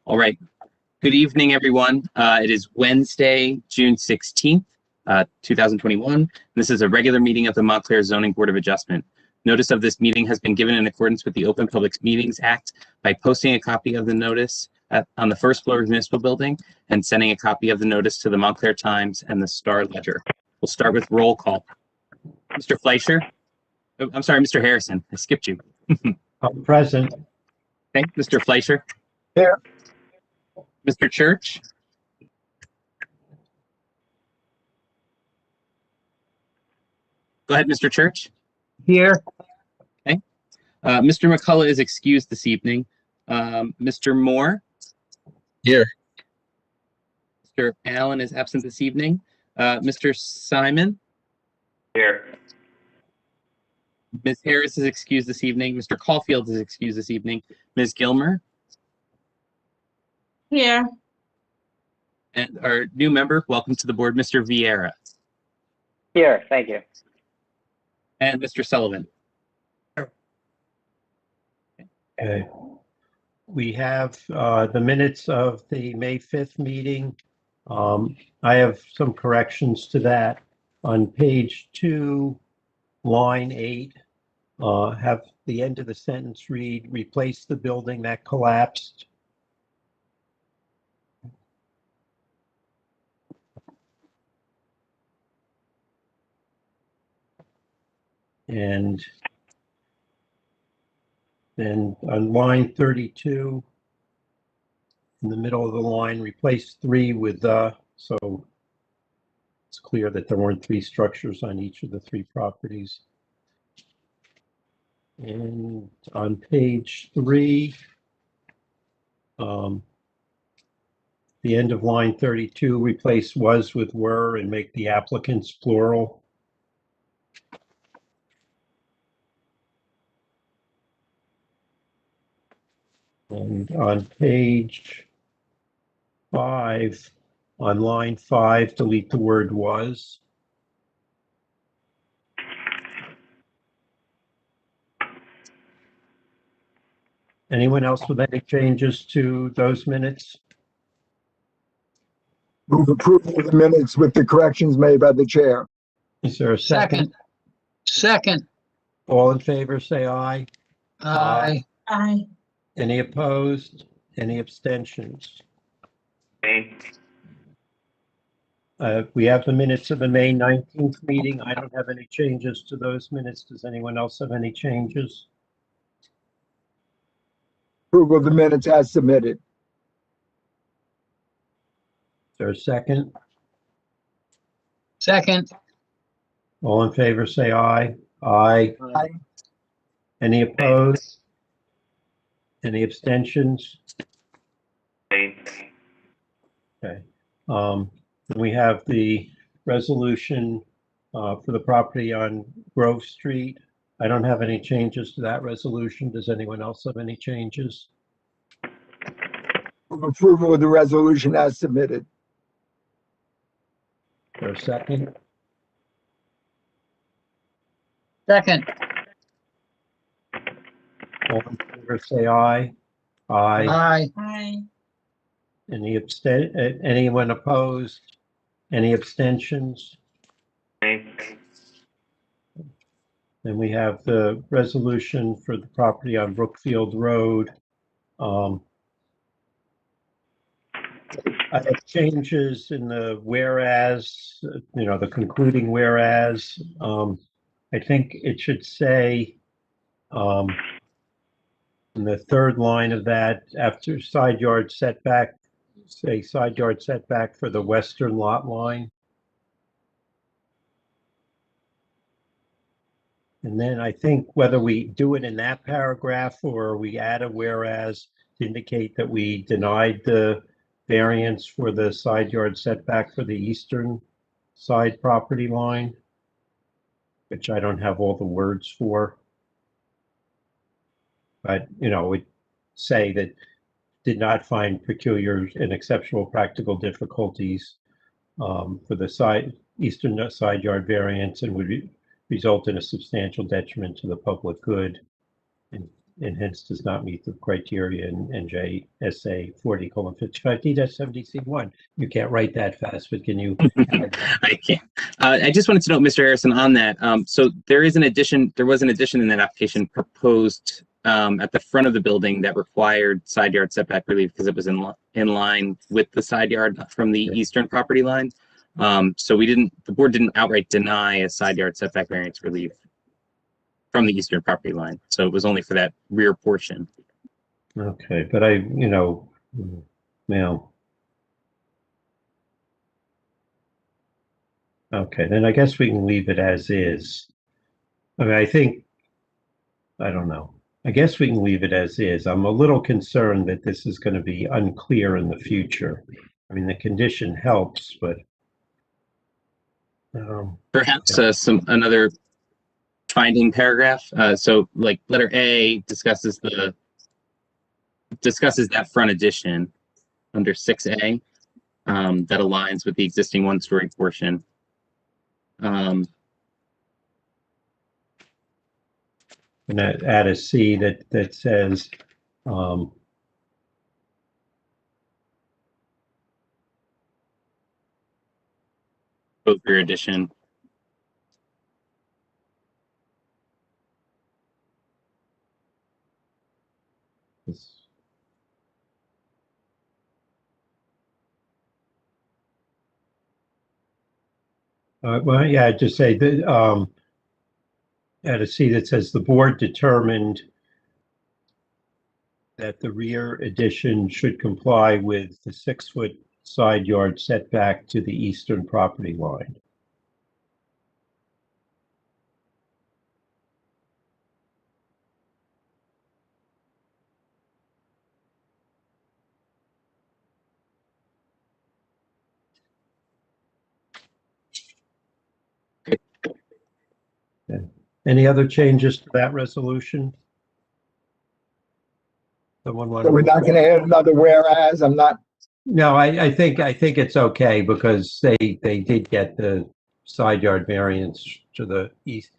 All right. Good evening, everyone. It is Wednesday, June 16th, 2021. This is a regular meeting of the Montclair Zoning Board of Adjustment. Notice of this meeting has been given in accordance with the Open Public Meetings Act by posting a copy of the notice on the first floor of the municipal building and sending a copy of the notice to the Montclair Times and the Star Ledger. We'll start with roll call. Mr. Fleischer? Oh, I'm sorry, Mr. Harrison. I skipped you. I'm present. Okay, Mr. Fleischer? Here. Mr. Church? Go ahead, Mr. Church. Here. Okay. Mr. McCullough is excused this evening. Mr. Moore? Here. Mr. Allen is absent this evening. Mr. Simon? Here. Ms. Harris is excused this evening. Mr. Caulfield is excused this evening. Ms. Gilmer? Here. And our new member, welcome to the board, Mr. Vieira. Here, thank you. And Mr. Sullivan. Okay. We have the minutes of the May 5th meeting. I have some corrections to that. On page 2, line 8, have the end of the sentence read, replace the building that collapsed. And then on line 32, in the middle of the line, replace 3 with the, so it's clear that there weren't 3 structures on each of the 3 properties. And on page 3, the end of line 32, replace was with were and make the applicants plural. And on page 5, on line 5, delete the word was. Anyone else with any changes to those minutes? Move approval of the minutes with the corrections made by the chair. Is there a second? Second. All in favor, say aye. Aye. Aye. Any opposed? Any abstentions? We have the minutes of the May 19th meeting. I don't have any changes to those minutes. Does anyone else have any changes? Approval of the minutes as submitted. Is there a second? Second. All in favor, say aye. Aye. Aye. Any opposed? Any abstentions? Okay. We have the resolution for the property on Grove Street. I don't have any changes to that resolution. Does anyone else have any changes? Move approval of the resolution as submitted. Is there a second? Second. All in favor, say aye. Aye. Aye. Aye. Anyone opposed? Any abstentions? Then we have the resolution for the property on Brookfield Road. I have changes in the whereas, the concluding whereas. I think it should say in the third line of that, after side yard setback, say side yard setback for the western lot line. And then I think whether we do it in that paragraph or we add a whereas to indicate that we denied the variance for the side yard setback for the eastern side property line, which I don't have all the words for. But, we'd say that did not find peculiar and exceptional practical difficulties for the eastern side yard variance and would result in a substantial detriment to the public good. And and hence does not meet the criteria in NJSA 40:55D-70C1. You can't write that fast, but can you? I can't. I just wanted to note, Mr. Harrison, on that. So there is an addition. There was an addition in that application proposed at the front of the building that required side yard setback relief because it was in line with the side yard from the eastern property line. So the board didn't outright deny a side yard setback variance relief from the eastern property line. So it was only for that rear portion. Okay, but now. Okay, then I guess we can leave it as is. I mean, I don't know. I guess we can leave it as is. I'm a little concerned that this is going to be unclear in the future. I mean, the condition helps, but Perhaps another finding paragraph. So like letter A discusses that front addition under 6A that aligns with the existing one-story portion. and add a C that says both rear addition. well, yeah, just say that add a C that says the board determined that the rear addition should comply with the 6-foot side yard setback to the eastern property line. Okay. Any other changes to that resolution? Someone want So we're not going to add another whereas. I'm not. No, I think it's okay because they did get the side yard variance to the east,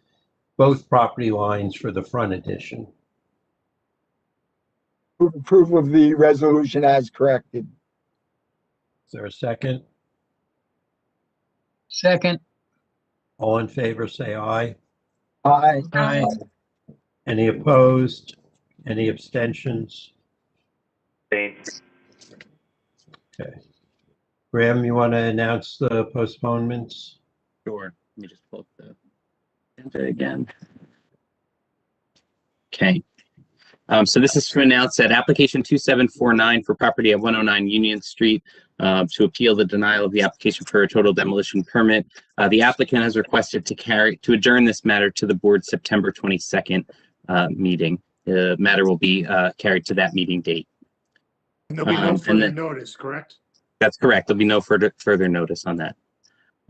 both property lines for the front addition. Approval of the resolution as corrected. Is there a second? Second. All in favor, say aye. Aye. Aye. Any opposed? Any abstentions? Okay. Graham, you want to announce the postponements? Sure. Let me just pull up the agenda again. Okay. So this is to announce that application 2749 for property at 109 Union Street to appeal the denial of the application for a total demolition permit. The applicant has requested to adjourn this matter to the board's September 22nd meeting. The matter will be carried to that meeting date. And there'll be no further notice, correct? That's correct. There'll be no further notice on that.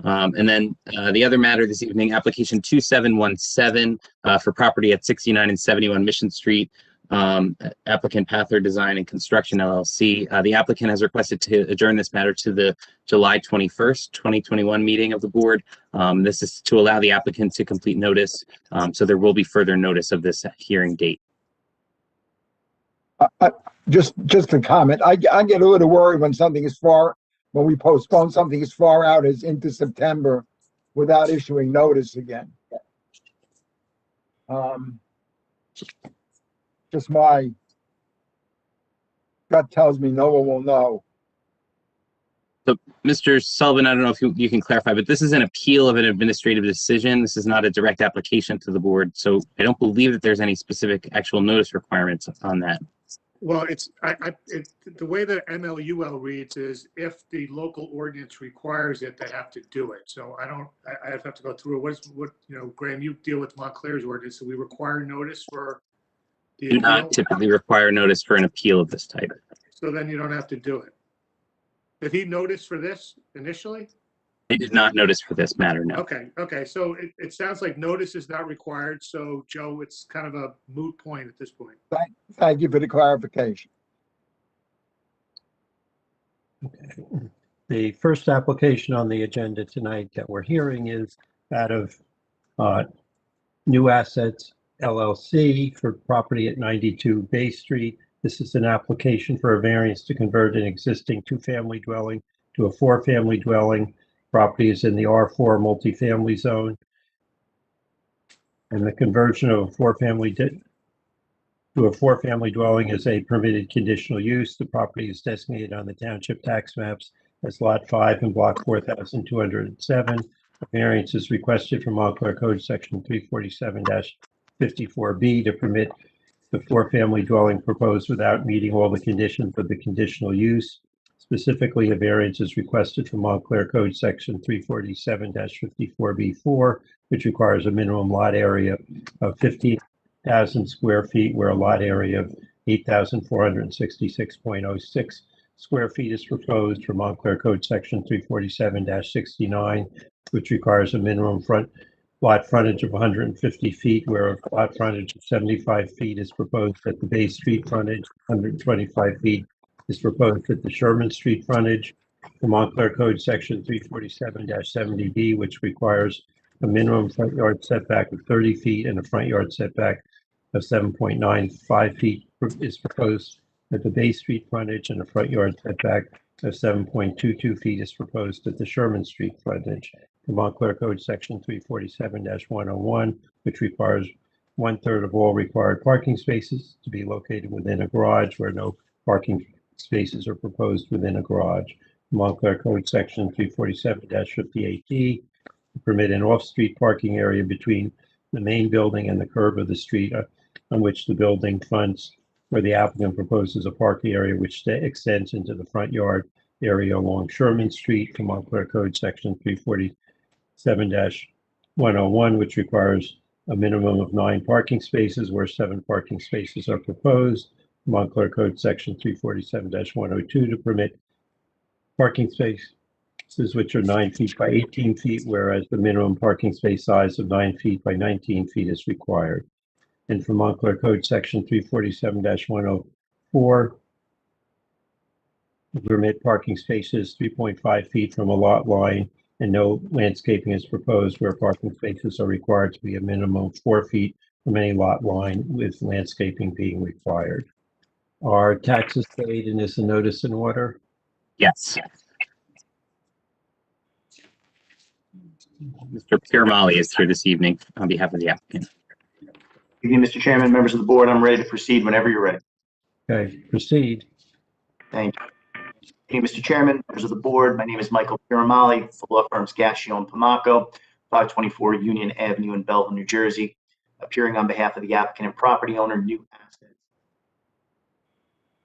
And then the other matter this evening, application 2717 for property at 69 and 71 Mission Street, applicant Pathler Design and Construction LLC. The applicant has requested to adjourn this matter to the July 21st, 2021 meeting of the board. This is to allow the applicant to complete notice. So there will be further notice of this hearing date. Just a comment. I get a little worried when when we postpone something as far out as into September without issuing notice again. Just my gut tells me no one will know. So, Mr. Sullivan, I don't know if you can clarify, but this is an appeal of an administrative decision. This is not a direct application to the board. So I don't believe that there's any specific actual notice requirements on that. Well, the way the MLUL reads is if the local ordinance requires it, they have to do it. So I have to go through Graham, you deal with Montclair's ordinance. So we require notice for the Do appeal. not typically require notice for an appeal of this type. So then you don't have to do it. Did he notice for this initially? They did not notice for this matter, no. Okay. So it sounds like notice is not required. So Joe, it's kind of a moot point at this point. Thank you for the clarification. Okay. The first application on the agenda tonight that we're hearing is that of New Assets LLC for property at 92 Bay Street. This is an application for a variance to convert an existing two-family dwelling to a four-family dwelling. Property is in the R4 multifamily zone. And the conversion of a four-family dwelling is a permitted conditional use. The property is designated on the township tax maps as Lot 5 in Block 4207. A variance is requested from Montclair Code Section 347-54B to permit the four-family dwelling proposed without meeting all the conditions of the conditional use. Specifically, a variance is requested from Montclair Code Section 347-54B4, which requires a minimum lot area of 15,000 square feet, where a lot area of 8,466.06 square feet is proposed for Montclair Code Section 347-69, which requires a minimum lot frontage of 150 feet, where a lot frontage of 75 feet is proposed at the Bay Street frontage, 125 feet is proposed at the Sherman Street frontage. The Montclair Code Section 347-70B, which requires a minimum front yard setback of 30 feet and a front yard setback of 7.95 feet is proposed at the Bay Street frontage, and a front yard setback of 7.22 feet is proposed at the Sherman Street frontage. The Montclair Code Section 347-101, which requires 1/3 of all required parking spaces to be located within a garage, where no parking spaces are proposed within a garage. Montclair Code Section 347-58D, to permit an off-street parking area between the main building and the curb of the street on which the building fronts, where the applicant proposes a parking area which extends into the front yard area along Sherman Street. To Montclair Code Section 347-101, which requires a minimum of 9 parking spaces, where 7 parking spaces are proposed. Montclair Code Section 347-102, to permit parking spaces which are 9 feet by 18 feet, whereas the minimum parking space size of 9 feet by 19 feet is required. And for Montclair Code Section 347-104, to permit parking spaces 3.5 feet from a lot line, and no landscaping is proposed, where parking spaces are required to be a minimum of 4 feet from any lot line, with landscaping being required. Are taxes paid, and is the notice in order? Yes. Mr. Piramali is here this evening on behalf of the applicant. Good evening, Mr. Chairman, members of the board. I'm ready to proceed whenever you're ready. Okay, proceed. Thank you. Hey, Mr. Chairman, members of the board, my name is Michael Piramali, for law firms Gascio and Pamaco, 524 Union Avenue in Belleville, New Jersey, appearing on behalf of the applicant and property owner, New Assets.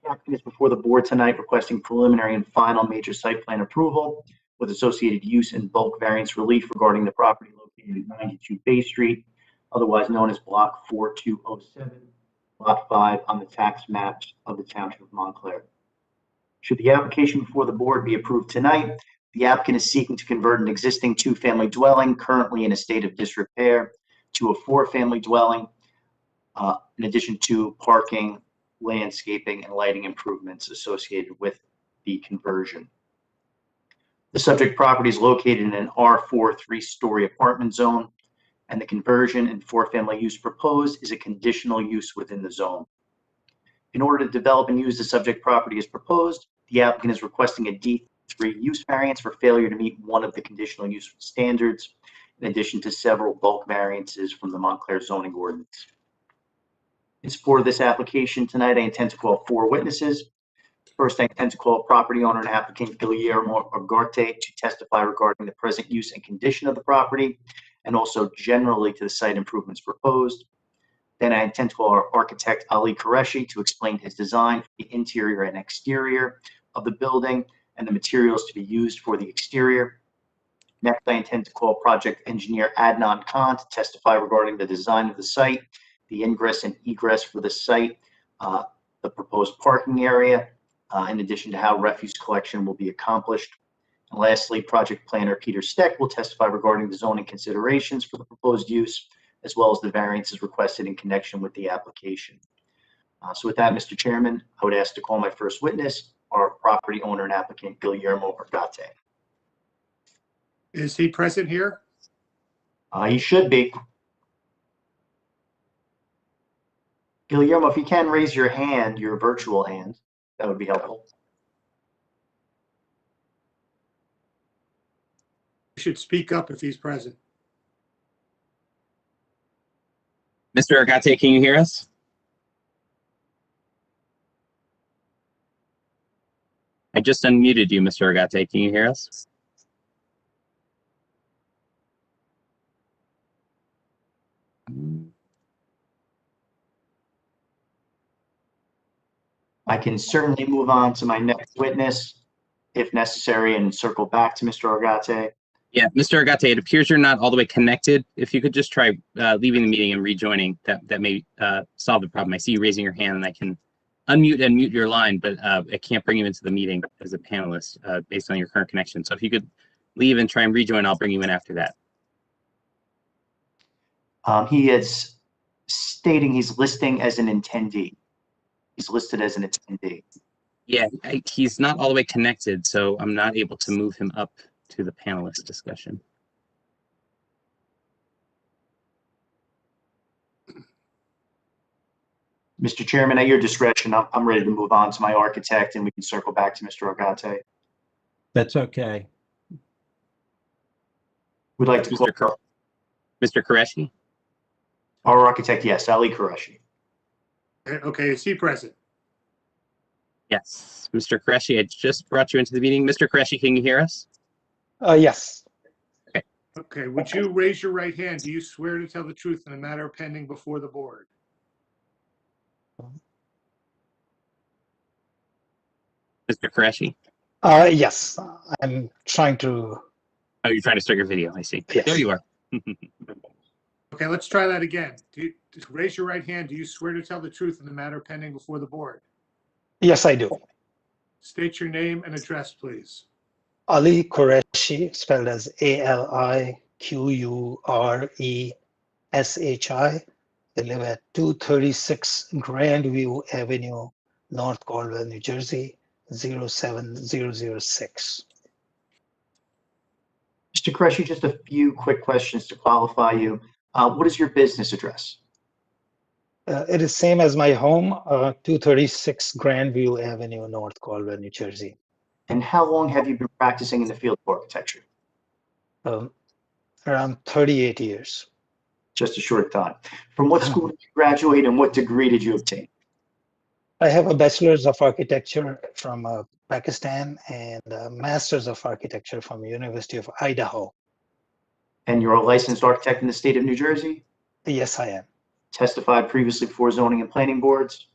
The applicant is before the board tonight requesting preliminary and final major site plan approval with associated use and bulk variance relief regarding the property located at 92 Bay Street, otherwise known as Block 4207, Lot 5 on the tax maps of the Township of Montclair. Should the application before the board be approved tonight, the applicant is seeking to convert an existing two-family dwelling currently in a state of disrepair to a four-family dwelling, in addition to parking, landscaping, and lighting improvements associated with the conversion. The subject property is located in an R4 3-story apartment zone, and the conversion and four-family use proposed is a conditional use within the zone. In order to develop and use the subject property as proposed, the applicant is requesting a D3 use variance for failure to meet one of the conditional use standards, in addition to several bulk variances from the Montclair zoning ordinance. In support of this application tonight, I intend to call 4 witnesses. First, I intend to call property owner and applicant Guillermo Agarte to testify regarding the present use and condition of the property, and also generally to the site improvements proposed. Then I intend to call our architect Ali Qureshi to explain his design for the interior and exterior of the building and the materials to be used for the exterior. Next, I intend to call project engineer Adnan Khan to testify regarding the design of the site, the ingress and egress for the site, the proposed parking area, in addition to how refuse collection will be accomplished. And lastly, project planner Peter Steck will testify regarding the zoning considerations for the proposed use, as well as the variances requested in connection with the application. So with that, Mr. Chairman, I would ask to call my first witness, our property owner and applicant Guillermo Agarte. Is he present here? He should be. Guillermo, if you can raise your hand, your virtual hand, that would be helpful. He should speak up if he's present. Mr. Agate, can you hear us? I just unmuted you, Mr. Agate. Can you hear us? I can certainly move on to my next witness if necessary and circle back to Mr. Agate. Yeah, Mr. Agate, it appears you're not all the way connected. If you could just try leaving the meeting and rejoining, that may solve the problem. I see you raising your hand and I can unmute and mute your line, but I can't bring you into the meeting as a panelist based on your current connection. So if you could leave and try and rejoin, I'll bring you in after that. He is stating he's listing as an attendee. He's listed as an attendee. Yeah, he's not all the way connected, so I'm not able to move him up to the panelist discussion. Mr. Chairman, at your discretion, I'm ready to move on to my architect and we can circle back to Mr. Agate. That's okay. We'd like to close Mr. Qureshi? our architect, yes, Ali Qureshi. Okay, is he present? Yes. Mr. Qureshi, I just brought you into the meeting. Mr. Qureshi, can you hear us? Yes. Okay, would you raise your right hand? Do you swear to tell the truth in a matter pending before the board? Mr. Qureshi? Yes. I'm trying to. Oh, you're trying to start your video. I see. Yes. There you are. Okay, let's try that again. Just raise your right hand. Do you swear to tell the truth in the matter pending before the board? Yes, I do. State your name and address, please. Ali Qureshi, spelled as ALIQURESHI. I live at 236 Grandview Avenue, North Caldwell, New Jersey, 07006. Mr. Qureshi, just a few quick questions to qualify you. What is your business address? It is same as my home, 236 Grandview Avenue, North Caldwell, New Jersey. And how long have you been practicing in the field of architecture? Around 38 years. Just a short time. From what school did you graduate and what degree did you obtain? I have a bachelor's of architecture from Pakistan and a master's of architecture from University of Idaho. And you're a licensed architect in the state of New Jersey? Yes, I am. Testified previously before zoning and planning boards?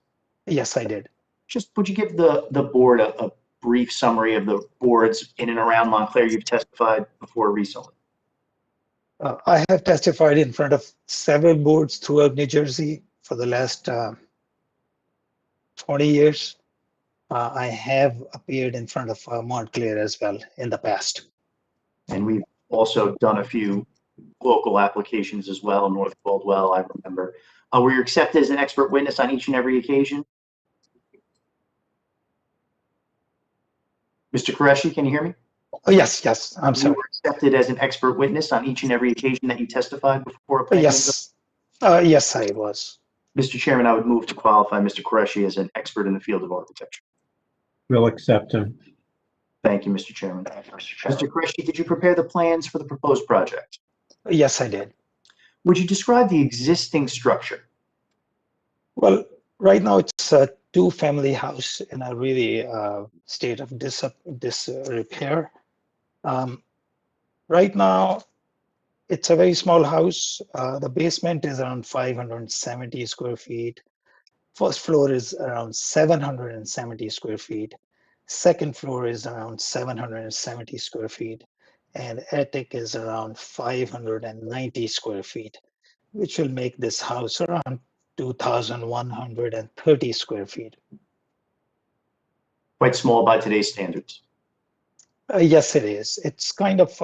Yes, I did. Just would you give the board a brief summary of the boards in and around Montclair you've testified before recently? I have testified in front of several boards throughout New Jersey for the last 20 years. I have appeared in front of Montclair as well in the past. And we've also done a few local applications as well, North Caldwell, I remember. Were you accepted as an expert witness on each and every occasion? Mr. Qureshi, can you hear me? Oh, yes, I'm You sorry. were accepted as an expert witness on each and every occasion that you testified before a planning Yes, yes, I was. Mr. Chairman, I would move to qualify Mr. Qureshi as an expert in the field of architecture. We'll accept him. Thank you, Mr. Chairman. Mr. Qureshi, did you prepare the plans for the proposed project? Yes, I did. Would you describe the existing structure? Well, right now it's a two-family house in a really state of disrepair. Right now, it's a very small house. The basement is around 570 square feet. First floor is around 770 square feet. Second floor is around 770 square feet. And attic is around 590 square feet, which will make this house around 2,130 square feet. Quite small by today's standards. Yes, it is. It's kind of,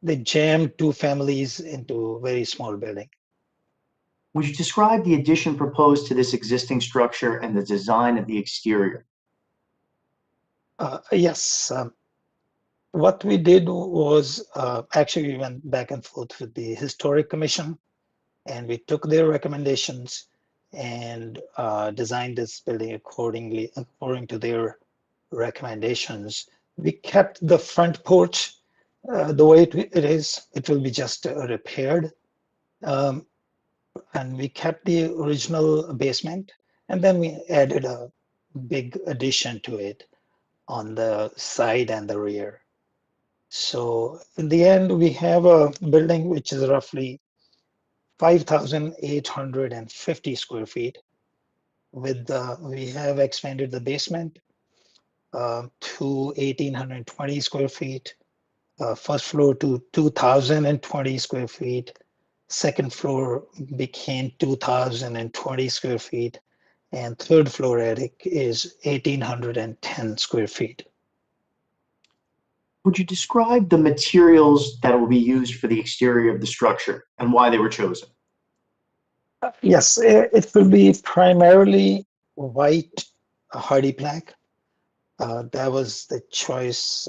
they jammed two families into a very small building. Would you describe the addition proposed to this existing structure and the design of the exterior? Yes. What we did was actually we went back and forth with the Historic Commission and we took their recommendations and designed this building according to their recommendations. We kept the front porch the way it is. It will be just repaired. And we kept the original basement, and then we added a big addition to it on the side and the rear. So in the end, we have a building which is roughly 5,850 square feet. We have expanded the basement to 1,820 square feet, first floor to 2,020 square feet, second floor became 2,020 square feet, and third floor attic is 1,810 square feet. Would you describe the materials that will be used for the exterior of the structure and why they were chosen? Yes, it will be primarily white hardy plank. That was the choice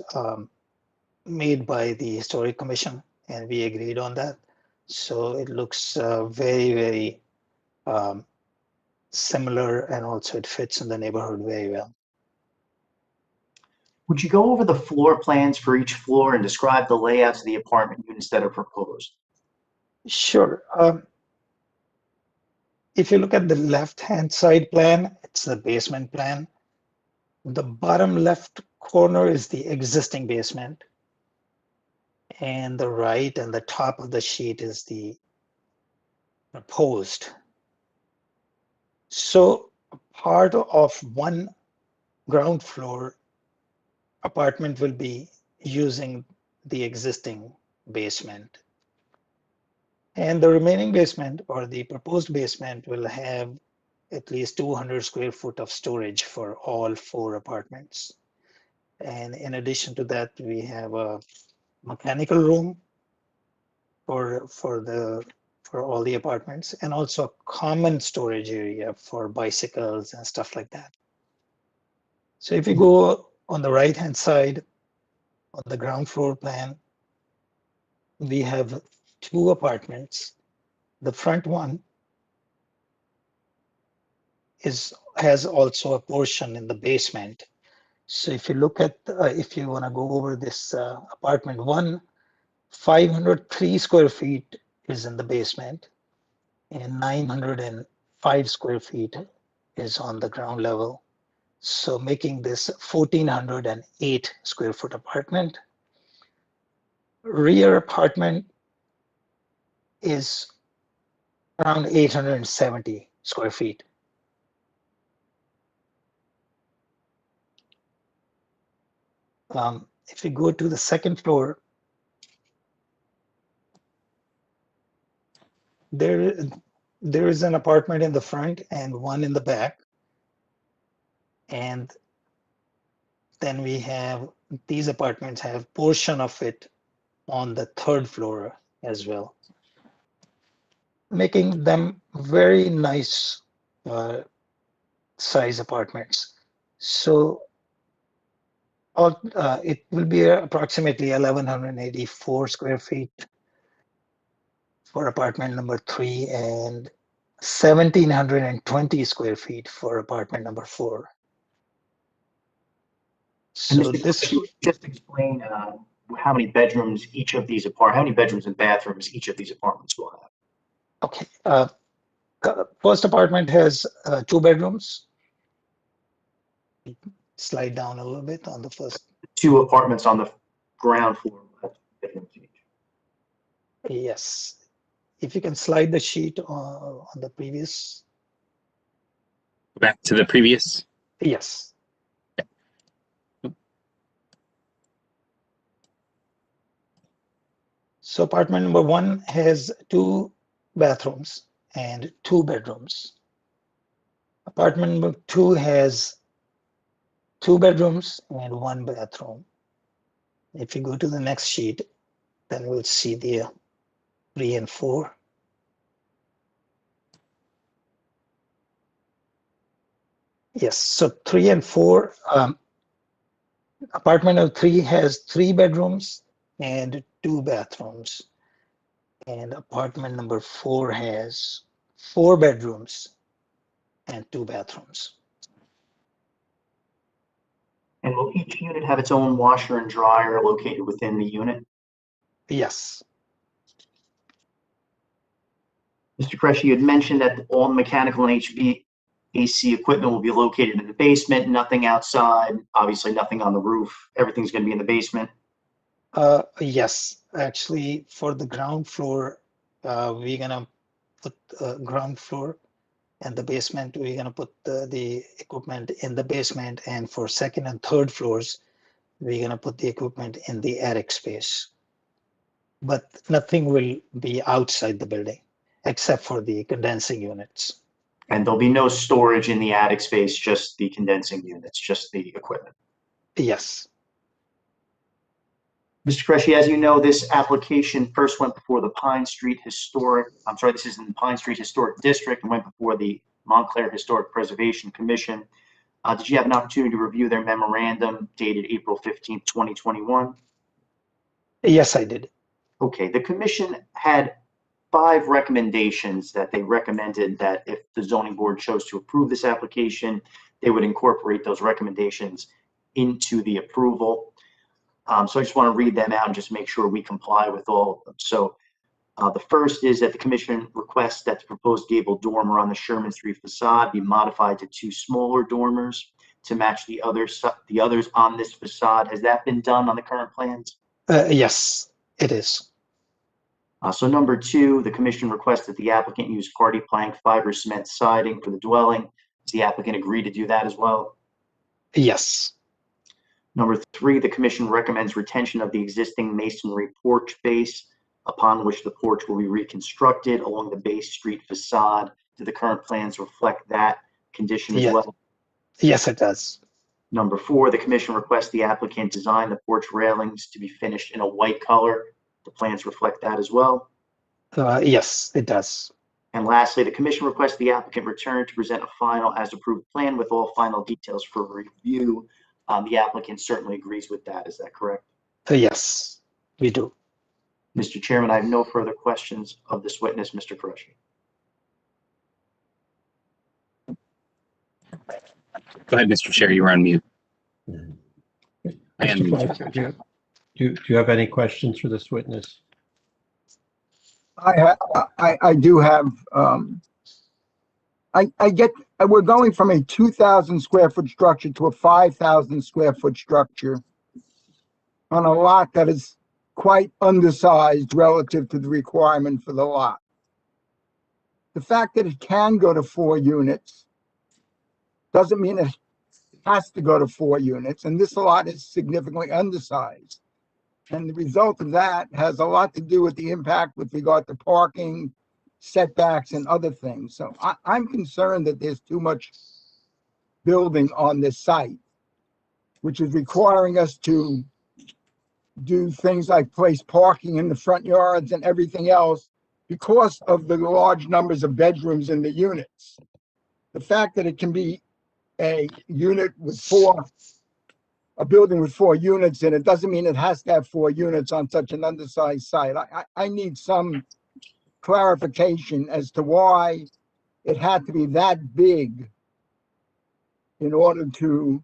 made by the Historic Commission, and we agreed on that. So it looks very, very similar, and also it fits in the neighborhood very well. Would you go over the floor plans for each floor and describe the layouts of the apartment units that are proposed? Sure. If you look at the left-hand side plan, it's the basement plan. The bottom left corner is the existing basement, and the right and the top of the sheet is the proposed. So part of one ground floor apartment will be using the existing basement. And the remaining basement, or the proposed basement, will have at least 200 square foot of storage for all 4 apartments. And in addition to that, we have a mechanical room for all the apartments, and also a common storage area for bicycles and stuff like that. So if you go on the right-hand side on the ground floor plan, we have 2 apartments. The front one has also a portion in the basement. So if you look at, if you want to go over this apartment 1, 503 square feet is in the basement, and 905 square feet is on the ground level. So making this 1,408 square foot apartment. Rear apartment is around 870 square feet. If you go to the second floor, there is an apartment in the front and one in the back. And then we have, these apartments have portion of it on the third floor as well, making them very nice size apartments. So it will be approximately 1,184 square feet for apartment number 3 and 1,720 square feet for apartment number 4. So Mr. this, Could you just explain how many bedrooms each of these how many bedrooms and bathrooms each of these apartments will have? okay. First apartment has 2 bedrooms. Slide down a little bit on the first. 2 apartments on the ground floor. Bedrooms each. Yes. If you can slide the sheet on the previous. Back to the previous. Yes. So apartment number 1 has 2 bathrooms and 2 bedrooms. Apartment number 2 has 2 bedrooms and 1 bathroom. If you go to the next sheet, then we'll see the 3 and 4. Yes, so 3 and 4, apartment number 3 has 3 bedrooms and 2 bathrooms. And apartment number 4 has 4 bedrooms and 2 bathrooms. And will each unit have its own washer and dryer located within the unit? Yes, Mr. Kresge, you had mentioned that all the mechanical and HVAC equipment will be located in the basement, nothing outside, obviously nothing on the roof. Everything's going to be in the basement. yes, actually for the ground floor, we're gonna put ground floor, and the basement, we're gonna put the equipment in the basement, and for second and third floors, we're gonna put the equipment in the attic space. But nothing will be outside the building, except for the condensing units. And there'll be no storage in the attic space, just the condensing units, just the equipment. Yes, Mr. Kresge, as you know, this application first went before the this is in the Pine Street Historic District, and went before the Montclair Historic Preservation Commission. Did you have an opportunity to review their memorandum dated April 15th, 2021? yes, I did. Okay, the commission had 5 recommendations that they recommended that if the zoning board chose to approve this application, they would incorporate those recommendations into the approval. So I just want to read them out and just make sure we comply with all of them. So the first is that the commission requests that the proposed gable dormer on the Sherman Street facade be modified to 2 smaller dormers to match the others on this facade. Has that been done on the current plans? Yes, it is. So number 2, the commission requests that the applicant use party plank fiber cement siding for the dwelling. Does the applicant agree to do that as well? Yes, Number 3, the commission recommends retention of the existing masonry porch base upon which the porch will be reconstructed along the base street facade. Do the current plans reflect that condition as Yes. well? yes, it does. Number 4, the commission requests the applicant design the porch railings to be finished in a white color. The plans reflect that as well. Yes, it does. And lastly, the commission requests the applicant return to present a final as approved plan with all final details for review. The applicant certainly agrees with that. Is that correct? Yes, we do. Mr. Chairman, I have no further questions of this witness, Mr. Kresge. Go ahead, Mr. Chair, you were on mute. Mr. Fleischer, do you have any questions for this witness? I do have, I get, we're going from a 2,000 square foot structure to a 5,000 square foot structure on a lot that is quite undersized relative to the requirement for the lot. The fact that it can go to 4 units doesn't mean it has to go to 4 units, and this lot is significantly undersized. And the result of that has a lot to do with the impact with regard to parking, setbacks, and other things. So I'm concerned that there's too much building on this site, which is requiring us to do things like place parking in the front yards and everything else because of the large numbers of bedrooms in the units. The fact that it can be a unit with 4, a building with 4 units in it doesn't mean it has to have 4 units on such an undersized site. I need some clarification as to why it had to be that big in order to,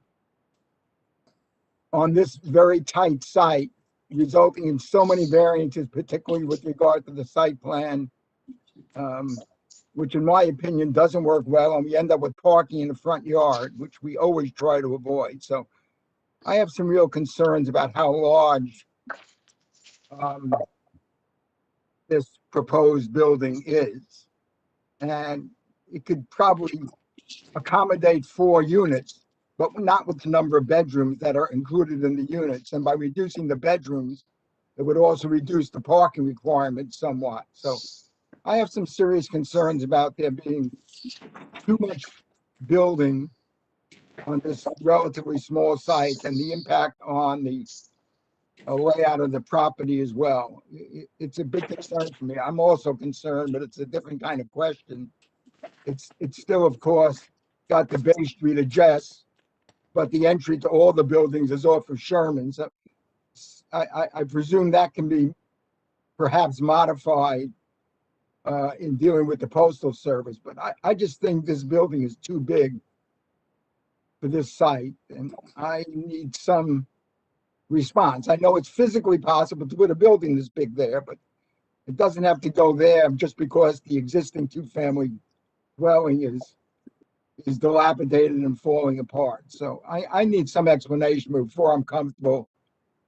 on this very tight site, resulting in so many variances, particularly with regard to the site plan, which in my opinion doesn't work well, and we end up with parking in the front yard, which we always try to avoid. So I have some real concerns about how large this proposed building is. And it could probably accommodate 4 units, but not with the number of bedrooms that are included in the units. And by reducing the bedrooms, it would also reduce the parking requirements somewhat. So I have some serious concerns about there being too much building on this relatively small site and the impact on the layout of the property as well. It's a big concern for me. I'm also concerned, but it's a different kind of question. It's still, of course, got the Bay Street address, but the entry to all the buildings is off of Sherman. So I presume that can be perhaps modified in dealing with the postal service, but I just think this building is too big for this site, and I need some response. I know it's physically possible to put a building this big there, but it doesn't have to go there just because the existing two-family dwelling is dilapidated and falling apart. So I need some explanation before I'm comfortable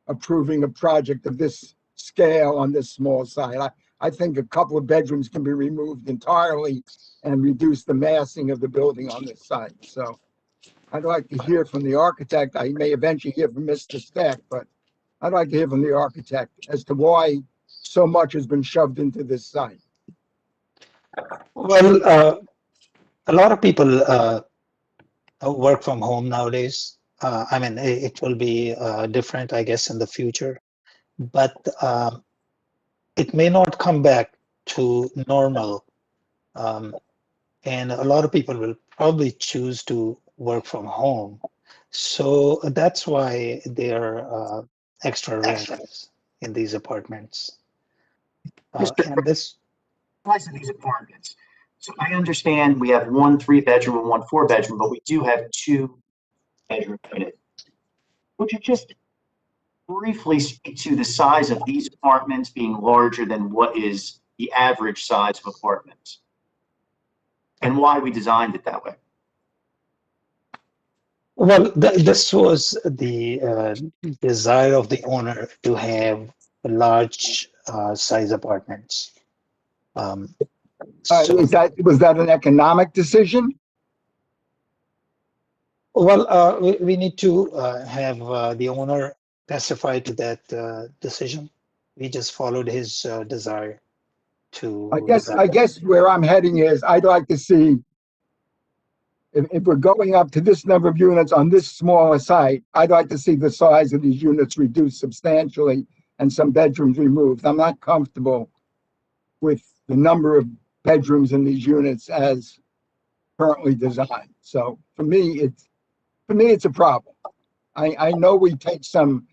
approving a project of this scale on this small site. I think a couple of bedrooms can be removed entirely and reduce the massing of the building on this site. So I'd like to hear from the architect. I may eventually hear from Mr. Steck, but I'd like to hear from the architect as to why so much has been shoved into this site. Well, a lot of people work from home nowadays. I mean, it will be different, I guess, in the future, but it may not come back to normal. And a lot of people will probably choose to work from home. So that's why there are extra rents in these apartments. And this, Size of these apartments. So I understand we have 1 3-bedroom and 1 4-bedroom, but we do have 2-bedroom units. Would you just briefly speak to the size of these apartments being larger than what is the average size of apartments? And why we designed it that way? well, this was the desire of the owner to have large size apartments. So, Was that an economic decision? well, we need to have the owner testify to that decision. We just followed his desire to. I guess where I'm heading is I'd like to see if we're going up to this number of units on this smaller site, I'd like to see the size of these units reduced substantially and some bedrooms removed. I'm not comfortable with the number of bedrooms in these units as currently designed. So for me, it's a problem. I know we take some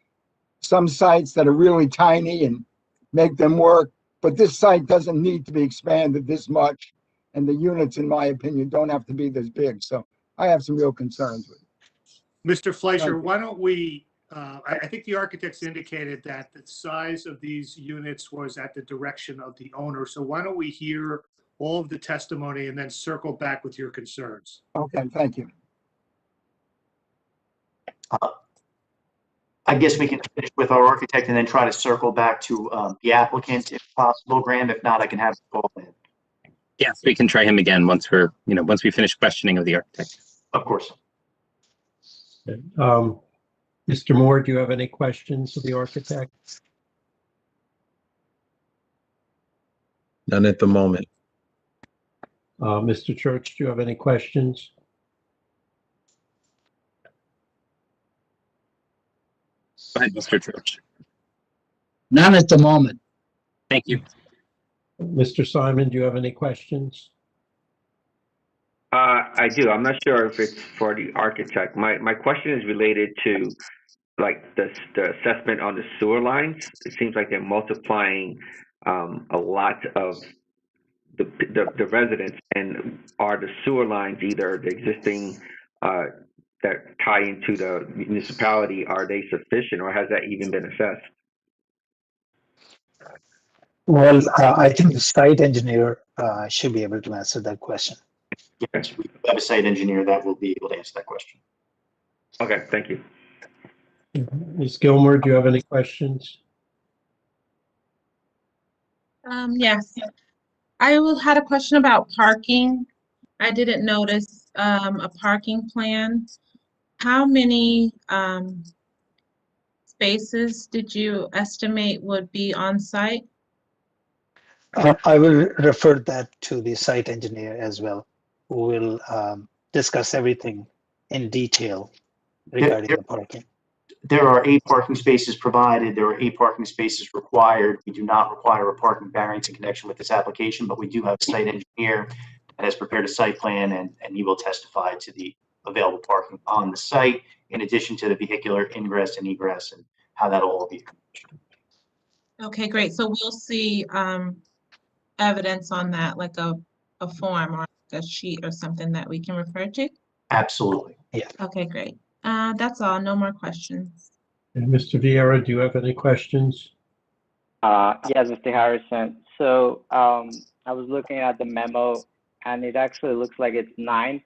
sites that are really tiny and make them work, but this site doesn't need to be expanded this much. And the units, in my opinion, don't have to be this big. So I have some real concerns with it. Mr. Fleischer, why don't we, I think the architects indicated that the size of these units was at the direction of the owner. So why don't we hear all of the testimony and then circle back with your concerns? Okay, thank you. I guess we can finish with our architect and then try to circle back to the applicant if possible, Graham. If not, I can have the call in. Yes, we can try him again once we finish questioning of the architect. Of course. Mr. Moore, do you have any questions of the architect? None at the moment. Mr. Church, do you have any questions? Go ahead, Mr. Church. None at the moment. Thank you. Mr. Simon, do you have any questions? I do. I'm not sure if it's for the architect. My question is related to like the assessment on the sewer lines. It seems like they're multiplying a lot of the residents, and are the sewer lines either the existing that tie into the municipality, are they sufficient, or has that even been assessed? Well, I think the site engineer should be able to answer that question. Yes, we have a site engineer that will be able to answer that question. Okay, thank you. Ms. Gilmore, do you have any questions? Yes, I had a question about parking. I didn't notice a parking plan. How many spaces did you estimate would be on site? I will refer that to the site engineer as well, who will discuss everything in detail regarding the parking. There are 8 parking spaces provided. There are 8 parking spaces required. We do not require a parking variance in connection with this application, but we do have a site engineer that has prepared a site plan, and he will testify to the available parking on the site, in addition to the vehicular ingress and egress and how that will all be accomplished. Okay, great. So we'll see evidence on that, like a form or a sheet or something that we can refer to? Absolutely. Okay, great. That's all. No more questions. And Mr. Vieira, do you have any questions? Yes, Mr. Harrison. So I was looking at the memo, and it actually looks like it's 9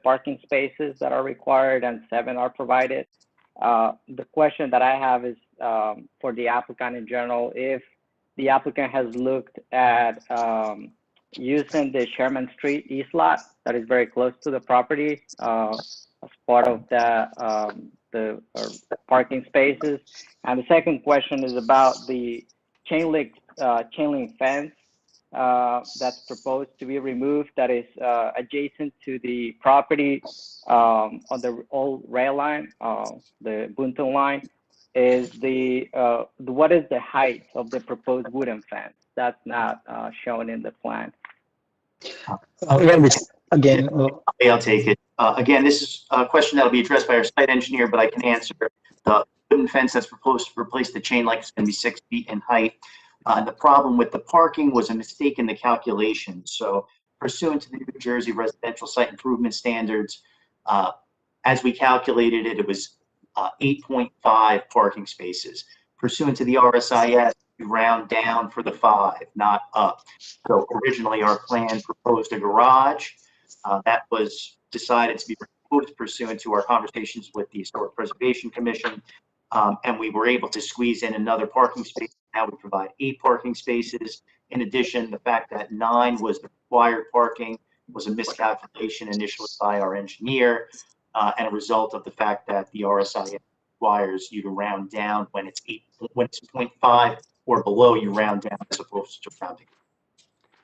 parking spaces that are required and 7 are provided. The question that I have is for the applicant in general, if the applicant has looked at using the Sherman Street East lot that is very close to the property as part of the parking spaces. And the second question is about the chain link fence that's proposed to be removed that is adjacent to the property on the old rail line, the Bunton line. Is what is the height of the proposed wooden fence? That's not shown in the plan. Again, I'll take it. Again, this is a question that'll be addressed by our site engineer, but I can answer. The wooden fence that's proposed to replace the chain link is going to be 6 feet in height. The problem with the parking was a mistake in the calculation. So pursuant to the New Jersey residential site improvement standards, as we calculated it, it was 8.5 parking spaces. Pursuant to the RSIS, we round down for the 5, not up. So originally our plan proposed a garage. That was decided to be removed pursuant to our conversations with the Historic Preservation Commission. And we were able to squeeze in another parking space. Now we provide 8 parking spaces. In addition, the fact that 9 was the required parking was a miscalculation initially by our engineer, and a result of the fact that the RSI requires you to round down when it's 0.5 or below, you round down as opposed to rounding.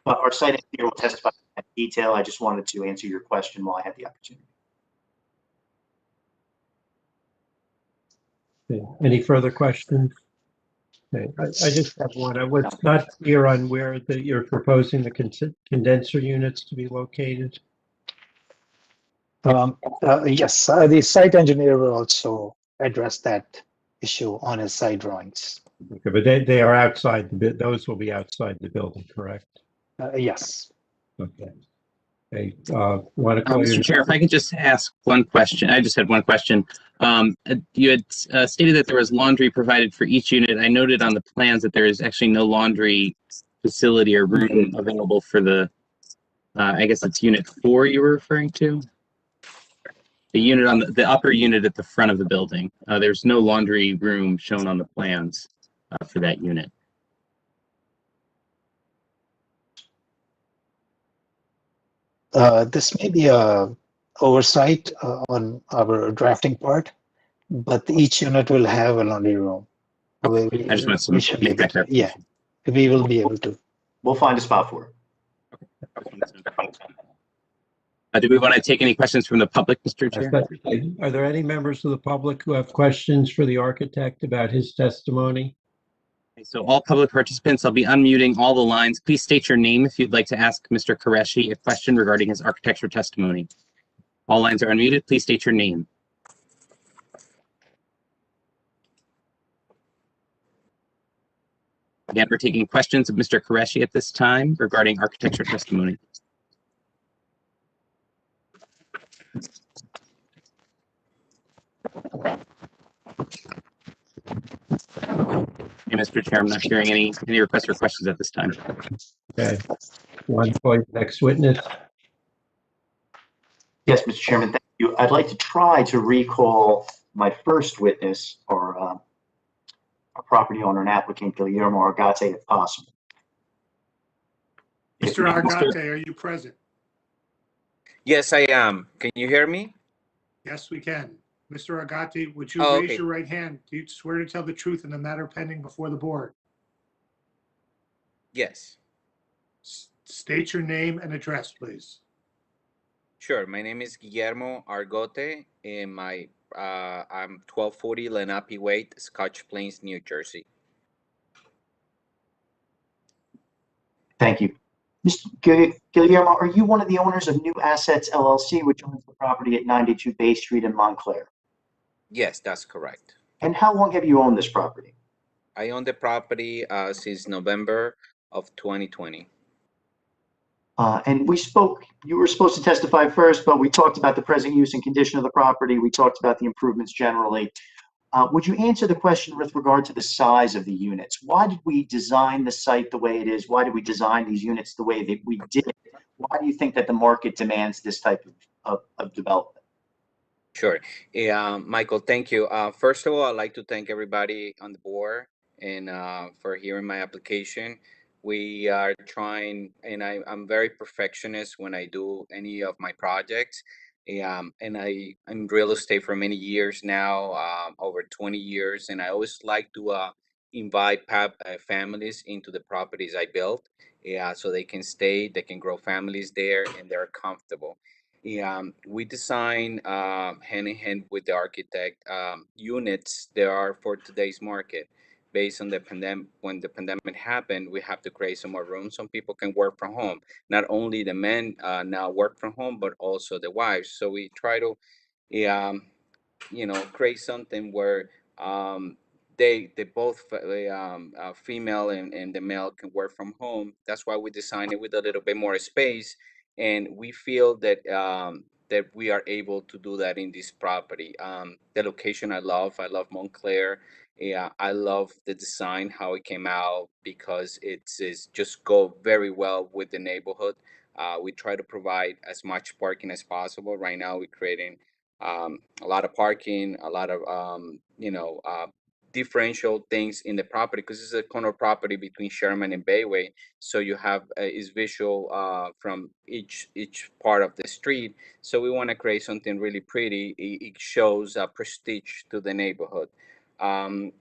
But our site engineer will testify in detail. I just wanted to answer your question while I had the opportunity. Okay. Any further questions? Okay. I just have one. I was not clear on where you're proposing the condenser units to be located. yes, the site engineer will also address that issue on his site drawings. Okay, but they are outside the those will be outside the building, correct? Yes. Okay. Okay. Want to call Mr. Chair, if I could just ask one question. I just had one question. You had stated that there was laundry provided for each unit. I noted on the plans that there is actually no laundry facility or room available for the, I guess it's unit 4 you were referring to? The unit on the upper unit at the front of the building. There's no laundry room shown on the plans for that unit. This may be a oversight on our drafting part, but each unit will have a laundry room. I just want to make that clear. Yeah, we will be able to. We'll find a spot for it. Do we want to take any questions from the public, Mr. Chair? Are there any members of the public who have questions for the architect about his testimony? Okay, so all public participants, I'll be unmuting all the lines. Please state your name if you'd like to ask Mr. Qureshi a question regarding his architecture testimony. All lines are unmuted. Please state your name. Again, we're taking questions of Mr. Qureshi at this time regarding architecture testimony. Hey, Mr. Chair, I'm not hearing any requests for questions at this time. Okay. One point, next witness. Yes, Mr. Chairman, thank you. I'd like to try to recall my first witness, or a property owner and applicant, Guillermo Argate, if possible. Mr. Argate, are you present? Yes, I am. Can you hear me? Yes, we can. Mr. Argate, would you Oh, raise okay. your right hand? Do you swear to tell the truth in the matter pending before the board? Yes. State your name and address, please. Sure. My name is Guillermo Argote, and I'm 1240 Lenape Way, Scotch Plains, New Jersey. Thank you. Mr. Guillermo, are you one of the owners of New Assets LLC, which owns the property at 92 Bay Street in Montclair? Yes, that's correct. And how long have you owned this property? I own the property since November of 2020. And we spoke, you were supposed to testify first, but we talked about the present use and condition of the property. We talked about the improvements generally. Would you answer the question with regard to the size of the units? Why did we design the site the way it is? Why did we design these units the way that we did? Why do you think that the market demands this type of development? Sure. Michael, thank you. First of all, I'd like to thank everybody on the board and for hearing my application. We are trying, and I'm very perfectionist when I do any of my projects. And I'm in real estate for many years now, over 20 years, and I always like to invite families into the properties I built, so they can stay, they can grow families there, and they're comfortable. We design hand in hand with the architect units there are for today's market. Based on the pandemic, when the pandemic happened, we have to create some more room so people can work from home. Not only the men now work from home, but also the wives. So we try to, um, create something where they both female and the male can work from home. That's why we designed it with a little bit more space, and we feel that we are able to do that in this property. The location I love Montclair. Yeah, I love the design, how it came out, because it's just go very well with the neighborhood. We try to provide as much parking as possible. Right now we're creating a lot of parking, a lot of differential things in the property, because it's a corner property between Sherman and Bayway. So you have is visual from each part of the street. So we want to create something really pretty. It shows prestige to the neighborhood. Um,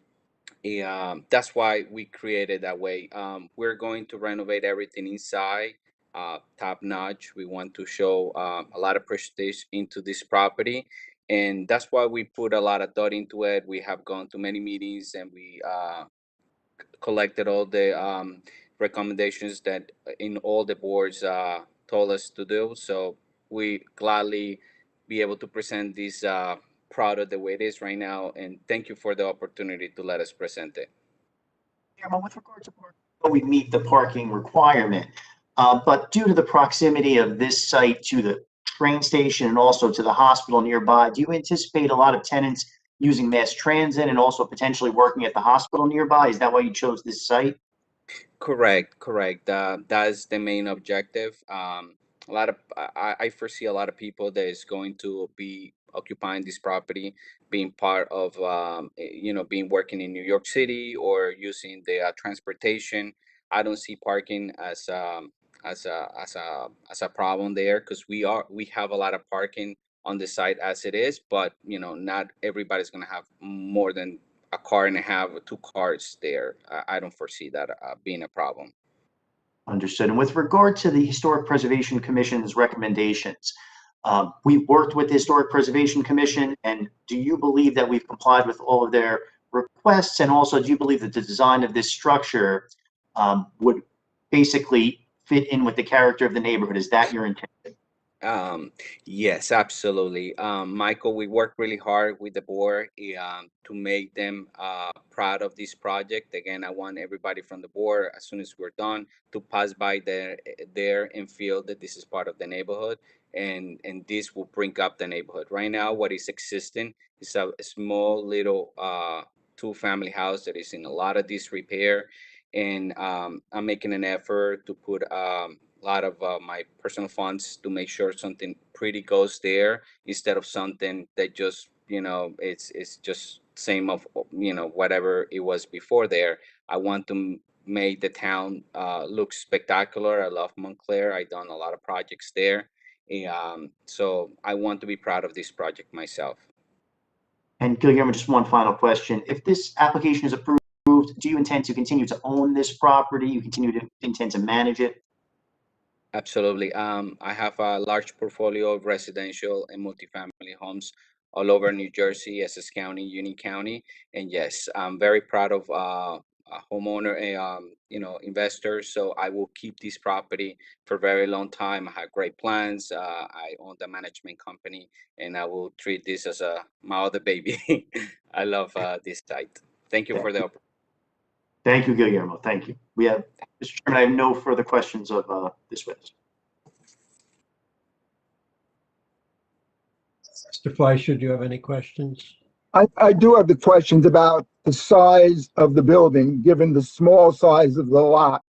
that's why we created that way. We're going to renovate everything inside, top notch. We want to show a lot of prestige into this property, and that's why we put a lot of thought into it. We have gone to many meetings, and we collected all the recommendations that in all the boards told us to do. So we gladly be able to present this product the way it is right now. And thank you for the opportunity to let us present it. Chairman, with regard to parking, we meet the parking requirement, but due to the proximity of this site to the train station and also to the hospital nearby, do you anticipate a lot of tenants using mass transit and also potentially working at the hospital nearby? Is that why you chose this site? Correct. That is the main objective. A lot of I foresee a lot of people that is going to be occupying this property, being part of being working in New York City or using the transportation. I don't see parking as a problem there, because we have a lot of parking on the site as it is, but not everybody's gonna have more than a car and a half or two cars there. I don't foresee that being a problem. Understood. And with regard to the Historic Preservation Commission's recommendations, we've worked with the Historic Preservation Commission, and do you believe that we've complied with all of their requests? And also, do you believe that the design of this structure would basically fit in with the character of the neighborhood? Is that your intention? Yes, absolutely. Michael, we worked really hard with the board to make them proud of this project. Again, I want everybody from the board, as soon as we're done, to pass by there and feel that this is part of the neighborhood, and this will bring up the neighborhood. Right now, what is existing is a small little two-family house that is in a lot of disrepair, and I'm making an effort to put a lot of my personal funds to make sure something pretty goes there, instead of something that just it's just same of whatever it was before there. I want to make the town look spectacular. I love Montclair. I've done a lot of projects there, so I want to be proud of this project myself. And Guillermo, just one final question. If this application is approved, do you intend to continue to own this property? You intend to manage it? Absolutely. I have a large portfolio of residential and multifamily homes all over New Jersey, Essex County, Union County, and yes, I'm very proud of a homeowner, investors. So I will keep this property for a very long time. I have great plans. I own the management company, and I will treat this as my other baby. I love this site. Thank you for the opportunity. Thank you, Guillermo. Thank you. Mr. Chairman, I have no further questions of this witness. Mr. Fleischer, do you have any questions? I do have the questions about the size of the building, given the small size of the lot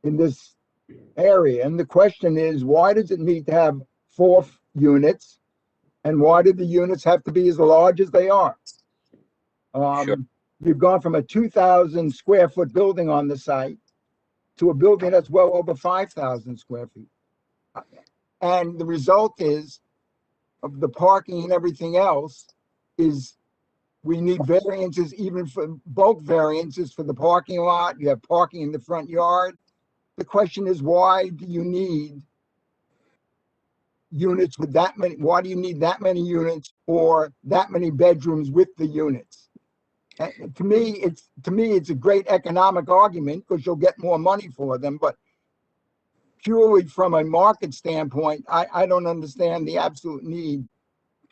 in this area. And the question is, why does it need to have 4 units? And why do the units have to be as large as they are? Sure. You've gone from a 2,000 square foot building on the site to a building that's well over 5,000 square feet. And the result is, of the parking and everything else, is we need variances, even for bulk variances for the parking lot. You have parking in the front yard. The question is, why do you need units with that many? Why do you need that many units or that many bedrooms with the units? And to me, it's a great economic argument because you'll get more money for them. But purely from a market standpoint, I don't understand the absolute need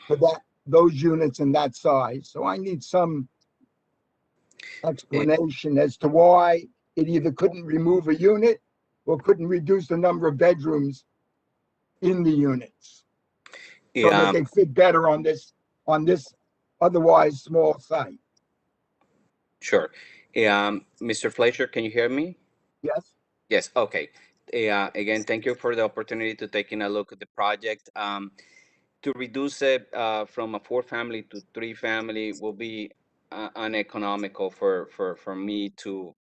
for those units in that size. So I need some explanation as to why it either couldn't remove a unit or couldn't reduce the number of bedrooms in the units so that they fit better on this otherwise small site. Sure. Mr. Fleischer, can you hear me? Yes. Yes. Okay. Again, thank you for the opportunity to taking a look at the project. To reduce it from a 4-family to 3-family will be uneconomical for me to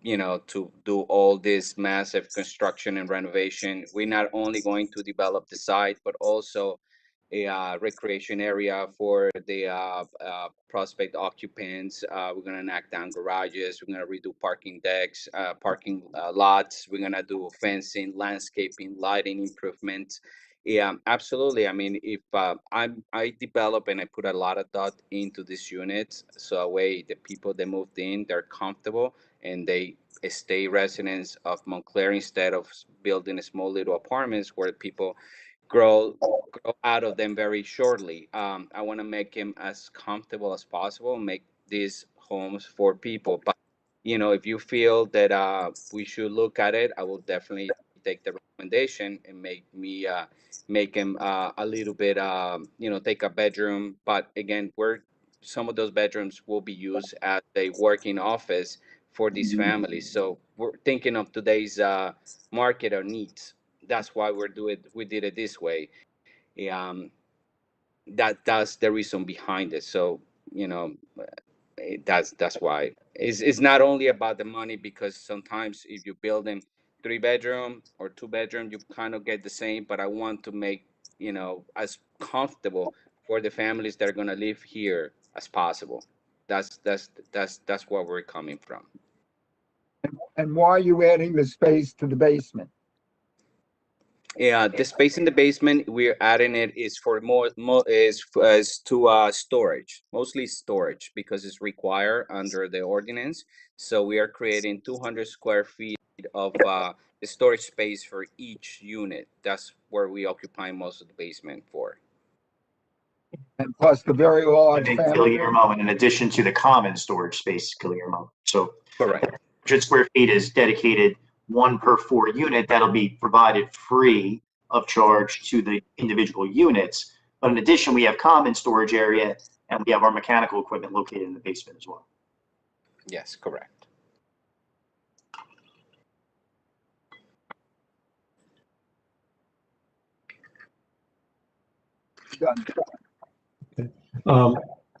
to do all this massive construction and renovation. We're not only going to develop the site, but also a recreation area for the prospect occupants. We're gonna knock down garages. We're gonna redo parking decks, parking lots. We're gonna do fencing, landscaping, lighting improvements. Yeah, absolutely. I mean, if I develop and I put a lot of thought into these units, so a way the people that moved in, they're comfortable and they stay residents of Montclair instead of building small little apartments where people grow out of them very shortly. I want to make them as comfortable as possible, make these homes for people. But if you feel that we should look at it, I will definitely take the recommendation and make them a little bit, take a bedroom. But again, some of those bedrooms will be used as a working office for these families. So we're thinking of today's market or needs. That's why we did it this way. That's the reason behind it. So that's why it's not only about the money, because sometimes if you build them 3-bedroom or 2-bedroom, you kind of get the same. But I want to make as comfortable for the families that are going to live here as possible. That's where we're coming from. And why are you adding the space to the basement? Yeah, the space in the basement we're adding it is for is to storage, mostly storage, because it's required under the ordinance. So we are creating 200 square feet of storage space for each unit. That's where we occupy most of the basement for. And plus the very large And family. Guillermo, in addition to the common storage space, Guillermo. So Correct. 100 square feet is dedicated, 1 per 4 unit. That'll be provided free of charge to the individual units. But in addition, we have common storage area and we have our mechanical equipment located in the basement as well. Yes, correct.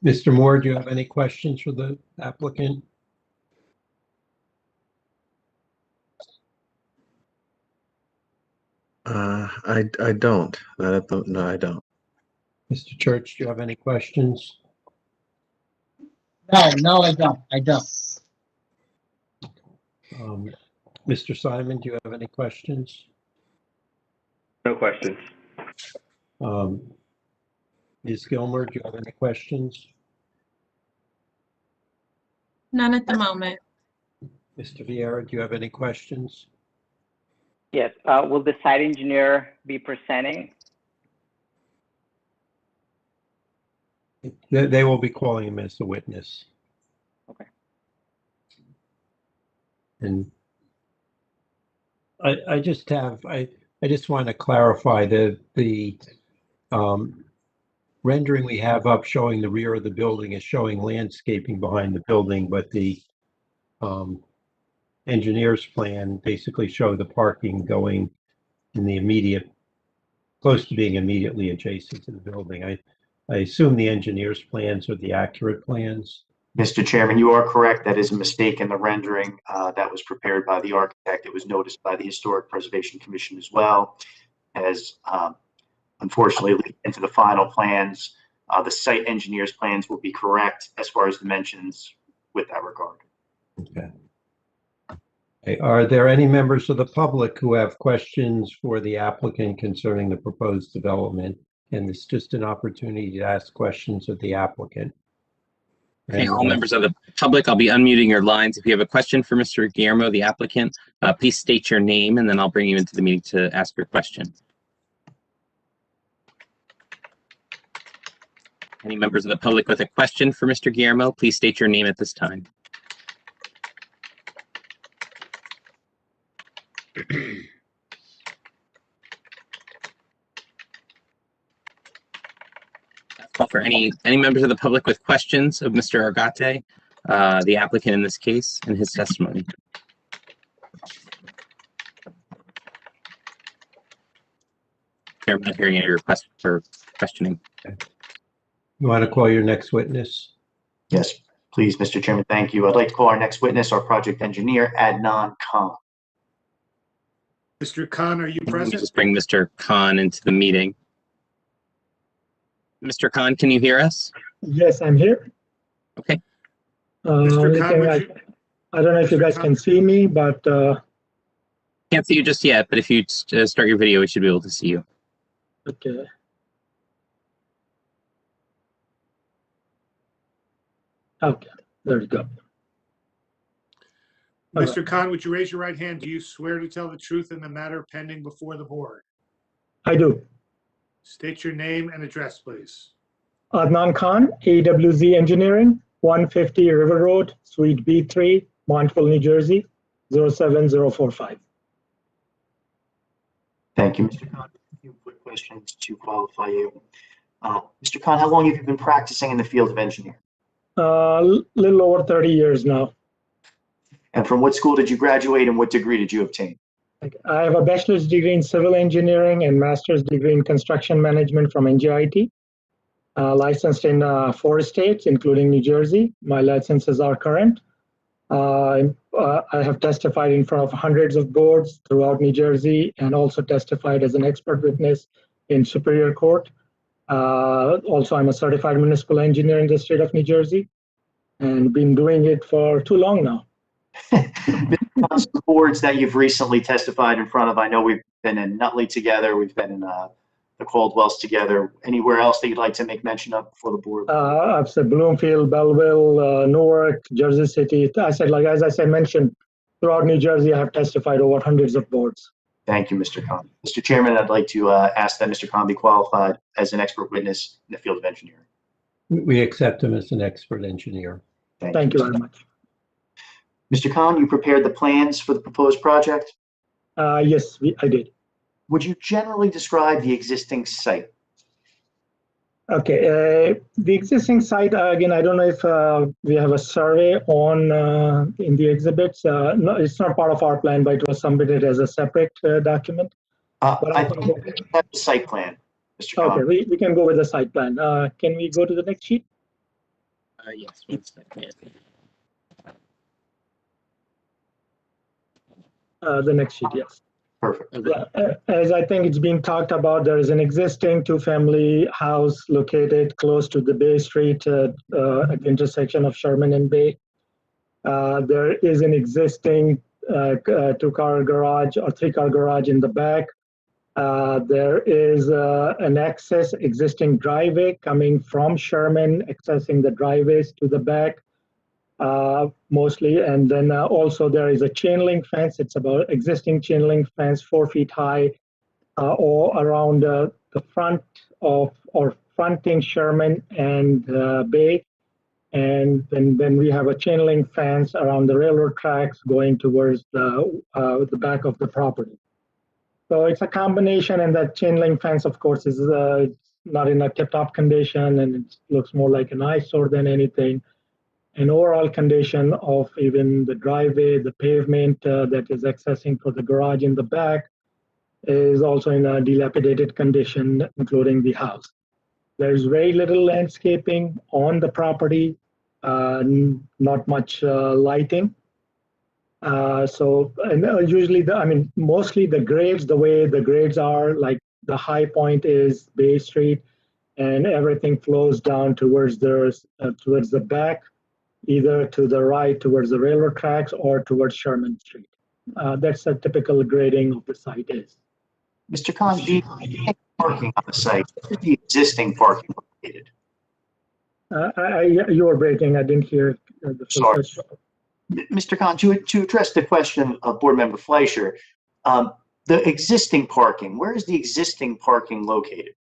Mr. Moore, do you have any questions for the applicant? I don't. No, I don't. Mr. Church, do you have any questions? No, I don't. I don't. Mr. Simon, do you have any questions? No questions. Ms. Gilmer, do you have any questions? None at the moment. Mr. Vieira, do you have any questions? Yes. Will the site engineer be presenting? They will be calling him as a witness. Okay. And I just want to clarify the rendering we have up showing the rear of the building is showing landscaping behind the building, but the engineer's plan basically show the parking going in the immediate, close to being immediately adjacent to the building. I assume the engineer's plans are the accurate plans. Mr. Chairman, you are correct. That is a mistake in the rendering that was prepared by the architect. It was noticed by the Historic Preservation Commission as well, as unfortunately leaked into the final plans. The site engineer's plans will be correct as far as dimensions with that regard. Okay. Okay. Are there any members of the public who have questions for the applicant concerning the proposed development? And it's just an opportunity to ask questions of the applicant. Okay, all members of the public, I'll be unmuting your lines. If you have a question for Mr. Guillermo, the applicant, please state your name and then I'll bring you into the meeting to ask your question. Any members of the public with a question for Mr. Guillermo, please state your name at this time. Call for any members of the public with questions of Mr. Argate, the applicant in this case, and his testimony. I'm not hearing any requests for questioning. You want to call your next witness? Yes, please, Mr. Chairman. Thank you. I'd like to call our next witness, our project engineer, Adnan Khan. Mr. Khan, are you Let me present? just bring Mr. Khan into the meeting. Mr. Khan, can you hear us? Yes, I'm here. Okay. Mr. Khan, would you- I don't know if you guys can see me, but Can't see you just yet, but if you start your video, we should be able to see you. okay. Okay, there we go. Mr. Khan, would you raise your right hand? Do you swear to tell the truth in the matter pending before the board? I do. State your name and address, please. Adnan Khan, AWZ Engineering, 150 River Road, Suite B3, Montville, New Jersey, 07045. Thank you, Mr. Khan. A few quick questions to qualify you. Mr. Khan, how long have you been practicing in the field of engineering? Little over 30 years now. And from what school did you graduate and what degree did you obtain? I have a bachelor's degree in civil engineering and master's degree in construction management from NJIT. Licensed in 4 states, including New Jersey. My licenses are current. I have testified in front of hundreds of boards throughout New Jersey and also testified as an expert witness in Superior Court. Also, I'm a certified municipal engineer in the state of New Jersey and been doing it for too long now. Some boards that you've recently testified in front of, I know we've been in Nutley together, we've been in the Caldwells together. Anywhere else that you'd like to make mention of before the board? I've said Bloomfield, Belleville, Newark, Jersey City. As I mentioned, throughout New Jersey, I have testified over hundreds of boards. Thank you, Mr. Khan. Mr. Chairman, I'd like to ask that Mr. Khan be qualified as an expert witness in the field of engineering. We accept him as an expert engineer. Thank you very much. Mr. Khan, you prepared the plans for the proposed project? Yes, I did. Would you generally describe the existing site? Okay, the existing site, again, I don't know if we have a survey on in the exhibits. No, it's not part of our plan, but it was submitted as a separate document. I think we have the site plan, Mr. Khan. Okay, we can go with the site plan. Can we go to the next sheet? Yes, one second. The next sheet, yes. Perfect. As I think it's being talked about, there is an existing 2-family house located close to the Bay Street at the intersection of Sherman and Bay. There is an existing 2-car garage or 3-car garage in the back. There is an existing driveway coming from Sherman, accessing the driveways to the back. Mostly, and then also there is a chain link fence. It's about existing chain link fence, 4 feet high, all around the front of or fronting Sherman and Bay, and then we have a chain link fence around the railroad tracks going towards the back of the property. So it's a combination, and that chain link fence, of course, is not in a tip-top condition, and it looks more like an eyesore than anything. And overall condition of even the driveway, the pavement that is accessing for the garage in the back is also in a dilapidated condition, including the house. There's very little landscaping on the property, not much lighting. Usually, mostly the grades, the way the grades are, like the high point is Bay Street, and everything flows down towards the back, either to the right towards the railroad tracks or towards Sherman Street. That's a typical grading of the site is. Mr. Khan, the parking on the site, where is the existing parking located? You were breaking. I didn't hear the full Sorry. question. Mr. Khan, to address the question of Board Member Fleischer, the existing parking, where is the existing parking located?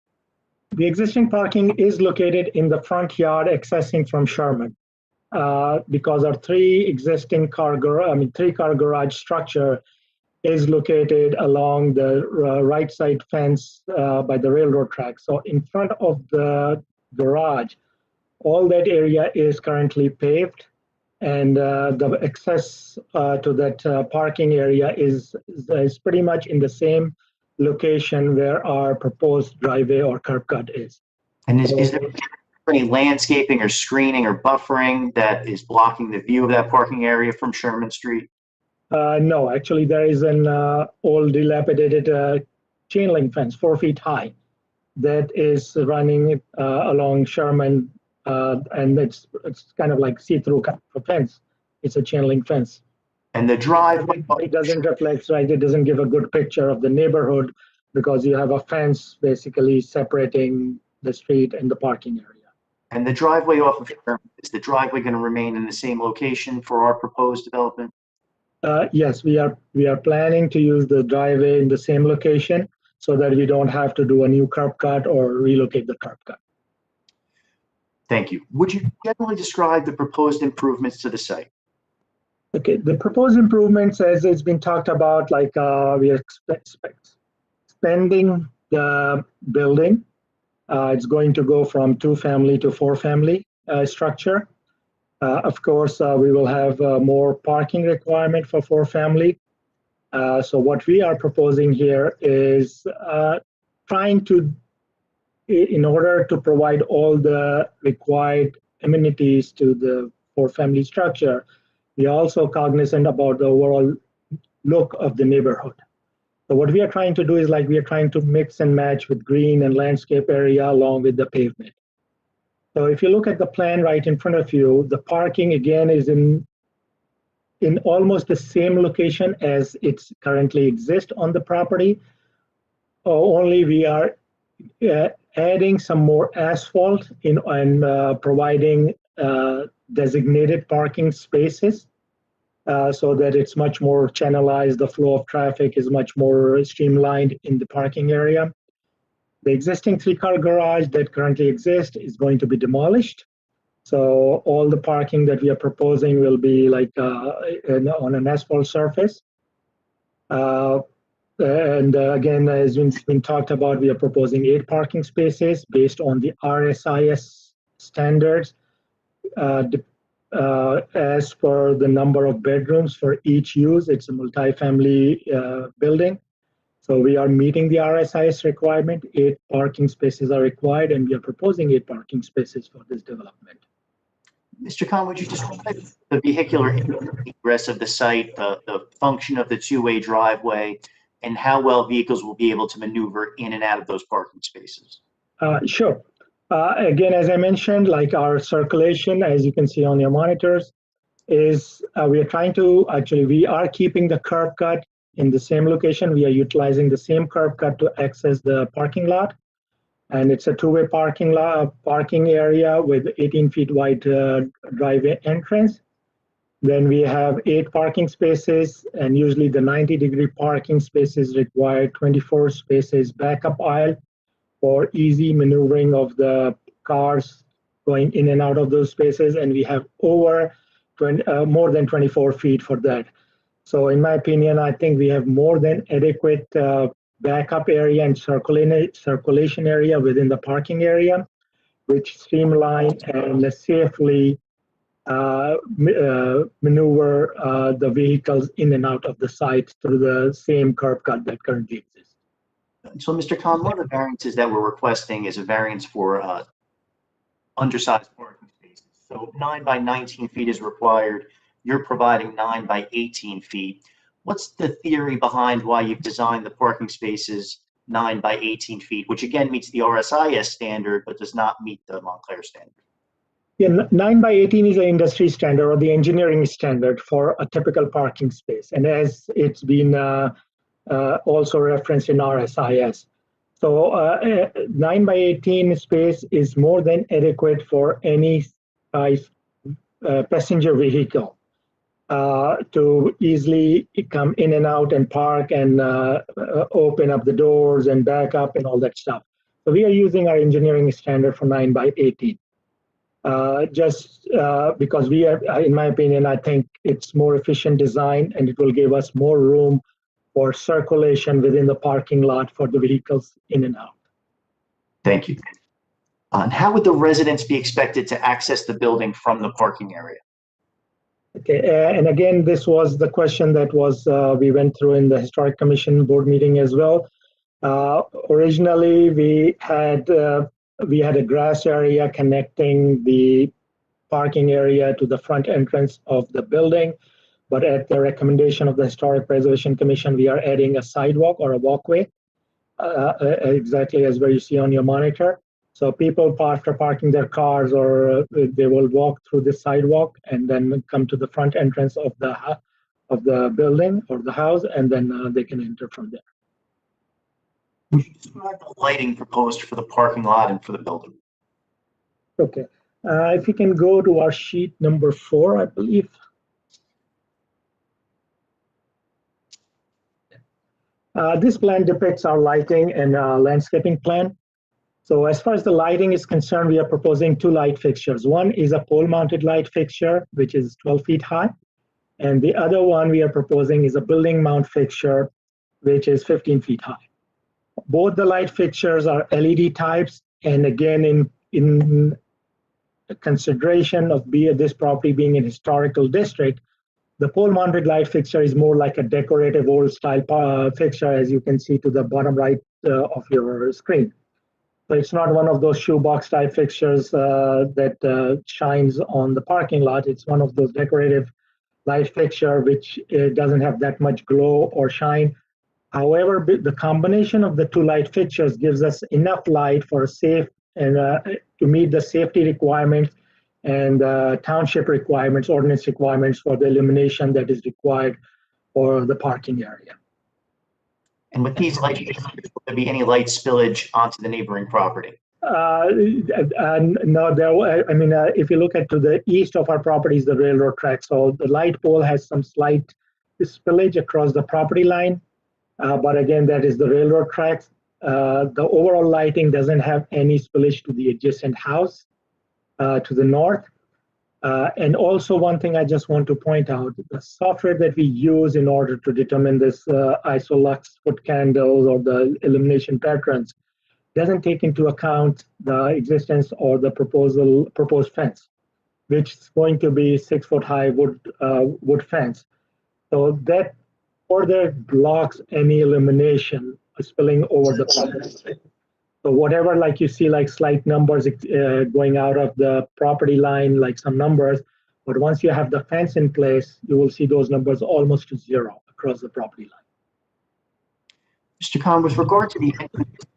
The existing parking is located in the front yard accessing from Sherman. Because our three-car garage structure is located along the right side fence by the railroad track. So in front of the garage, all that area is currently paved, and the access to that parking area is pretty much in the same location where our proposed driveway or curb cut is. And is there any landscaping or screening or buffering that is blocking the view of that parking area from Sherman Street? No, actually there is an old dilapidated chain link fence, 4 feet high, that is running along Sherman, and it's kind of like see-through kind of fence. It's a chain link fence. And the driveway? It doesn't reflect, right? It doesn't give a good picture of the neighborhood because you have a fence basically separating the street and the parking area. And the driveway off of Sherman, is the driveway going to remain in the same location for our proposed development? Yes, we are planning to use the driveway in the same location so that we don't have to do a new curb cut or relocate the curb cut. Thank you. Would you generally describe the proposed improvements to the site? Okay, the proposed improvements, as it's been talked about, like we are expanding the building. It's going to go from 2-family to 4-family structure. Of course, we will have more parking requirement for 4-family. So what we are proposing here is trying to, in order to provide all the required amenities to the 4-family structure, we are also cognizant about the overall look of the neighborhood. So what we are trying to do is we are trying to mix and match with green and landscape area along with the pavement. So if you look at the plan right in front of you, the parking again is in almost the same location as it currently exists on the property. Only we are adding some more asphalt and providing designated parking spaces so that it's much more channelized. The flow of traffic is much more streamlined in the parking area. The existing 3-car garage that currently exists is going to be demolished. So all the parking that we are proposing will be on an asphalt surface. Again, as it's been talked about, we are proposing 8 parking spaces based on the RSIS standards as per the number of bedrooms for each use. It's a multi-family building. So we are meeting the RSIS requirement. 8 parking spaces are required, and we are proposing 8 parking spaces for this development. Mr. Khan, would you describe the vehicular ingress of the site, the function of the 2-way driveway, and how well vehicles will be able to maneuver in and out of those parking spaces? Sure. Again, as I mentioned, our circulation, as you can see on your monitors, is we are keeping the curb cut in the same location. We are utilizing the same curb cut to access the parking lot. And it's a 2-way parking area with 18 feet wide driveway entrance. Then we have 8 parking spaces, and usually the 90-degree parking spaces require 24 spaces backup aisle for easy maneuvering of the cars going in and out of those spaces. And we have more than 24 feet for that. So in my opinion, I think we have more than adequate backup area and circulation area within the parking area, which streamline and safely maneuver the vehicles in and out of the site through the same curb cut that currently exists. So, Mr. Khan, one of the variances that we're requesting is a variance for undersized parking spaces. So 9 by 19 feet is required. You're providing 9 by 18 feet. What's the theory behind why you've designed the parking spaces 9 by 18 feet, which again meets the RSIS standard, but does not meet the Montclair standard? Yeah, 9 by 18 is an industry standard or the engineering standard for a typical parking space. And as it's been also referenced in RSIS. So 9 by 18 space is more than adequate for any size passenger vehicle to easily come in and out and park and open up the doors and back up and all that stuff. So we are using our engineering standard for 9 by 18. Just because we are, in my opinion, I think it's more efficient design and it will give us more room for circulation within the parking lot for the vehicles in and out. Thank you. And how would the residents be expected to access the building from the parking area? Okay, and again, this was the question that was we went through in the Historic Commission board meeting as well. Originally, we had a grass area connecting the parking area to the front entrance of the building, but at the recommendation of the Historic Preservation Commission, we are adding a sidewalk or a walkway, exactly as where you see on your monitor. So people, after parking their cars, or they will walk through the sidewalk and then come to the front entrance of the building or the house, and then they can enter from there. Would you describe the lighting proposed for the parking lot and for the building? Okay, if you can go to our sheet number 4, I believe. This plan depicts our lighting and landscaping plan. So as far as the lighting is concerned, we are proposing 2 light fixtures. One is a pole-mounted light fixture, which is 12 feet high. And the other one we are proposing is a building mount fixture, which is 15 feet high. Both the light fixtures are LED types. And again, in consideration of this property being an historical district, the pole-mounted light fixture is more like a decorative old-style fixture, as you can see to the bottom right of your screen. So it's not one of those shoebox type fixtures that shines on the parking lot. It's one of those decorative light fixture which doesn't have that much glow or shine. However, the combination of the 2 light fixtures gives us enough light for a safe and to meet the safety requirements and township requirements, ordinance requirements for the illumination that is required for the parking area. And with these light fixtures, will there be any light spillage onto the neighboring property? No, if you look at to the east of our property is the railroad track. So the light pole has some slight spillage across the property line. But again, that is the railroad tracks. The overall lighting doesn't have any spillage to the adjacent house to the north. And also one thing I just want to point out, the software that we use in order to determine this ISOLux foot candles or the illumination patterns doesn't take into account the existence or the proposed fence, which is going to be 6 foot high wood fence. So that further blocks any illumination spilling over the property. So whatever, like you see, like slight numbers going out of the property line, like some numbers, but once you have the fence in place, you will see those numbers almost to 0 across the property line. Mr. Khan, with regard to the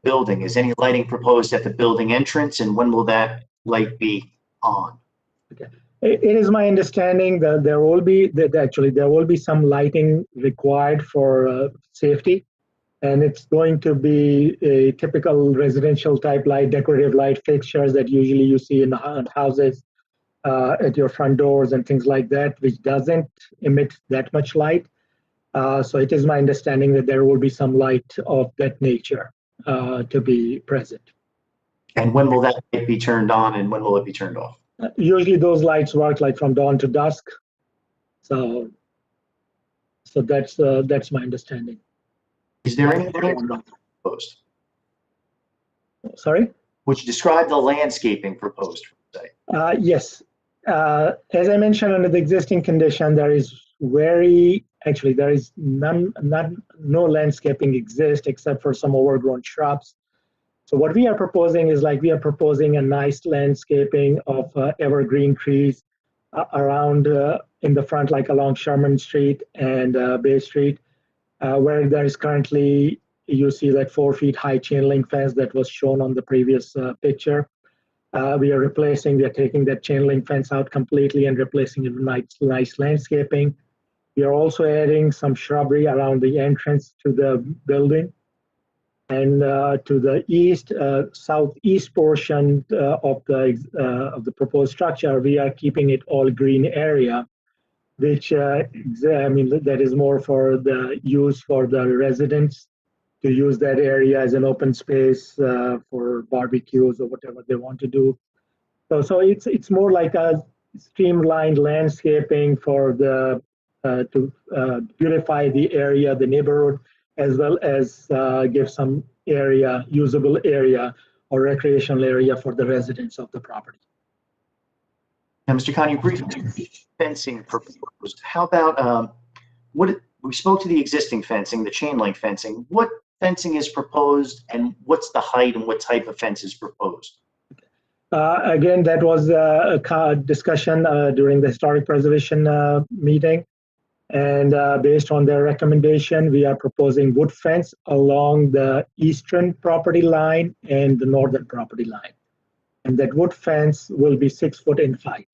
building, is any lighting proposed at the building entrance, and when will that light be on? Okay. It is my understanding that there will be some lighting required for safety. And it's going to be a typical residential type light, decorative light fixtures that usually you see in houses at your front doors and things like that, which doesn't emit that much light. So it is my understanding that there will be some light of that nature to be present. And when will that light be turned on and when will it be turned off? Usually those lights work like from dawn to dusk. So that's my understanding. Is there any landscaping proposed? Sorry? Would you describe the landscaping proposed for the site? Yes. As I mentioned, under the existing condition, there is no landscaping exists except for some overgrown shrubs. So what we are proposing is we are proposing a nice landscaping of evergreen trees around in the front, like along Sherman Street and Bay Street, where there is currently, you see that 4 feet high chain link fence that was shown on the previous picture. We are taking that chain link fence out completely and replacing it with nice landscaping. We are also adding some shrubbery around the entrance to the building. And to the east, southeast portion of the proposed structure, we are keeping it all green area, which that is more for the use for the residents to use that area as an open space for barbecues or whatever they want to do. So it's more like a streamlined landscaping for the to beautify the area, the neighborhood, as well as give some area, usable area or recreational area for the residents of the property. Now, Mr. Khan, you briefly fencing proposed. How about we spoke to the existing fencing, the chain link fencing. What fencing is proposed, and what's the height, and what type of fence is proposed? Again, that was a discussion during the historic preservation meeting. And based on their recommendation, we are proposing wood fence along the eastern property line and the northern property line. And that wood fence will be 6 foot in height.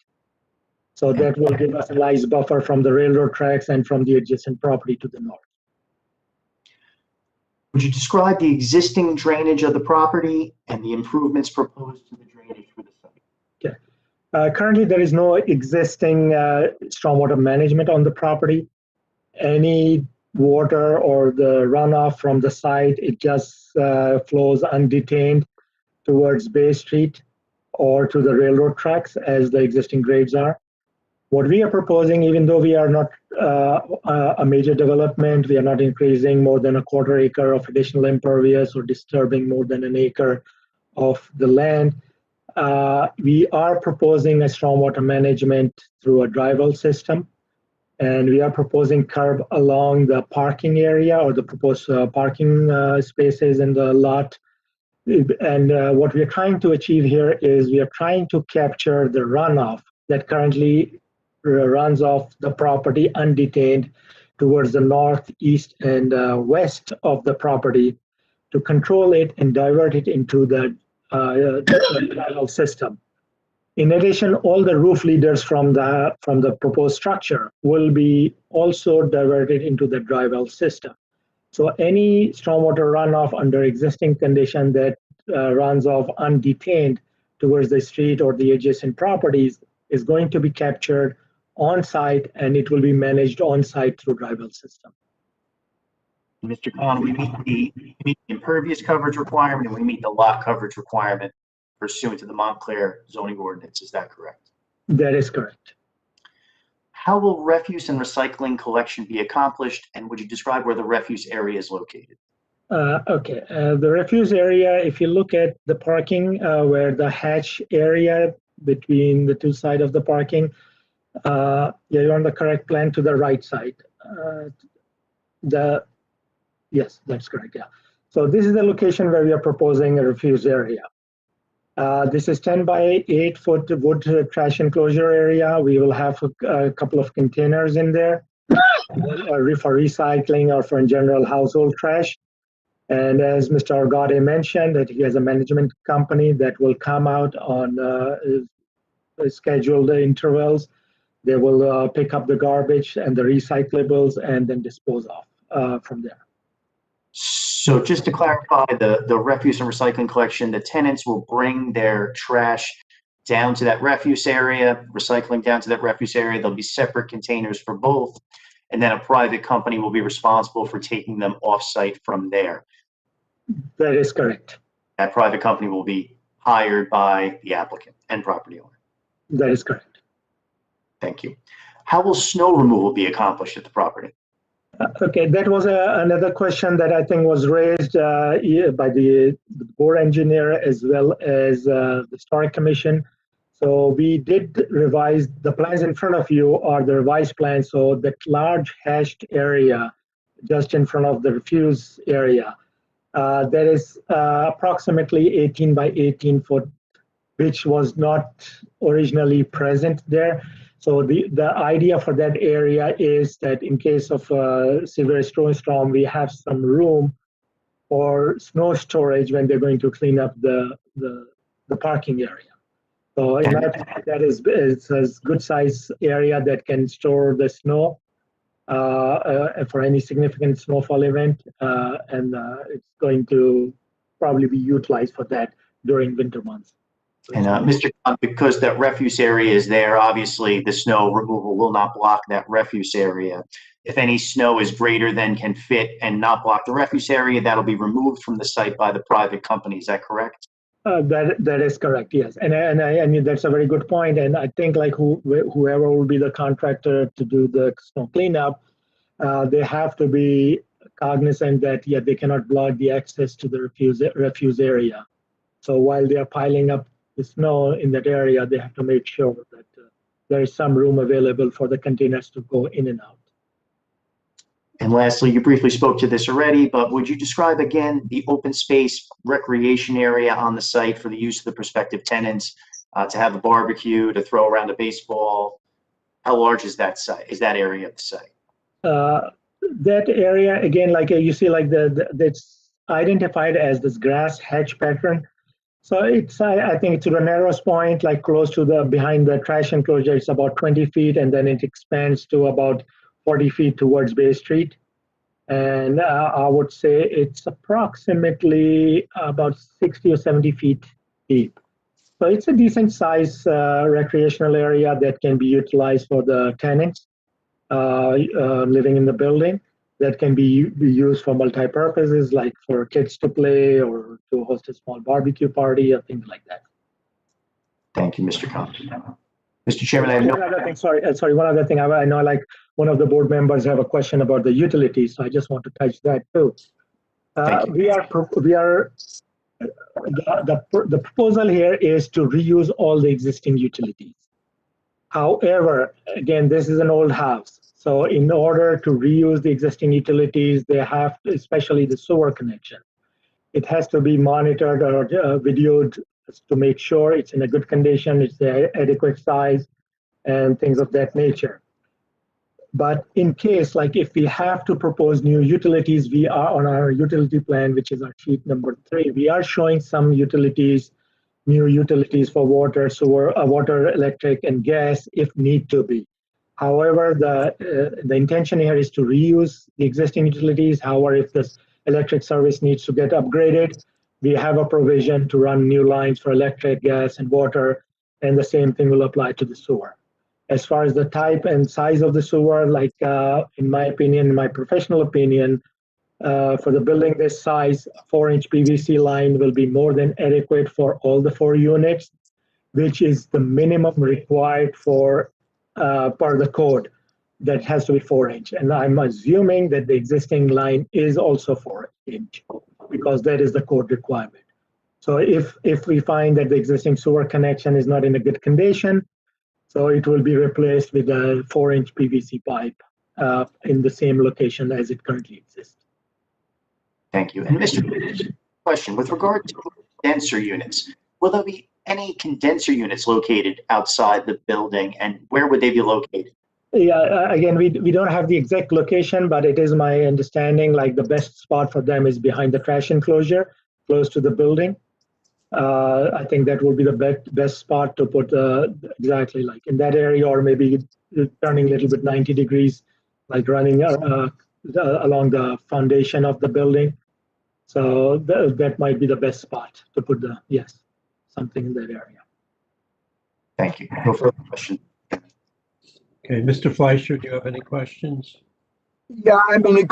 So that will give us a nice buffer from the railroad tracks and from the adjacent property to the north. Would you describe the existing drainage of the property and the improvements proposed to the drainage for the site? Okay. Currently, there is no existing stormwater management on the property. Any water or the runoff from the site, it just flows undetained towards Bay Street or to the railroad tracks as the existing grades are. What we are proposing, even though we are not a major development, we are not increasing more than a 1/4 acre of additional impervious or disturbing more than an acre of the land. We are proposing a stormwater management through a drywall system, and we are proposing curb along the parking area or the proposed parking spaces in the lot. And what we are trying to achieve here is we are trying to capture the runoff that currently runs off the property undetained towards the north, east, and west of the property to control it and divert it into the drywall system. In addition, all the roof leaders from the proposed structure will be also diverted into the drywall system. So any stormwater runoff under existing condition that runs off undetained towards the street or the adjacent properties is going to be captured on site, and it will be managed on site through drywall system. Mr. Khan, we meet the impervious coverage requirement, and we meet the lot coverage requirement pursuant to the Montclair zoning ordinance. Is that correct? That is correct. How will refuse and recycling collection be accomplished, and would you describe where the refuse area is located? Okay, the refuse area, if you look at the parking, where the hatch area between the two sides of the parking, yeah, you're on the correct plan to the right side. Yes, that's correct, yeah. So this is the location where we are proposing a refuse area. This is 10 by 8 foot wood trash enclosure area. We will have a couple of containers in there for recycling or for general household trash. And as Mr. Argade mentioned, that he has a management company that will come out on scheduled intervals. They will pick up the garbage and the recyclables and then dispose off from there. So just to clarify, the refuse and recycling collection, the tenants will bring their trash down to that refuse area, recycling down to that refuse area. There'll be separate containers for both, and then a private company will be responsible for taking them off-site from there. That is correct. That private company will be hired by the applicant and property owner. That is correct. Thank you. How will snow removal be accomplished at the property? Okay, that was another question that I think was raised by the board engineer as well as the historic commission. So we did revise the plans in front of you are the revised plans. So that large hashed area just in front of the refuse area, that is approximately 18 by 18 foot, which was not originally present there. So the idea for that area is that in case of a severe snowstorm, we have some room for snow storage when they're going to clean up the parking area. So in my opinion, it's a good size area that can store the snow for any significant snowfall event, and it's going to probably be utilized for that during winter months. And Mr. Khan, because that refuse area is there, obviously the snow removal will not block that refuse area. If any snow is greater than can fit and not block the refuse area, that'll be removed from the site by the private company. Is that correct? That is correct, yes. And I mean, that's a very good point. And I think like whoever will be the contractor to do the snow cleanup, they have to be cognizant that, yeah, they cannot block the access to the refuse area. So while they are piling up the snow in that area, they have to make sure that there is some room available for the containers to go in and out. And lastly, you briefly spoke to this already, but would you describe again the open space recreation area on the site for the use of the prospective tenants, to have a barbecue, to throw around a baseball? How large is that site? Is that area of the site? That area, again, like you see, like that's identified as this grass hedge pattern. So it's, I think it's to the narrowest point, like close to behind the trash enclosure, it's about 20 feet, and then it expands to about 40 feet towards Bay Street. And I would say it's approximately about 60 or 70 feet deep. So it's a decent size recreational area that can be utilized for the tenants living in the building, that can be used for multi-purposes, like for kids to play or to host a small barbecue party or things like that. Thank you, Mr. Khan. Mr. Chairman, I have no. One other thing, sorry, one other thing. I know like one of the board members have a question about the utilities, so I just want to touch that too. The proposal here is to reuse all the existing utilities. However, again, this is an old house. So in order to reuse the existing utilities, they have to, especially the sewer connection, it has to be monitored or videoed to make sure it's in a good condition, it's the adequate size, and things of that nature. But in case, like if we have to propose new utilities, we are on our utility plan, which is our sheet number 3, we are showing some utilities, new utilities for water, sewer, water, electric, and gas if need to be. However, the intention here is to reuse the existing utilities. However, if this electric service needs to get upgraded, we have a provision to run new lines for electric, gas, and water, and the same thing will apply to the sewer. As far as the type and size of the sewer, like in my opinion, in my professional opinion, for the building this size, a 4-inch PVC line will be more than adequate for all the 4 units, which is the minimum required for per the code. That has to be 4-inch. And I'm assuming that the existing line is also 4-inch because that is the code requirement. So if we find that the existing sewer connection is not in a good condition, so it will be replaced with a 4-inch PVC pipe in the same location as it currently exists. Thank you. And Mr. Question, with regard to condenser units, will there be any condenser units located outside the building, and where would they be located? Yeah, again, we don't have the exact location, but it is my understanding like the best spot for them is behind the trash enclosure, close to the building. I think that will be the best spot to put exactly like in that area, or maybe turning a little bit 90 degrees, like running along the foundation of the building. So that might be the best spot to put something in that area. Thank you. No further questions. Okay, Mr. Fleischer, do you have any questions? Yeah, I mean, it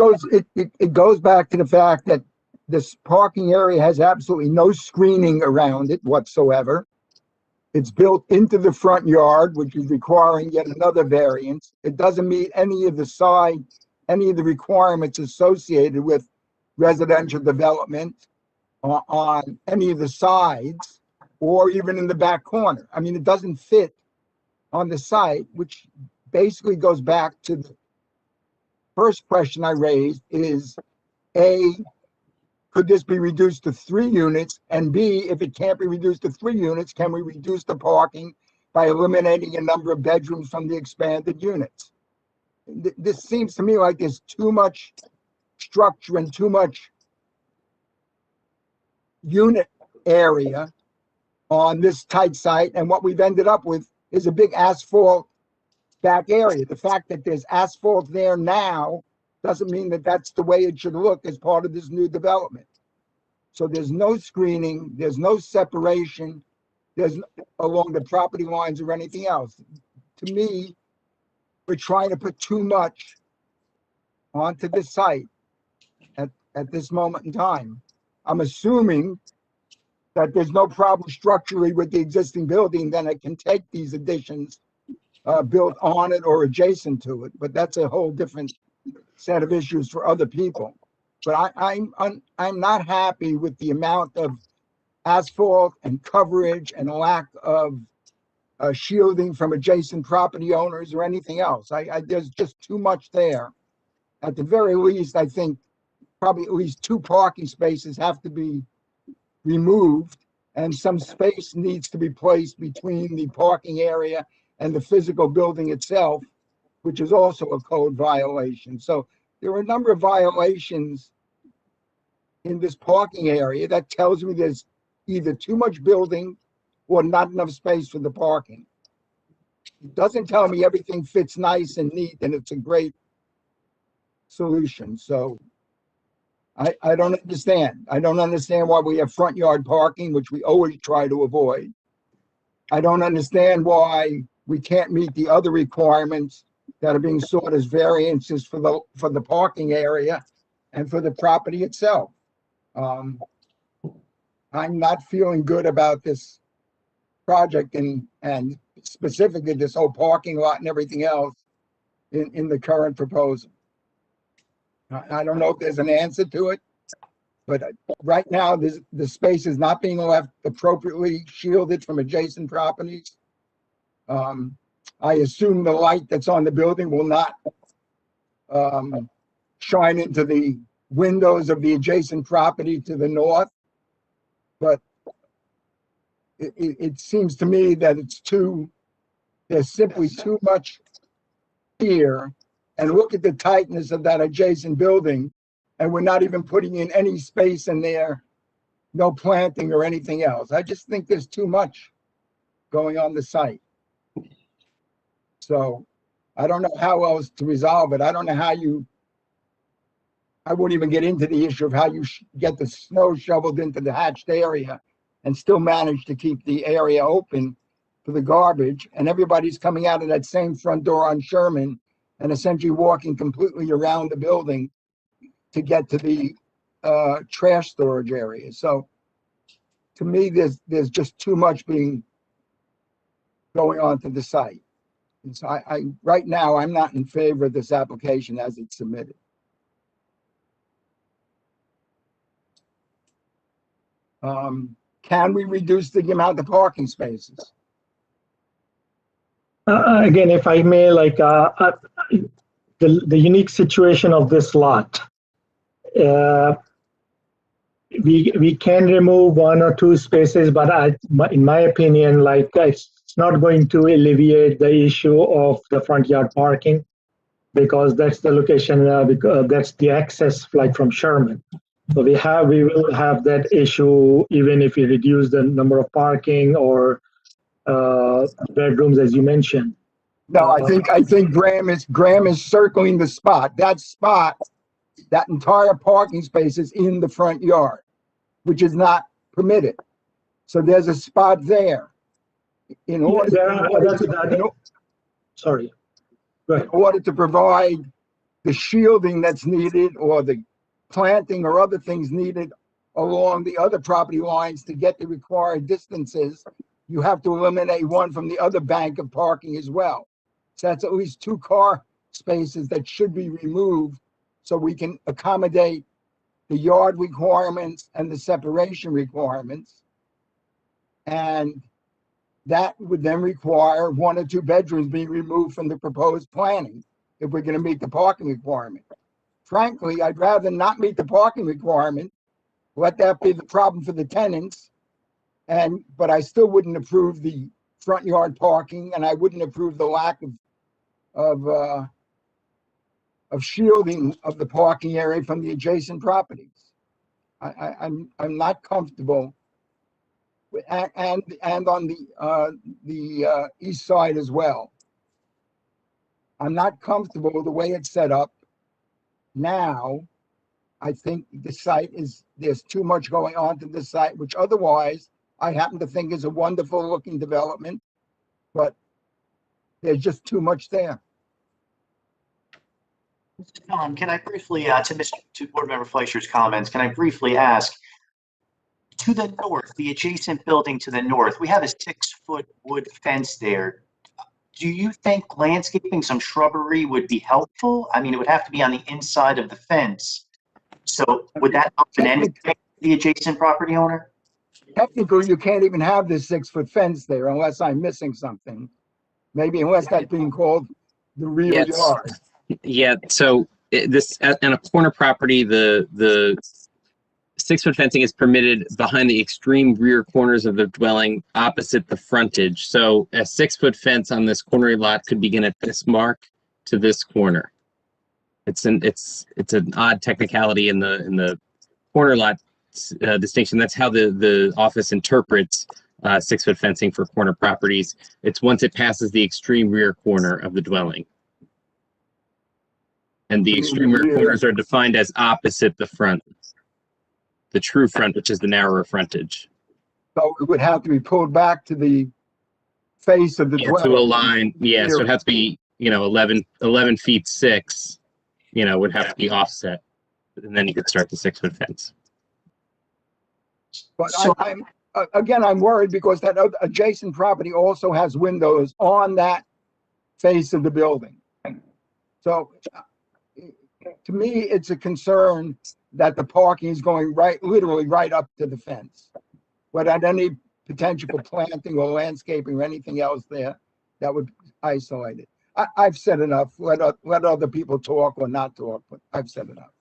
goes back to the fact that this parking area has absolutely no screening around it whatsoever. It's built into the front yard, which is requiring yet another variance. It doesn't meet any of the side any of the requirements associated with residential development on any of the sides or even in the back corner. I mean, it doesn't fit on the site, which basically goes back to the first question I raised is A, could this be reduced to 3 units? And B, if it can't be reduced to 3 units, can we reduce the parking by eliminating a number of bedrooms from the expanded units? This seems to me like there's too much structure and too much unit area on this tight site. And what we've ended up with is a big asphalt back area. The fact that there's asphalt there now doesn't mean that that's the way it should look as part of this new development. So there's no screening, there's no separation, there's along the property lines or anything else. To me, we're trying to put too much onto this site at this moment in time. I'm assuming that there's no problem structurally with the existing building, then it can take these additions built on it or adjacent to it, but that's a whole different set of issues for other people. But I'm not happy with the amount of asphalt and coverage and lack of shielding from adjacent property owners or anything else. There's just too much there. At the very least, I think probably at least 2 parking spaces have to be removed, and some space needs to be placed between the parking area and the physical building itself, which is also a code violation. So there are a number of violations in this parking area that tells me there's either too much building or not enough space for the parking. It doesn't tell me everything fits nice and neat and it's a great solution. So I don't understand. I don't understand why we have front yard parking, which we always try to avoid. I don't understand why we can't meet the other requirements that are being sought as variances for the parking area and for the property itself. I'm not feeling good about this project and specifically this whole parking lot and everything else in the current proposal. I don't know if there's an answer to it, but right now the space is not being left appropriately shielded from adjacent properties. I assume the light that's on the building will not shine into the windows of the adjacent property to the north, but it seems to me that there's simply too much here. And look at the tightness of that adjacent building, and we're not even putting in any space in there, no planting or anything else. I just think there's too much going on the site. So I don't know how else to resolve it. I don't know how I wouldn't even get into the issue of how you get the snow shoveled into the hatched area and still manage to keep the area open for the garbage. And everybody's coming out of that same front door on Sherman and essentially walking completely around the building to get to the trash storage area. So to me, there's just too much going on to the site. And so right now, I'm not in favor of this application as it's submitted. Can we reduce the amount of parking spaces? Again, if I may, like the unique situation of this lot, we can remove 1 or 2 spaces, but in my opinion, like it's not going to alleviate the issue of the front yard parking, because that's the location, because that's the access like from Sherman. So we will have that issue even if we reduce the number of parking or bedrooms, as you mentioned. No, I think Graham is circling the spot. That entire parking space is in the front yard, which is not permitted. So there's a spot there. In order to provide the shielding that's needed or the planting or other things needed along the other property lines to get the required distances, you have to eliminate one from the other bank of parking as well. So that's at least 2 car spaces that should be removed so we can accommodate the yard requirements and the separation requirements. And that would then require 1 or 2 bedrooms being removed from the proposed planning if we're going to meet the parking requirement. Frankly, I'd rather not meet the parking requirement, let that be the problem for the tenants, but I still wouldn't approve the front yard parking, and I wouldn't approve the lack of shielding of the parking area from the adjacent properties. I'm not comfortable with, and on the east side as well. I'm not comfortable with the way it's set up now. I think the site there's too much going on to the site, which otherwise I happen to think is a wonderful looking development, but there's just too much there. Can I briefly, to Board Member Fleischer's comments, can I briefly ask, to the north, the adjacent building to the north, we have a 6-foot wood fence there. Do you think landscaping, some shrubbery would be helpful? I mean, it would have to be on the inside of the fence. So would that help in any way the adjacent property owner? Technically, you can't even have this 6-foot fence there unless I'm missing something. Maybe unless that's being called the rear yard. Yeah, so on a corner property, the 6-foot fencing is permitted behind the extreme rear corners of the dwelling opposite the frontage. So a 6-foot fence on this corner lot could begin at this mark to this corner. It's an odd technicality in the corner lot distinction. That's how the office interprets 6-foot fencing for corner properties. It's once it passes the extreme rear corner of the dwelling. And the extreme rear corners are defined as opposite the front. The true front, which is the narrower frontage. So it would have to be pulled back to the face of the dwelling. To a line, yeah, so it has to be, 11 feet 6, would have to be offset. And then you could start the 6-foot fence. But I'm worried because that adjacent property also has windows on that face of the building. So to me, it's a concern that the parking is going literally right up to the fence. Without any potential for planting or landscaping or anything else there, that would isolate it. I've said enough. Let other people talk or not talk, but I've said enough.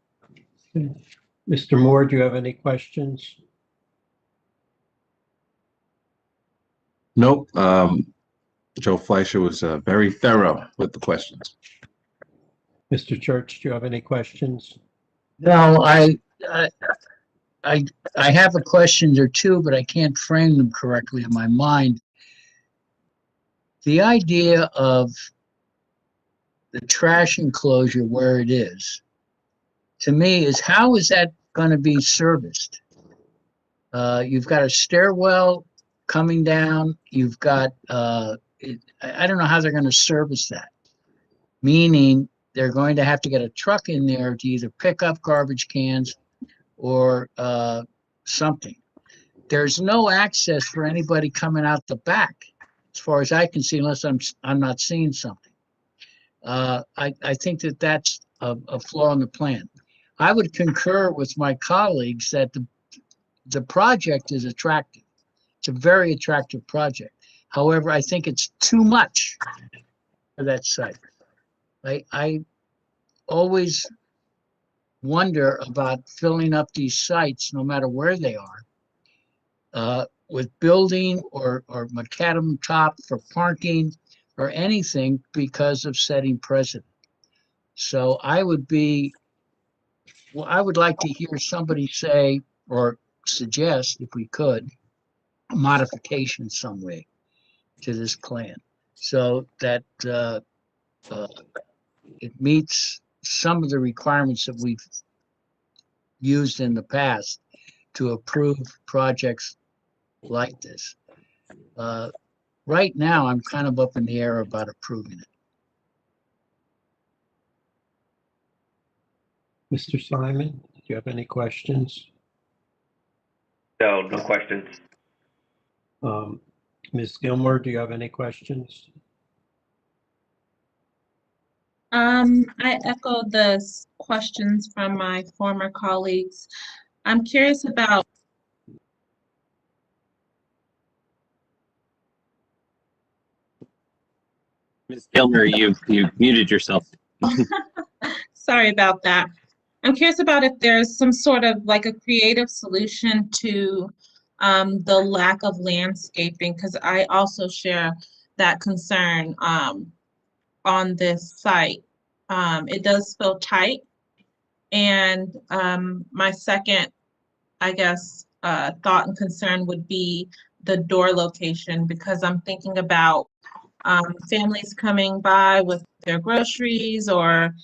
Mr. Moore, do you have any questions? Nope. Joe Fleischer was very thorough with the questions. Mr. Church, do you have any questions? No, I have a question or two, but I can't frame them correctly in my mind. The idea of the trash enclosure where it is, to me, is how is that going to be serviced? You've got a stairwell coming down. You've got, I don't know how they're going to service that. Meaning they're going to have to get a truck in there to either pick up garbage cans or something. There's no access for anybody coming out the back, as far as I can see, unless I'm not seeing something. I think that's a flaw in the plan. I would concur with my colleagues that the project is attractive. It's a very attractive project. However, I think it's too much for that site. I always wonder about filling up these sites, no matter where they are, with building or macadam top for parking or anything because of setting precedent. So I would like to hear somebody say or suggest, if we could, a modification some way to this plan so that it meets some of the requirements that we've used in the past to approve projects like this. Right now, I'm kind of up in the air about approving it. Mr. Simon, do you have any questions? No questions. Ms. Gilmore, do you have any questions? I echo the questions from my former colleagues. I'm curious about, Ms. Gilmer, you muted yourself. sorry about that. I'm curious about if there's some sort of like a creative solution to the lack of landscaping, because I also share that concern on this site. It does feel tight. And my second, I guess, thought and concern would be the door location, because I'm thinking about families coming by with their groceries, or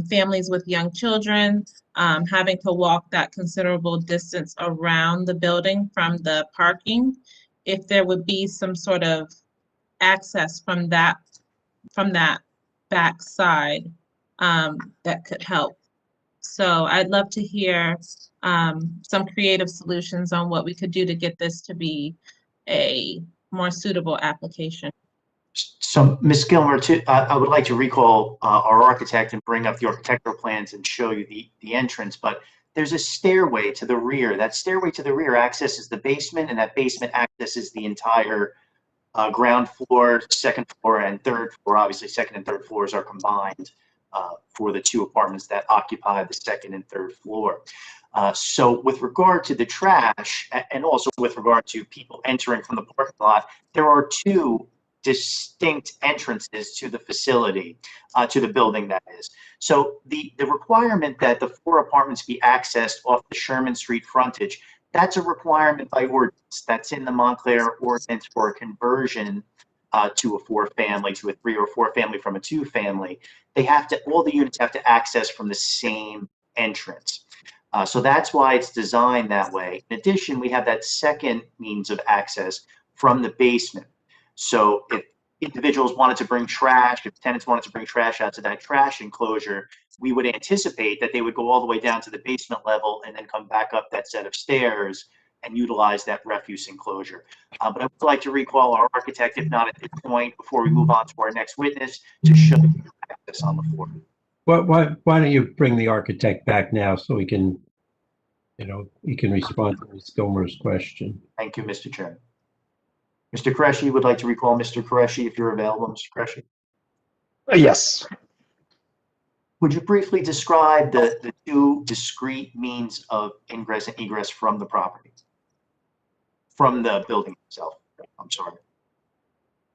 families with young children having to walk that considerable distance around the building from the parking. If there would be some sort of access from that back side that could help. So I'd love to hear some creative solutions on what we could do to get this to be a more suitable application. So, Ms. Gilmer, I would like to recall our architect and bring up the architectural plans and show you the entrance, but there's a stairway to the rear. That stairway to the rear accesses the basement, and that basement accesses the entire ground floor, second floor, and third floor. Obviously, second and third floors are combined for the two apartments that occupy the second and third floor. So with regard to the trash, and also with regard to people entering from the parking lot, there are two distinct entrances to the facility, to the building, that is. So the requirement that the 4 apartments be accessed off the Sherman Street frontage, that's a requirement by ordinance. That's in the Montclair ordinance for a conversion to a 4-family, to a 3 or 4 family from a 2-family. They have to, all the units have to access from the same entrance. So that's why it's designed that way. In addition, we have that second means of access from the basement. So if individuals wanted to bring trash, if tenants wanted to bring trash out to that trash enclosure, we would anticipate that they would go all the way down to the basement level and then come back up that set of stairs and utilize that refuse enclosure. But I would like to recall our architect, if not at this point, before we move on to our next witness, to show you access on the floor. Why don't you bring the architect back now so we can, he can respond to Ms. Gilmer's question. Thank you, Mr. Chairman. Mr. Qureshi would like to recall Mr. Qureshi, if you're available, Mr. Qureshi. Yes. Would you briefly describe the 2 discrete means of ingress and egress from the property, from the building itself? I'm sorry.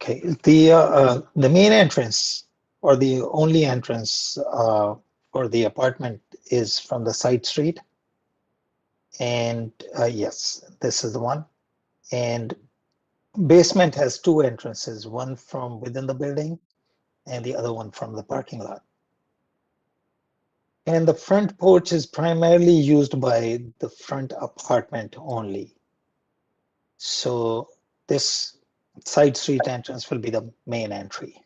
Okay. The main entrance, or the only entrance for the apartment, is from the side street. And yes, this is the one. And basement has 2 entrances, one from within the building and the other one from the parking lot. And the front porch is primarily used by the front apartment only. So this side street entrance will be the main entry.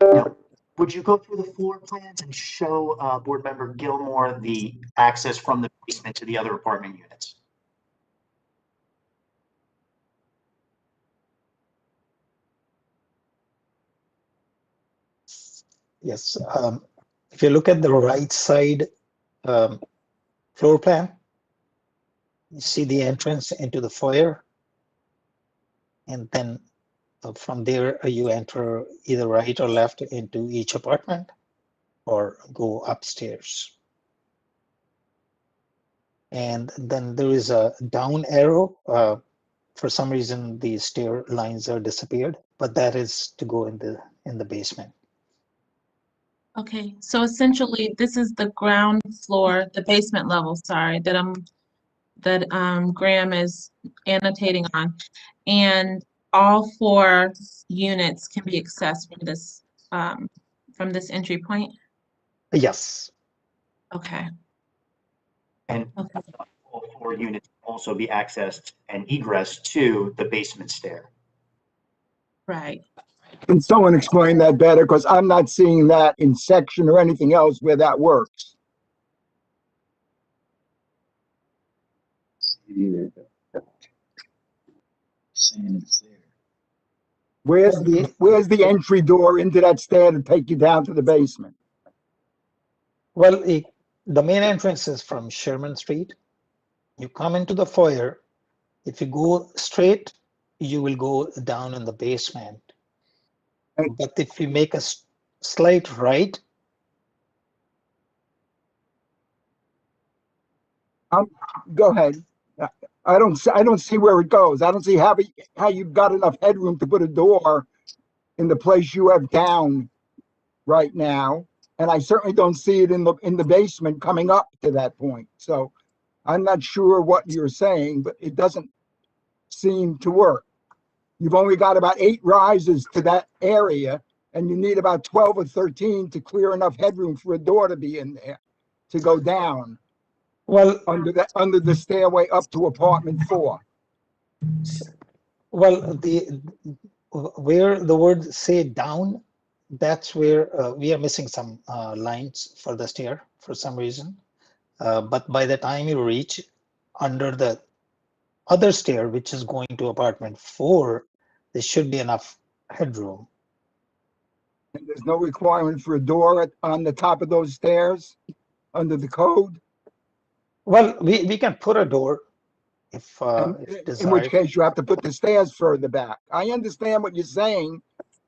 Now, would you go through the floor plans and show Board Member Gilmore the access from the basement to the other apartment units? Yes. If you look at the right side floor plan, you see the entrance into the foyer. And then from there, you enter either right or left into each apartment, or go upstairs. And then there is a down arrow. For some reason, the stair lines are disappeared, but that is to go in the basement. Okay, so essentially, this is the ground floor, the basement level, sorry, that Graham is annotating on, and all 4 units can be accessed from this entry point. Yes. Okay. And Okay. all 4 units can also be accessed and egressed to the basement stair. Right. Can someone explain that better? Because I'm not seeing that in section or anything else where that works. Saying it's there. Where's the entry door into that stair to take you down to the basement? Well, the main entrance is from Sherman Street. You come into the foyer. If you go straight, you will go down in the basement. But if you make a slight right, Go ahead. I don't see where it goes. I don't see how you've got enough headroom to put a door in the place you have down right now, and I certainly don't see it in the basement coming up to that point. So I'm not sure what you're saying, but it doesn't seem to work. You've only got about 8 rises to that area, and you need about 12 or 13 to clear enough headroom for a door to be in there to go down. well, Under the stairway up to apartment 4. well, where the word say down, that's where we are missing some lines for the stair for some reason. But by the time you reach under the other stair, which is going to apartment 4, there should be enough headroom. And there's no requirement for a door on the top of those stairs under the code? Well, we can put a door if In desired. which case you have to put the stairs further back. I understand what you're saying.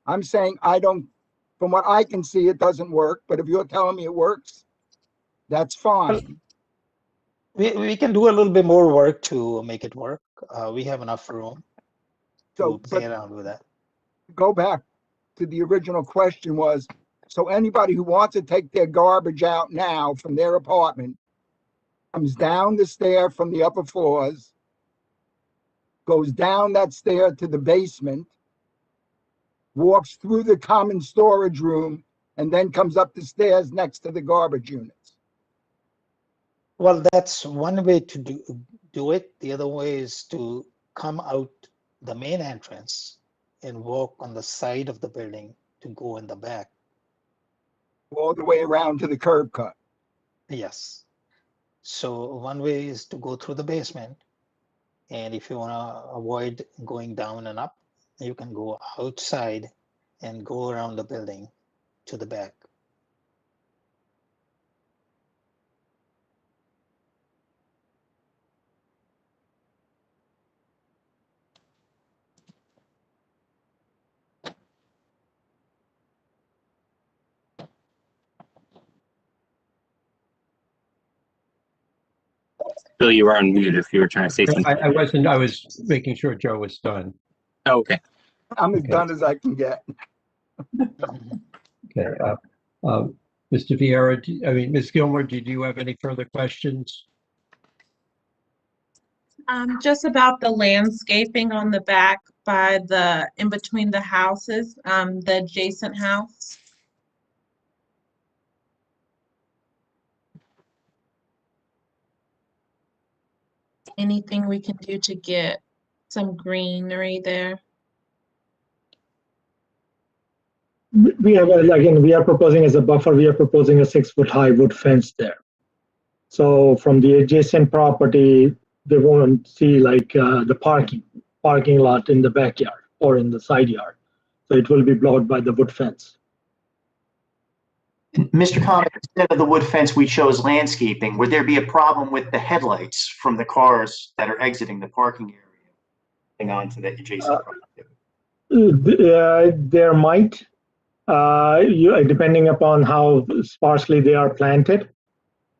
I'm saying from what I can see, it doesn't work, but if you're telling me it works, that's fine. We can do a little bit more work to make it work. We have enough room to play around with that. Go back to the original question was, so anybody who wants to take their garbage out now from their apartment comes down the stair from the upper floors, goes down that stair to the basement, walks through the common storage room, and then comes up the stairs next to the garbage units. Well, that's one way to do it. The other way is to come out the main entrance and walk on the side of the building to go in the back. All the way around to the curb cut. Yes. So one way is to go through the basement. And if you want to avoid going down and up, you can go outside and go around the building to the back. Bill, you are on mute if you were trying to say something. I wasn't. I was making sure Joe was done. Oh, okay. I'm as done as I can get. Okay. Mr. Vieira, Ms. Gilmore, did you have any further questions? Just about the landscaping on the back by in between the houses, the adjacent house. Anything we can do to get some greenery there? We have, again, we are proposing as a buffer, we are proposing a 6-foot high wood fence there. So from the adjacent property, they won't see like the parking lot in the backyard or in the side yard. So it will be blocked by the wood fence. Mr. Khan, instead of the wood fence, we chose landscaping. Would there be a problem with the headlights from the cars that are exiting the parking area and onto the adjacent property? There might, depending upon how sparsely they are planted,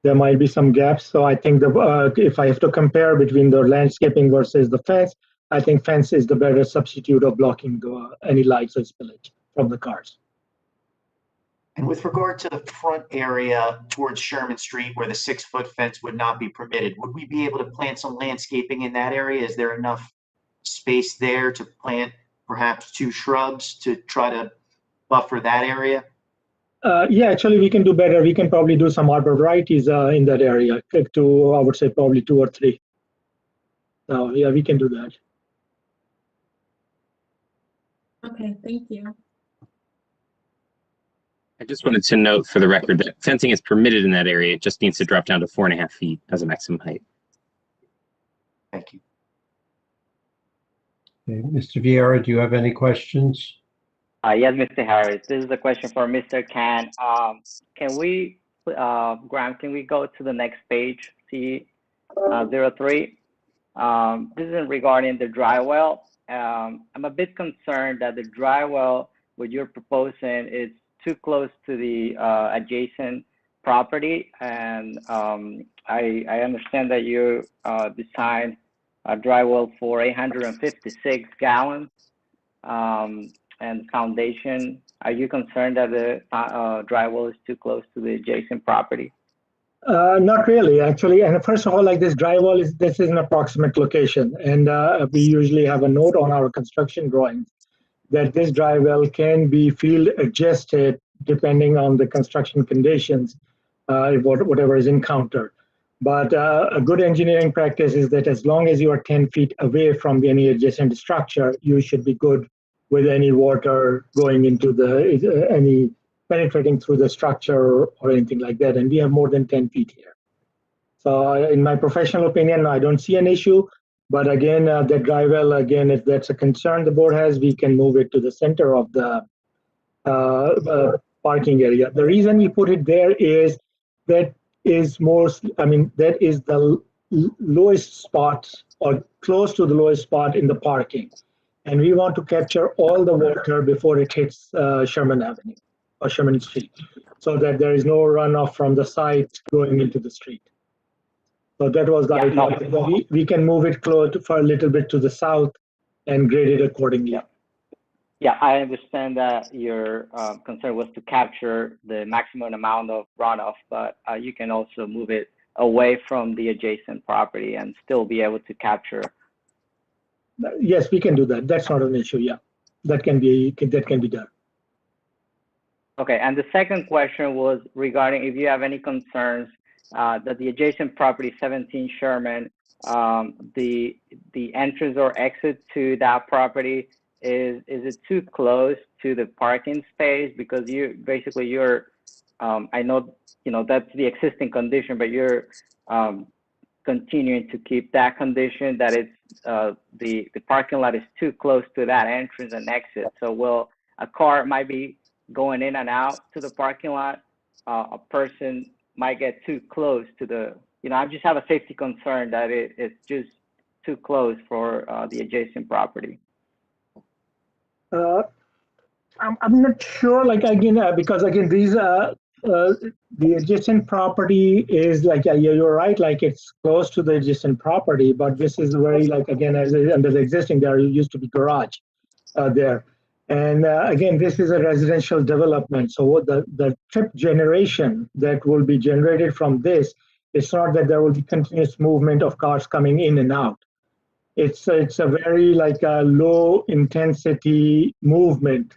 there might be some gaps. So I think if I have to compare between the landscaping versus the fence, I think fence is the better substitute of blocking any lights or spillage from the cars. And with regard to the front area towards Sherman Street where the 6-foot fence would not be permitted, would we be able to plant some landscaping in that area? Is there enough space there to plant perhaps 2 shrubs to try to buffer that area? Yeah, actually we can do better. We can probably do some arborvitaes in that area. I would say probably 2 or 3. So yeah, we can do that. Okay, thank you. I just wanted to note for the record that fencing is permitted in that area. It just needs to drop down to 4.5 feet as a maximum height. Thank you. Okay, Mr. Vieira, do you have any questions? Yes, Mr. Harris. This is a question for Mr. Can. Can we, Graham, can we go to the next page, C03? This is regarding the dry well. I'm a bit concerned that the dry well, what you're proposing, is too close to the adjacent property. And I understand that you designed a dry well for 856 gallons and foundation. Are you concerned that the dry well is too close to the adjacent property? Not really, actually. And first of all, like this dry wall this is an approximate location. And we usually have a note on our construction drawings that this dry well can be field adjusted depending on the construction conditions, whatever is encountered. But a good engineering practice is that as long as you are 10 feet away from any adjacent structure, you should be good with any water going into any penetrating through the structure or anything like that. And we have more than 10 feet here. So in my professional opinion, I don't see an issue. But again, that dry well, again, if that's a concern the board has, we can move it to the center of the parking area. The reason we put it there is that is that is the lowest spot or close to the lowest spot in the parking. And we want to capture all the water before it hits Sherman Avenue or Sherman Street, so that there is no runoff from the site going into the street. So that was the idea. No. We can move it close for a little bit to the south and grade it accordingly. Yeah, I understand that your concern was to capture the maximum amount of runoff, but you can also move it away from the adjacent property and still be able to capture. Yes, we can do that. That's not an issue. Yeah, that can be done. Okay, and the second question was regarding if you have any concerns that the adjacent property, 17 Sherman, the entrance or exit to that property, is it too close to the parking space? Because you're I know that's the existing condition, but you're continuing to keep that condition that it's the parking lot is too close to that entrance and exit. So a car might be going in and out to the parking lot, a person might get too close to the, I just have a safety concern that it's just too close for the adjacent property. I'm not sure, because these the adjacent property is you're right, it's close to the adjacent property, but this is very as under the existing, there used to be garage there. And again, this is a residential development. So the trip generation that will be generated from this, it's not that there will be continuous movement of cars coming in and out. It's a very low intensity movement.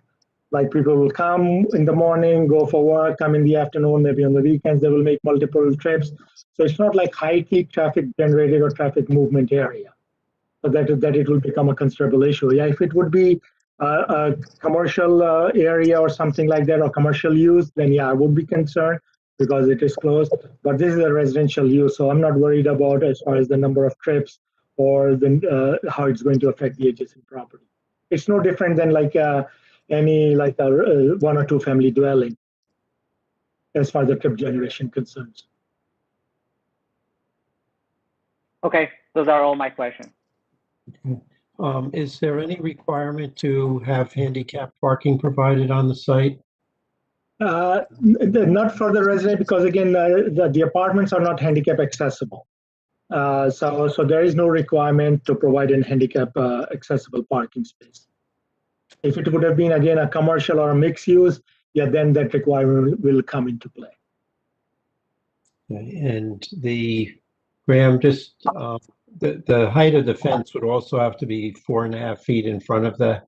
Like people will come in the morning, go for work, come in the afternoon, maybe on the weekends, they will make multiple trips. So it's not like high peak traffic generated or traffic movement area. So that it will become a considerable issue. Yeah, if it would be a commercial area or something like that, or commercial use, then yeah, I would be concerned because it is closed. But this is a residential use, so I'm not worried about as far as the number of trips or how it's going to affect the adjacent property. It's no different than any one or two family dwelling as far as the trip generation concerns. Okay, those are all my questions. Okay. Is there any requirement to have handicap parking provided on the site? Not for the resident, because again, the apartments are not handicap accessible. So there is no requirement to provide a handicap accessible parking space. If it would have been again a commercial or a mixed use, yeah, then that requirement will come into play. Okay. And Graham, just the height of the fence would also have to be 4.5 feet in front of the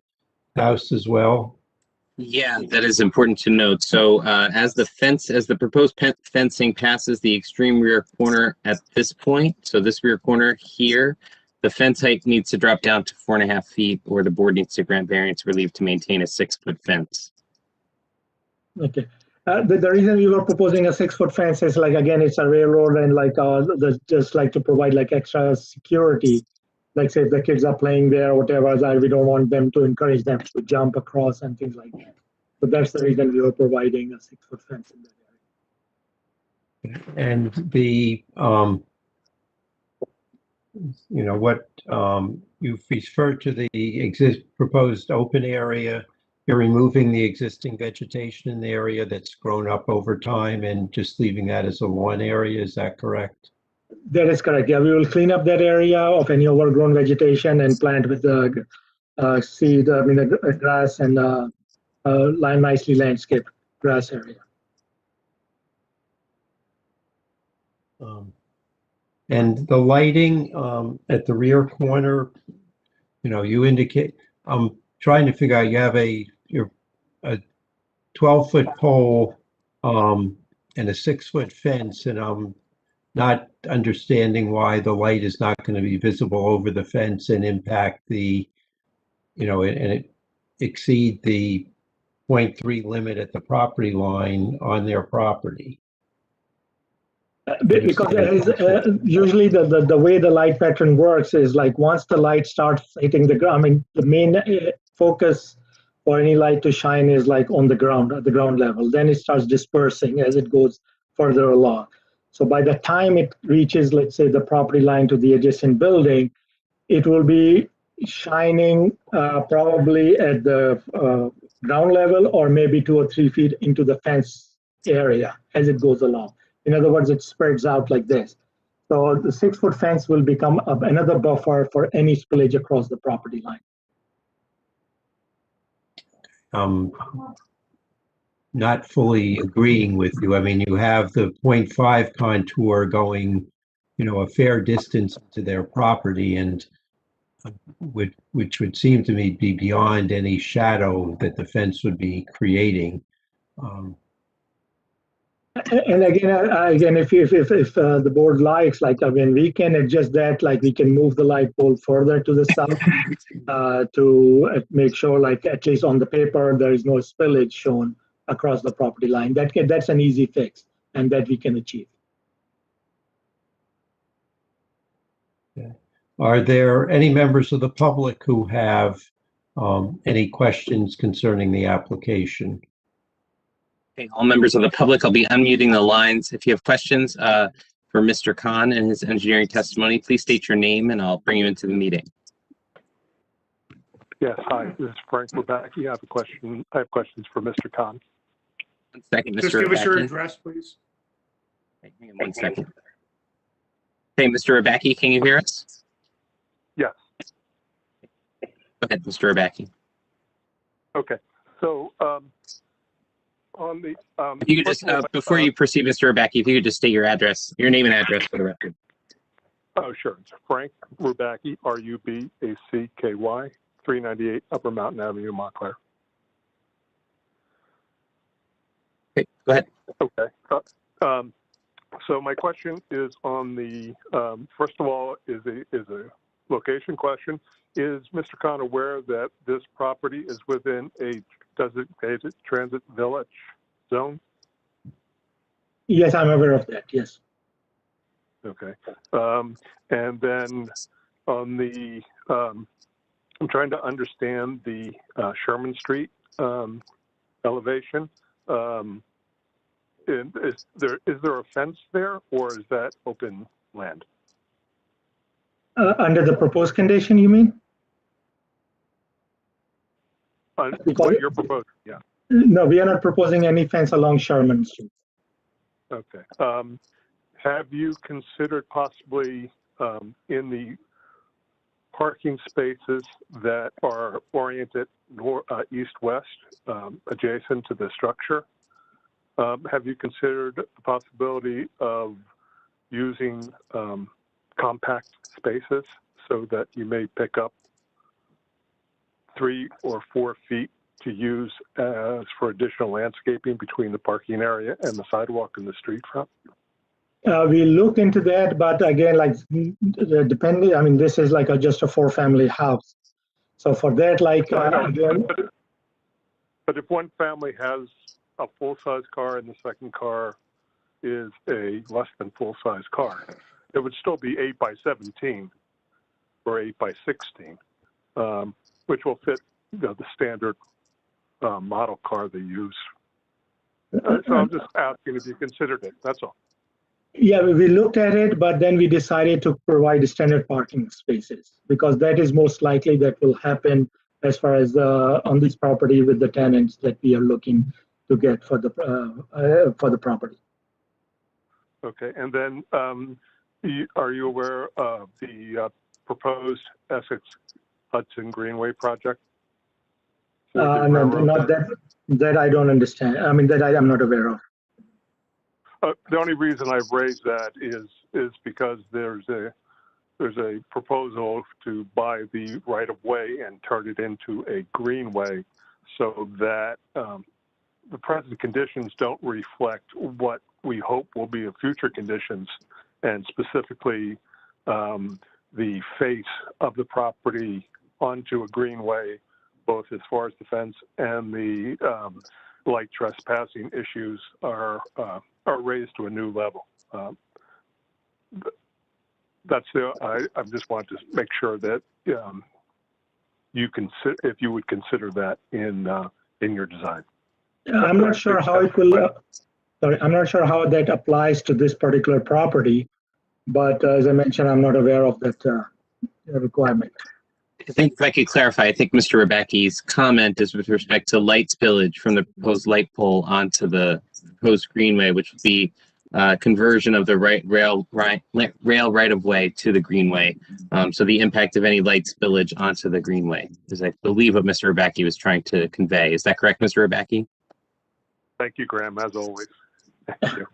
house as well. Yeah, that is important to note. So as the proposed fencing passes the extreme rear corner at this point, so this rear corner here, the fence height needs to drop down to 4.5 feet, or the board needs to grant variance relief to maintain a 6-foot fence. Okay. The reason we were proposing a 6-foot fence is again, it's a railroad and just to provide extra security like say if the kids are playing there or whatever, we don't want them to encourage them to jump across and things like that. So that's the reason we were providing a 6-foot fence in that area. And the, what you've referred to the proposed open area, you're removing the existing vegetation in the area that's grown up over time and just leaving that as a lawn area, is that correct? That is correct. Yeah, we will clean up that area of any overgrown vegetation and plant with the seed, the grass and nicely landscaped grass area. And the lighting at the rear corner, you indicate, I'm trying to figure out, you have a 12-foot pole and a 6-foot fence, and I'm not understanding why the light is not going to be visible over the fence and impact the, and it exceed the 0.3 limit at the property line on their property. Because usually the way the light pattern works is like once the light starts hitting the ground, the main focus for any light to shine is like on the ground, at the ground level. Then it starts dispersing as it goes further along. So by the time it reaches, let's say, the property line to the adjacent building, it will be shining probably at the ground level or maybe 2 or 3 feet into the fence area as it goes along. In other words, it spreads out like this. So the 6-foot fence will become another buffer for any spillage across the property line. Not fully agreeing with you. I mean, you have the 0.5 contour going, a fair distance to their property, and which would seem to me be beyond any shadow that the fence would be creating. And again, if the board likes, we can adjust that, we can move the light pole further to the south to make sure, at least on the paper, there is no spillage shown across the property line. That's an easy fix, and that we can achieve. Okay. Are there any members of the public who have any questions concerning the application? Okay, all members of the public, I'll be unmuting the lines. If you have questions for Mr. Khan and his engineering testimony, please state your name and I'll bring you into the meeting. Yes, hi, this is Frank Rubacki. I have questions for Mr. Khan. 1 second, Mr. Just give us your Rubacki. address, please. Okay, hang on 1 second. Okay, Mr. Rubacki, can you hear us? Yes. Go ahead, Mr. Rubacki. Okay, so on the if you could just before you proceed, Mr. Rubacki, if you could just state your address, your name and address for the record. Oh, sure. It's Frank Rubacki, R-U-B-A-C-K-Y, 398 Upper Mountain Avenue, Montclair. Okay, go ahead. Okay. So my question is on the first of all is a location question. Is Mr. Khan aware that this property is within a designated transit village zone? Yes, I'm aware of that. Yes. Okay. And then on the, I'm trying to understand the Sherman Street elevation. Is there a fence there, or is that open land? Under the proposed condition, you mean? What you're proposing, yeah. No, we are not proposing any fence along Sherman Street. Okay. Have you considered possibly in the parking spaces that are oriented east-west, adjacent to the structure, have you considered the possibility of using compact spaces so that you may pick up 3 or 4 feet to use as for additional landscaping between the parking area and the sidewalk and the street front? We look into that, but again, depending, I mean, this is just a 4-family house. So for that, again. But if one family has a full-size car and the second car is a less than full-size car, it would still be 8 by 17, or 8 by 16, which will fit the standard model car they use. So I'm just asking if you considered it. That's all. Yeah, we looked at it, but then we decided to provide standard parking spaces because that is most likely that will happen as far as on this property with the tenants that we are looking to get for the property. Okay, and then are you aware of the proposed Essex Hudson Greenway project? No, not that I don't understand. I mean, that I am not aware of. The only reason I've raised that is because there's a proposal to buy the right of way and turn it into a greenway, so that the present conditions don't reflect what we hope will be the future conditions, and specifically the face of the property onto a greenway, both as far as the fence and the light trespassing issues are raised to a new level. That's I just want to make sure that if you would consider that in your design. I'm not sure how it will. I'm not sure how that applies to this particular property, but as I mentioned, I'm not aware of that requirement. I think if I could clarify, I think Mr. Rebecki's comment is with respect to light spillage from the proposed light pole onto the proposed greenway, which would be conversion of the rail right of way to the greenway. So the impact of any light spillage onto the greenway is, I believe, what Mr. Rebecki was trying to convey. Is that correct, Mr. Rebecki? Thank you, Graham, as always. Thank you.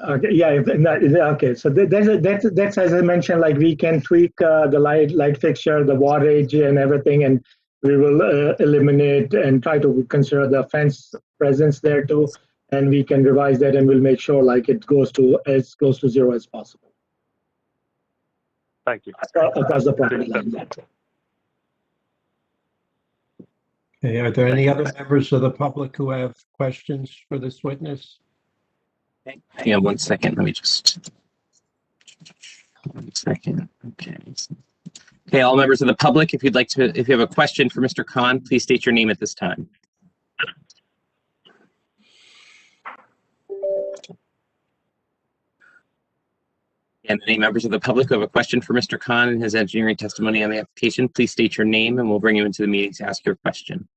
Okay, yeah. Okay, so that's as I mentioned. Like we can tweak the light fixture, the wattage, and everything, and we will eliminate and try to consider the fence presence there too. And we can revise that, and we'll make sure like it goes to as close to zero as possible. Thank you. Across the property line. Okay, are there any other members of the public who have questions for this witness? Hang on 1 second. Let me just 1 second. Okay. Okay, all members of the public, if you have a question for Mr. Khan, please state your name at this time. And any members of the public who have a question for Mr. Khan and his engineering testimony on the application, please state your name and we'll bring you into the meeting to ask your question.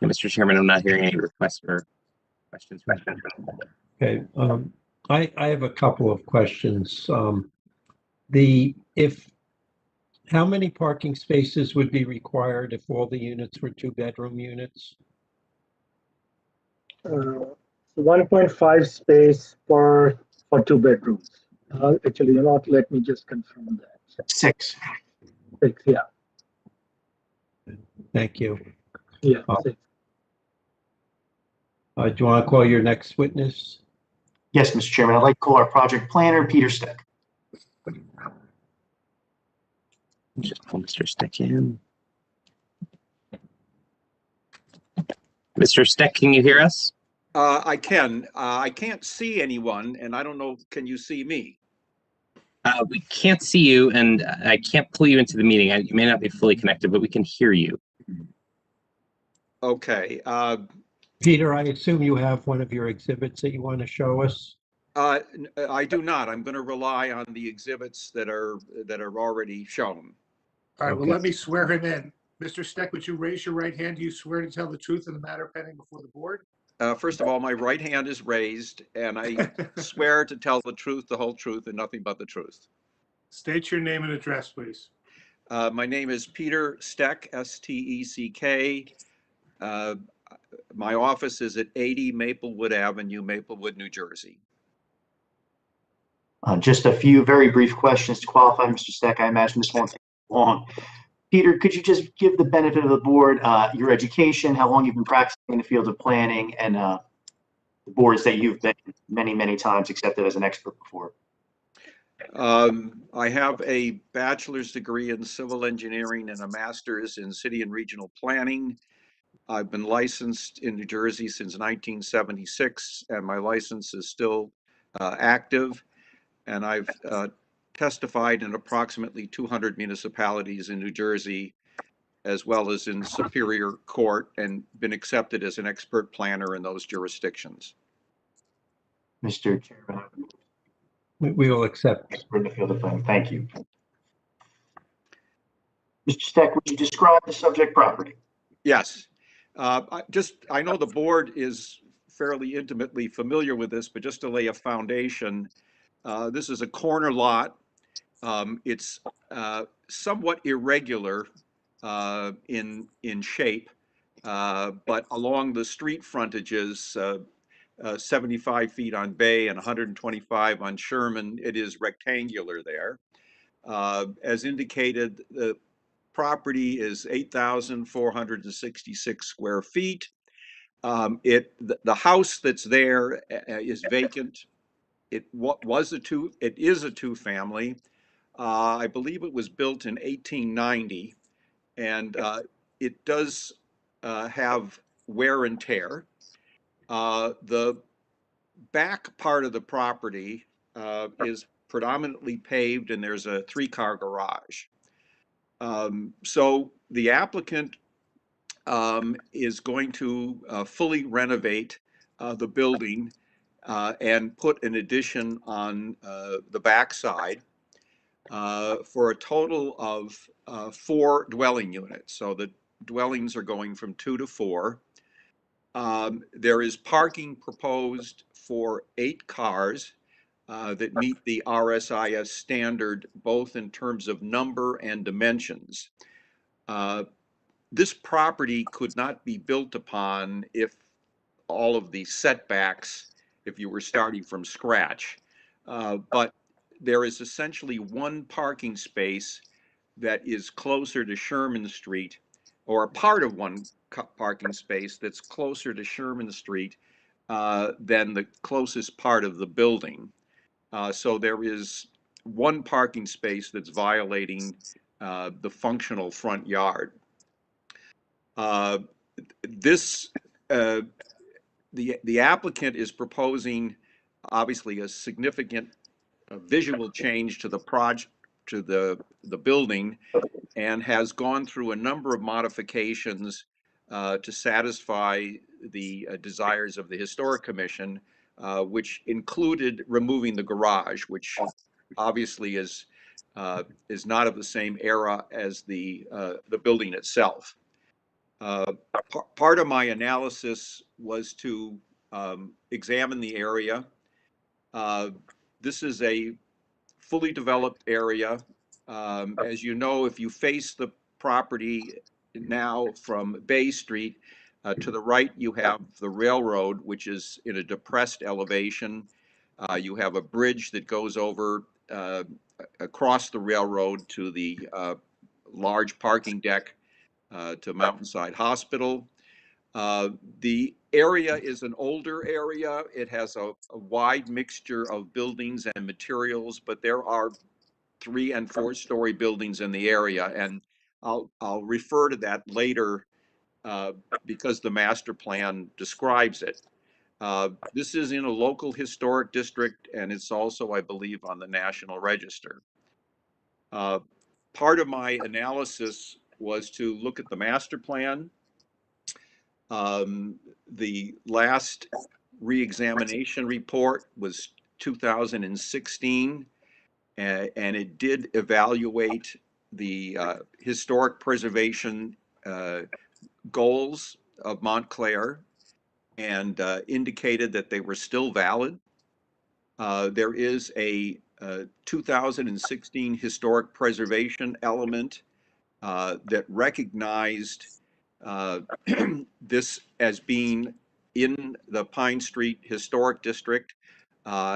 And Mr. Chairman, I'm not hearing any requests for questions. Okay, I have a couple of questions. How many parking spaces would be required if all the units were 2-bedroom units? 1.5 space for 2 bedrooms. Actually, let me just confirm that. 6. 6, yeah. Thank you. Yeah. 6. Do you want to call your next witness? Yes, Mr. Chairman. I'd like to call our project planner, Peter Steck. Just pull Mr. Steck in. Mr. Steck, can you hear us? I can. I can't see anyone, and I don't know, can you see me? We can't see you, and I can't pull you into the meeting. You may not be fully connected, but we can hear you. Okay. Peter, I assume you have one of your exhibits that you want to show us? I do not. I'm going to rely on the exhibits that are already shown. All right, well, let me swear him in. Mr. Steck, would you raise your right hand? Do you swear to tell the truth in the matter pending before the board? First of all, my right hand is raised, and I swear to tell the truth, the whole truth, and nothing but the truth. State your name and address, please. My name is Peter Steck, S-T-E-C-K. My office is at 80 Maplewood Avenue, Maplewood, New Jersey. Just a few very brief questions to qualify, Mr. Steck. I imagine this won't take long. Peter, could you just give the benefit of the board your education, how long you've been practicing in the field of planning, and the boards that you've been many, many times accepted as an expert before? I have a bachelor's degree in civil engineering and a master's in city and regional planning. I've been licensed in New Jersey since 1976, and my license is still active. And I've testified in approximately 200 municipalities in New Jersey, as well as in Superior Court, and been accepted as an expert planner in those jurisdictions. Mr. Chairman, We will accept. expert in the field of planning. Thank you. Mr. Steck, would you describe the subject property? Yes. I know the board is fairly intimately familiar with this, but just to lay a foundation, this is a corner lot. It's somewhat irregular in shape, but along the street frontages, 75 feet on Bay and 125 on Sherman, it is rectangular there. As indicated, the property is 8,466 square feet. The house that's there is vacant. It is a two-family. I believe it was built in 1890, and it does have wear and tear. The back part of the property is predominantly paved, and there's a 3-car garage. So the applicant is going to fully renovate the building and put an addition on the backside for a total of 4 dwelling units. So the dwellings are going from 2 to 4. There is parking proposed for 8 cars that meet the RSIS standard, both in terms of number and dimensions. This property could not be built upon if all of the setbacks, if you were starting from scratch. But there is essentially one parking space that is closer to Sherman Street, or a part of one parking space that's closer to Sherman Street than the closest part of the building. So there is one parking space that's violating the functional front yard. The applicant is proposing, obviously, a significant visual change to the project, to the building, and has gone through a number of modifications to satisfy the desires of the Historic Commission, which included removing the garage, which obviously is not of the same era as the building itself. Part of my analysis was to examine the area. This is a fully developed area. As you know, if you face the property now from Bay Street, to the right you have the railroad, which is in a depressed elevation. You have a bridge that goes over across the railroad to the large parking deck to Mountainside Hospital. The area is an older area. It has a wide mixture of buildings and materials, but there are 3- and 4-story buildings in the area, and I'll refer to that later because the master plan describes it. This is in a local historic district, and it's also, I believe, on the National Register. Part of my analysis was to look at the master plan. The last re-examination report was 2016, and it did evaluate the historic preservation goals of Montclair and indicated that they were still valid. There is a 2016 historic preservation element that recognized this as being in the Pine Street Historic District.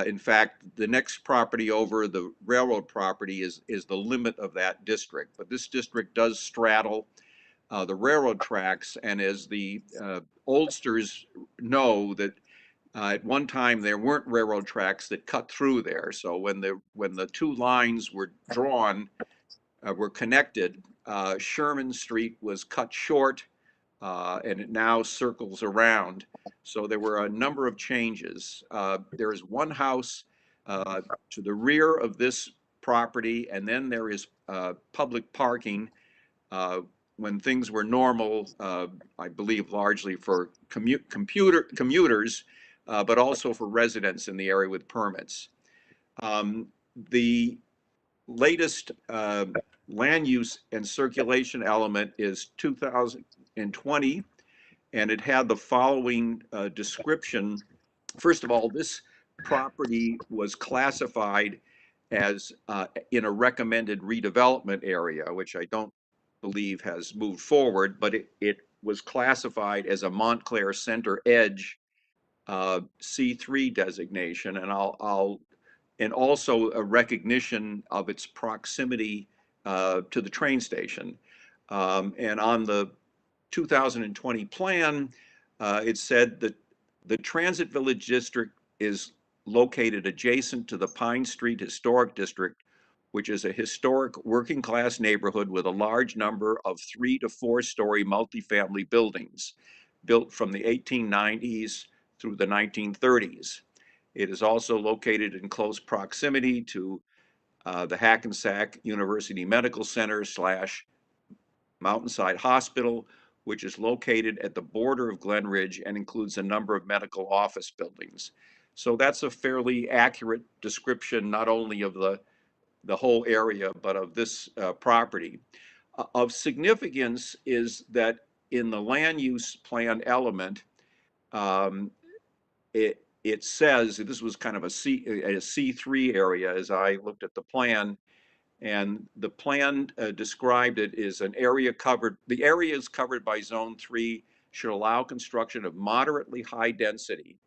In fact, the next property over, the railroad property, is the limit of that district. But this district does straddle the railroad tracks, and as the oldsters know, that at one time there weren't railroad tracks that cut through there. So when the 2 lines were drawn, were connected, Sherman Street was cut short and it now circles around. So there were a number of changes. There is one house to the rear of this property, and then there is public parking when things were normal, I believe largely for commuters, but also for residents in the area with permits. The latest land use and circulation element is 2020, and it had the following description. First of all, this property was classified as in a recommended redevelopment area, which I don't believe has moved forward, but it was classified as a Montclair Center Edge C3 designation, and and also a recognition of its proximity to the train station. And on the 2020 plan, it said that the Transit Village District is located adjacent to the Pine Street Historic District, which is a historic working class neighborhood with a large number of 3 to 4 story multifamily buildings built from the 1890s through the 1930s. It is also located in close proximity to the Hackensack University Medical Center / Mountainside Hospital, which is located at the border of Glen Ridge and includes a number of medical office buildings. So that's a fairly accurate description, not only of the whole area, but of this property. Of significance is that in the land use plan element, it says this was kind of a C3 area as I looked at the plan, and the plan described it as an area covered. The areas covered by Zone 3 should allow construction of moderately high density.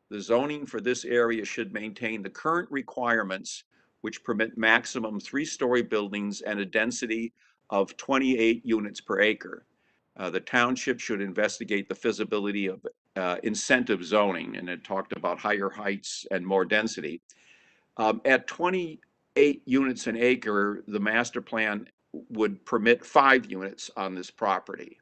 The zoning for this area should maintain the current requirements, which permit maximum 3-story buildings and a density of 28 units per acre. The township should investigate the feasibility of incentive zoning, and it talked about higher heights and more density. At 28 units an acre, the master plan would permit 5 units on this property.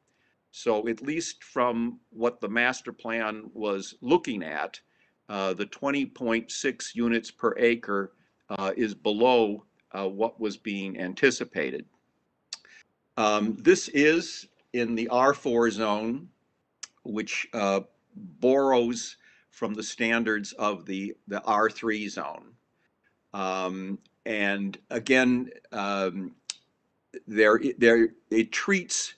So at least from what the master plan was looking at, the 20.6 units per acre is below what was being anticipated. This is in the R4 zone, which borrows from the standards of the R3 zone. And again, it treats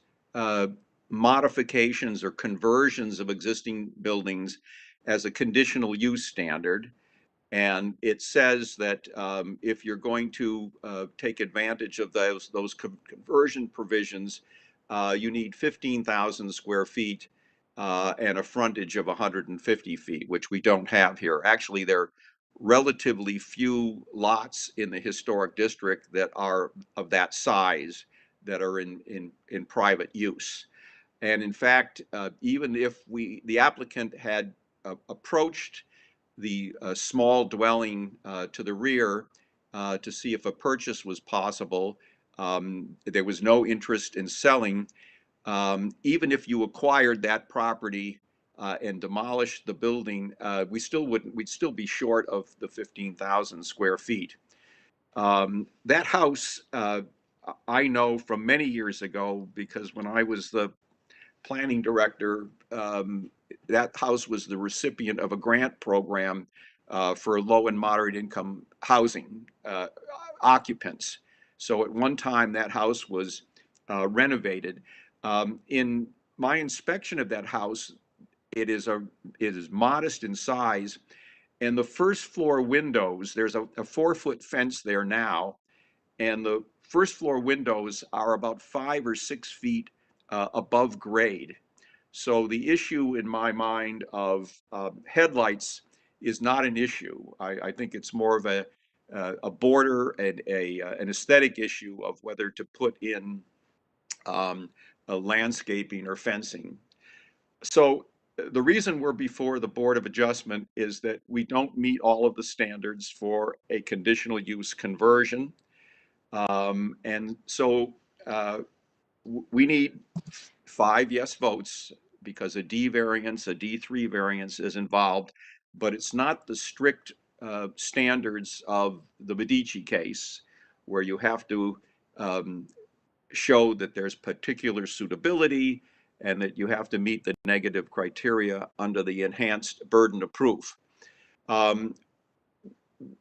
modifications or conversions of existing buildings as a conditional use standard. And it says that if you're going to take advantage of those conversion provisions, you need 15,000 square feet and a frontage of 150 feet, which we don't have here. Actually, there are relatively few lots in the historic district that are of that size that are in private use. And in fact, even if the applicant had approached the small dwelling to the rear to see if a purchase was possible, there was no interest in selling. Even if you acquired that property and demolished the building, we'd still be short of the 15,000 square feet. That house, I know from many years ago, because when I was the planning director, that house was the recipient of a grant program for low and moderate income housing occupants. So at one time that house was renovated. In my inspection of that house, it is modest in size, and the first floor windows, there's a 4-foot fence there now, and the first floor windows are about 5 or 6 feet above grade. So the issue in my mind of headlights is not an issue. I think it's more of a border and an aesthetic issue of whether to put in a landscaping or fencing. So the reason we're before the Board of Adjustment is that we don't meet all of the standards for a conditional use conversion. And so we need 5 yes votes because a D variance, a D3 variance is involved, but it's not the strict standards of the Medici case where you have to show that there's particular suitability and that you have to meet the negative criteria under the enhanced burden of proof.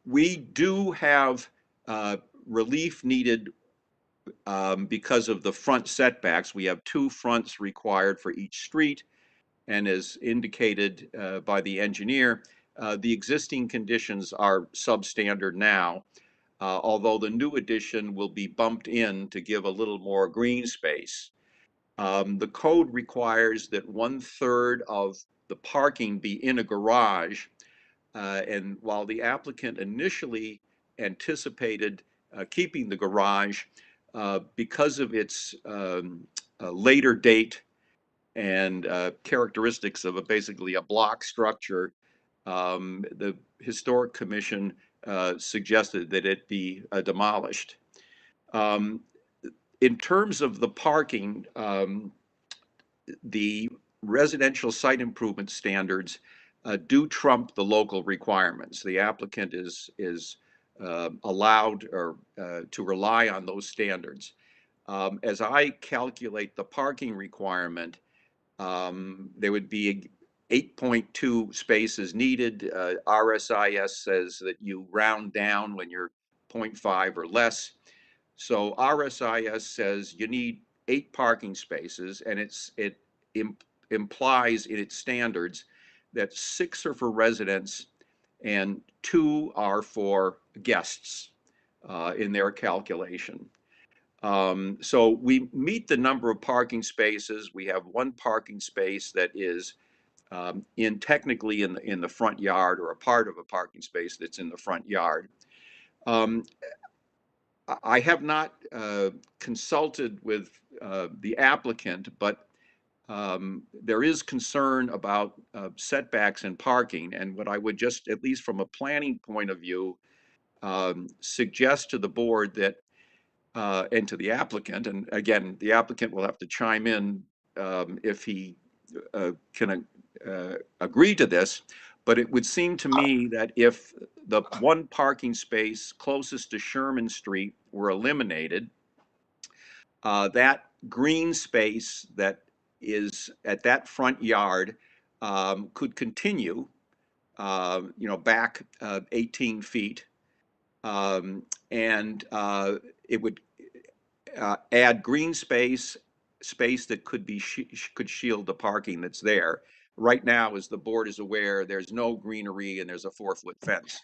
We do have relief needed because of the front setbacks. We have 2 fronts required for each street, and as indicated by the engineer, the existing conditions are substandard now, although the new addition will be bumped in to give a little more green space. The code requires that 1/3 of the parking be in a garage, and while the applicant initially anticipated keeping the garage, because of its later date and characteristics of basically a block structure, the Historic Commission suggested that it be demolished. In terms of the parking, the residential site improvement standards do trump the local requirements. The applicant is allowed or to rely on those standards. As I calculate the parking requirement, there would be 8.2 spaces needed. RSIS says that you round down when you're 0.5 or less. So RSIS says you need 8 parking spaces, and it implies in its standards that 6 are for residents and 2 are for guests in their calculation. So we meet the number of parking spaces. We have 1 parking space that is technically in the front yard, or a part of a parking space that's in the front yard. I have not consulted with the applicant, but there is concern about setbacks and parking. And what I would just, at least from a planning point of view, suggest to the board that, and to the applicant, and again, the applicant will have to chime in if he can agree to this, but it would seem to me that if the 1 parking space closest to Sherman Street were eliminated, that green space that is at that front yard could continue, back 18 feet, and it would add green space that could be could shield the parking that's there. Right now, as the board is aware, there's no greenery and there's a 4-foot fence.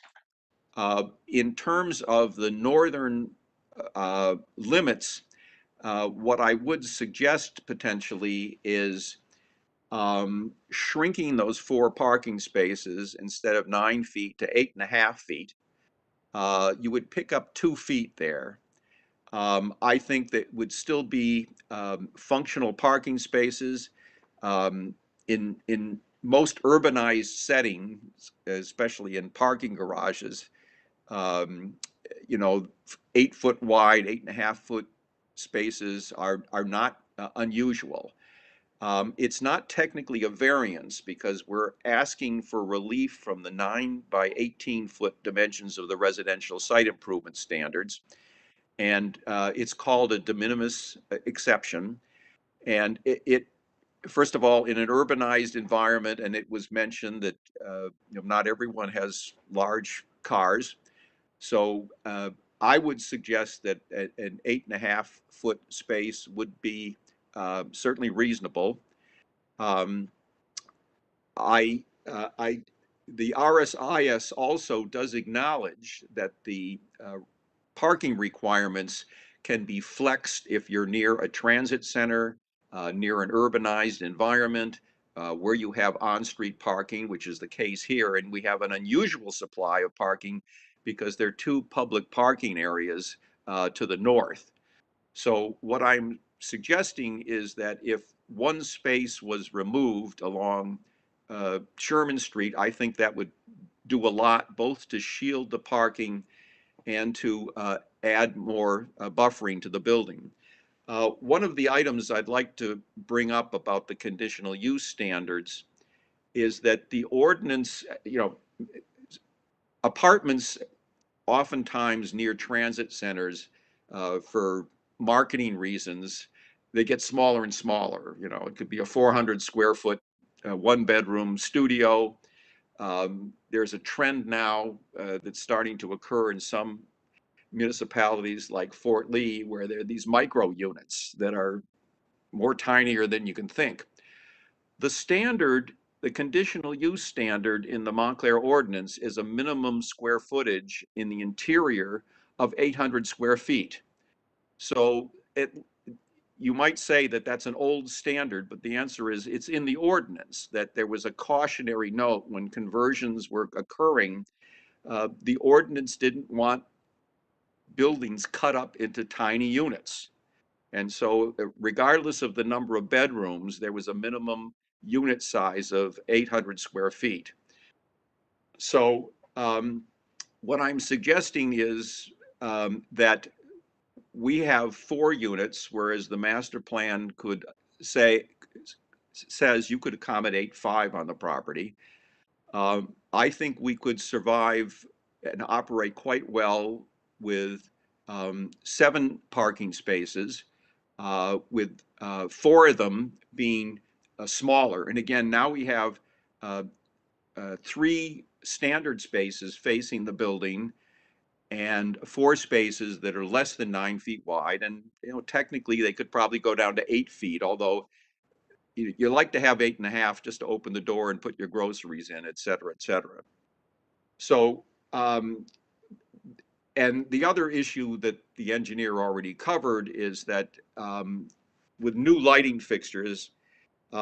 In terms of the northern limits, what I would suggest potentially is shrinking those 4 parking spaces instead of 9 feet to 8.5 feet. You would pick up 2 feet there. I think that would still be functional parking spaces. In most urbanized settings, especially in parking garages, 8 foot wide, 8.5 foot spaces are not unusual. It's not technically a variance because we're asking for relief from the 9 by 18 foot dimensions of the residential site improvement standards. And it's called a de minimis exception. And it first of all, in an urbanized environment, and it was mentioned that not everyone has large cars. So I would suggest that an 8.5 foot space would be certainly reasonable. The RSIS also does acknowledge that the parking requirements can be flexed if you're near a transit center, near an urbanized environment, where you have on-street parking, which is the case here, and we have an unusual supply of parking because there are 2 public parking areas to the north. So what I'm suggesting is that if 1 space was removed along Sherman Street, I think that would do a lot both to shield the parking and to add more buffering to the building. One of the items I'd like to bring up about the conditional use standards is that the ordinance, apartments oftentimes near transit centers, for marketing reasons, they get smaller and smaller. It could be a 400 square foot, one bedroom studio. There's a trend now that's starting to occur in some municipalities like Fort Lee, where there are these micro units that are more tinier than you can think. The conditional use standard in the Montclair ordinance is a minimum square footage in the interior of 800 square feet. So you might say that that's an old standard, but the answer is it's in the ordinance that there was a cautionary note when conversions were occurring. The ordinance didn't want buildings cut up into tiny units. And so regardless of the number of bedrooms, there was a minimum unit size of 800 square feet. So what I'm suggesting is that we have 4 units, whereas the master plan says you could accommodate 5 on the property. I think we could survive and operate quite well with 7 parking spaces, with 4 of them being smaller. And again, now we have 3 standard spaces facing the building and 4 spaces that are less than 9 feet wide. And technically they could probably go down to 8 feet, although you like to have 8.5 just to open the door and put your groceries in, et cetera, et cetera. So, and the other issue that the engineer already covered is that with new lighting fixtures, there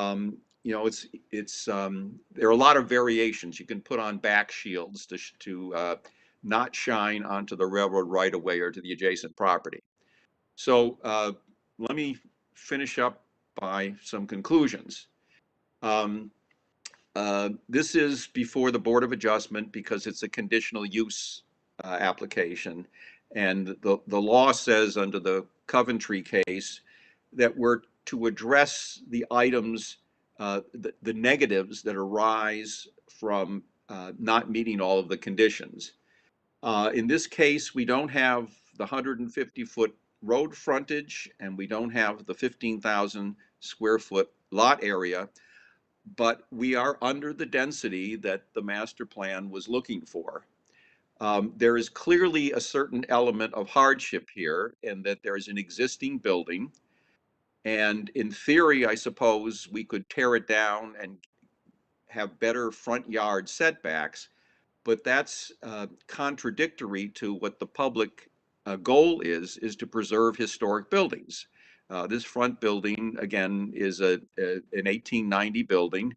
are a lot of variations. You can put on back shields to not shine onto the railroad right of way or to the adjacent property. So let me finish up by some conclusions. This is before the Board of Adjustment because it's a conditional use application. And the law says under the Coventry case that we're to address the items, the negatives that arise from not meeting all of the conditions. In this case, we don't have the 150-foot road frontage and we don't have the 15,000 square foot lot area, but we are under the density that the master plan was looking for. There is clearly a certain element of hardship here in that there is an existing building. And in theory, I suppose we could tear it down and have better front yard setbacks, but that's contradictory to what the public goal is to preserve historic buildings. This front building, again, is an 1890 building,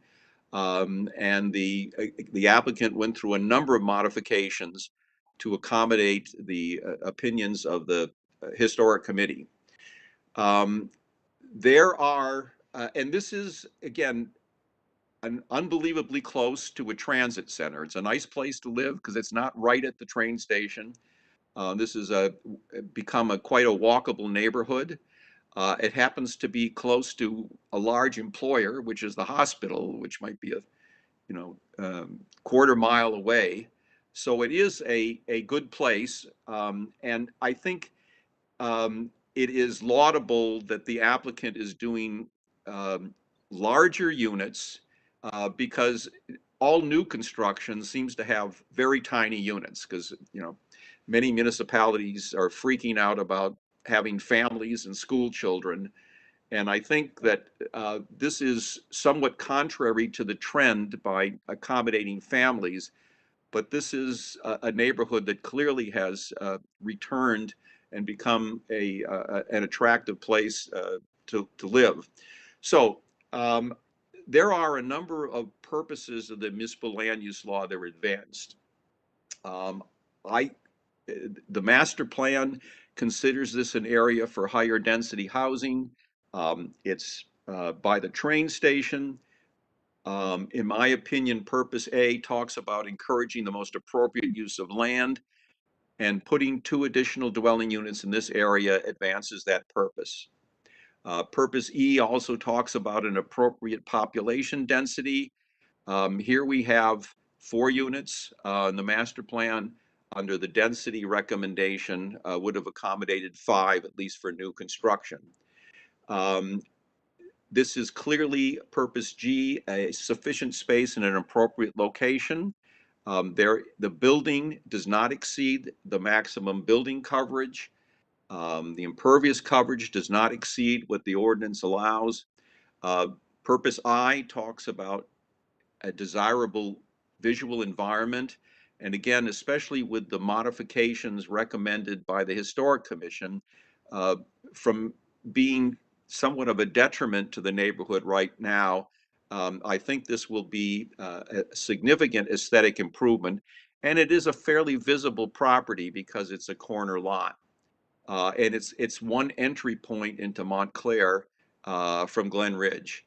and the applicant went through a number of modifications to accommodate the opinions of the historic committee. There are, and this is, again, unbelievably close to a transit center. It's a nice place to live because it's not right at the train station. This is become quite a walkable neighborhood. It happens to be close to a large employer, which is the hospital, which might be a quarter mile away. So it is a good place. And I think it is laudable that the applicant is doing larger units because all new construction seems to have very tiny units because, many municipalities are freaking out about having families and school children. And I think that this is somewhat contrary to the trend by accommodating families, but this is a neighborhood that clearly has returned and become an attractive place to live. So there are a number of purposes of the municipal land use law that are advanced. The master plan considers this an area for higher density housing. It's by the train station. In my opinion, Purpose A talks about encouraging the most appropriate use of land, and putting 2 additional dwelling units in this area advances that purpose. Purpose E also talks about an appropriate population density. Here we have 4 units in the master plan. Under the density recommendation would have accommodated 5, at least for new construction. This is clearly Purpose G, a sufficient space in an appropriate location. The building does not exceed the maximum building coverage. The impervious coverage does not exceed what the ordinance allows. Purpose I talks about a desirable visual environment. And again, especially with the modifications recommended by the Historic Commission, from being somewhat of a detriment to the neighborhood right now, I think this will be a significant aesthetic improvement. And it is a fairly visible property because it's a corner lot. And it's one entry point into Montclair from Glen Ridge.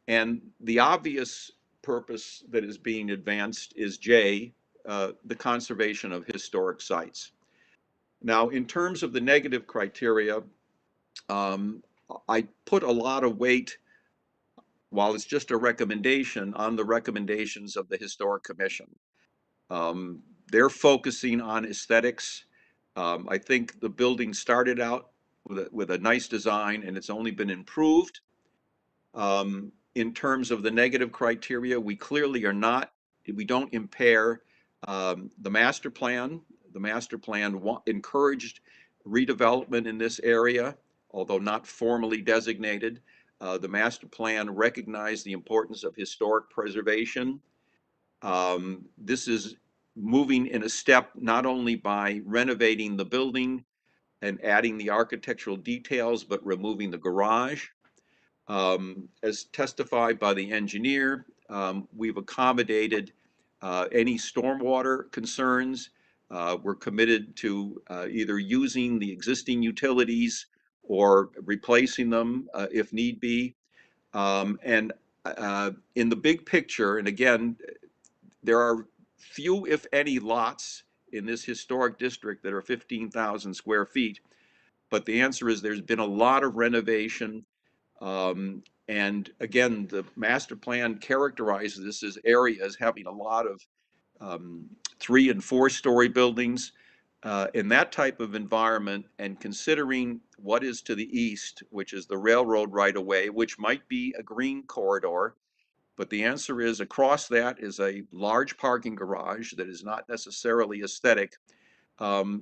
And the obvious purpose that is being advanced is J, the conservation of historic sites. Now, in terms of the negative criteria, I put a lot of weight, while it's just a recommendation, on the recommendations of the Historic Commission. They're focusing on aesthetics. I think the building started out with a nice design, and it's only been improved. In terms of the negative criteria, we clearly we don't impair the master plan. The master plan encouraged redevelopment in this area, although not formally designated. The master plan recognized the importance of historic preservation. This is moving in a step not only by renovating the building and adding the architectural details, but removing the garage. As testified by the engineer, we've accommodated any stormwater concerns. We're committed to either using the existing utilities or replacing them if need be. And in the big picture, and again, there are few, if any, lots in this historic district that are 15,000 square feet. But the answer is there's been a lot of renovation. And again, the master plan characterizes this as areas having a lot of 3- and 4-story buildings. In that type of environment, and considering what is to the east, which is the railroad right of way, which might be a green corridor, but the answer is across that is a large parking garage that is not necessarily aesthetic.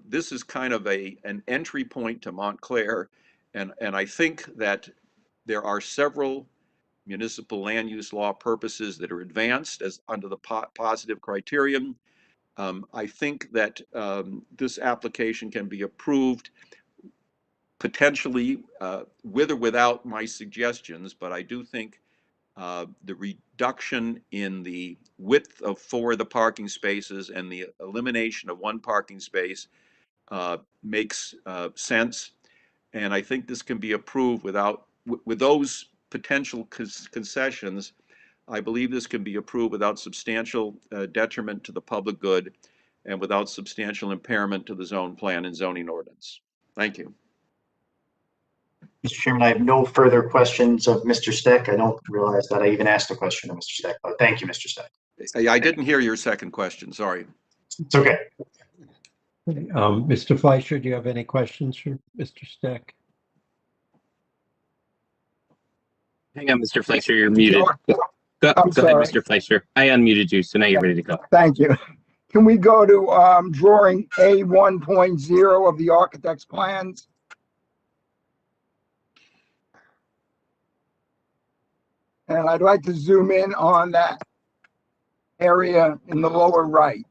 This is kind of an entry point to Montclair, and I think that there are several municipal land use law purposes that are advanced as under the positive criterion. I think that this application can be approved potentially with or without my suggestions, but I do think the reduction in the width of 4 of the parking spaces and the elimination of 1 parking space makes sense. And I think this can be approved with those potential concessions. I believe this can be approved without substantial detriment to the public good and without substantial impairment to the zone plan and zoning ordinance. Thank you. Mr. Chairman, I have no further questions of Mr. Steck. I don't realize that I even asked a question of Mr. Steck, but thank you, Mr. Steck. I didn't hear your second question, sorry. It's okay. Mr. Fleischer, do you have any questions for Mr. Steck? Hang on, Mr. Fleischer, you're muted. Go ahead, Mr. Fleischer. I unmuted you, so now you're ready to go. Thank you. Can we go to drawing A 1.0 of the architect's plans? And I'd like to zoom in on that area in the lower right.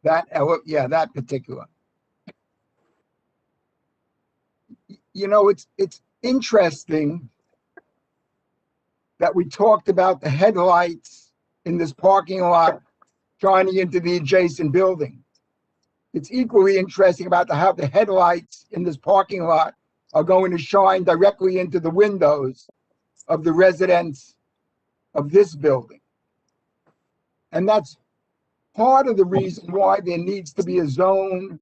That particular. You know, it's interesting that we talked about the headlights in this parking lot shining into the adjacent building. It's equally interesting about how the headlights in this parking lot are going to shine directly into the windows of the residents of this building. And that's part of the reason why there needs to be a zone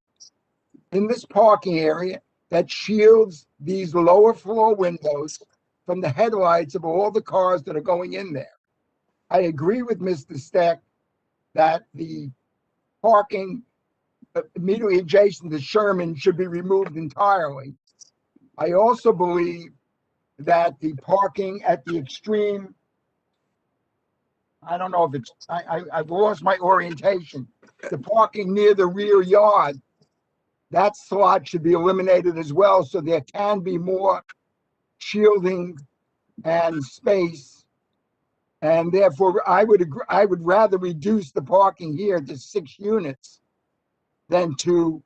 in this parking area that shields these lower floor windows from the headlights of all the cars that are going in there. I agree with Mr. Steck that the parking immediately adjacent to Sherman should be removed entirely. I also believe that the parking at the extreme, I don't know if it's, I've lost my orientation. The parking near the rear yard, that slot should be eliminated as well, so there can be more shielding and space. And therefore, I would agree, I would rather reduce the parking here to 6 units than to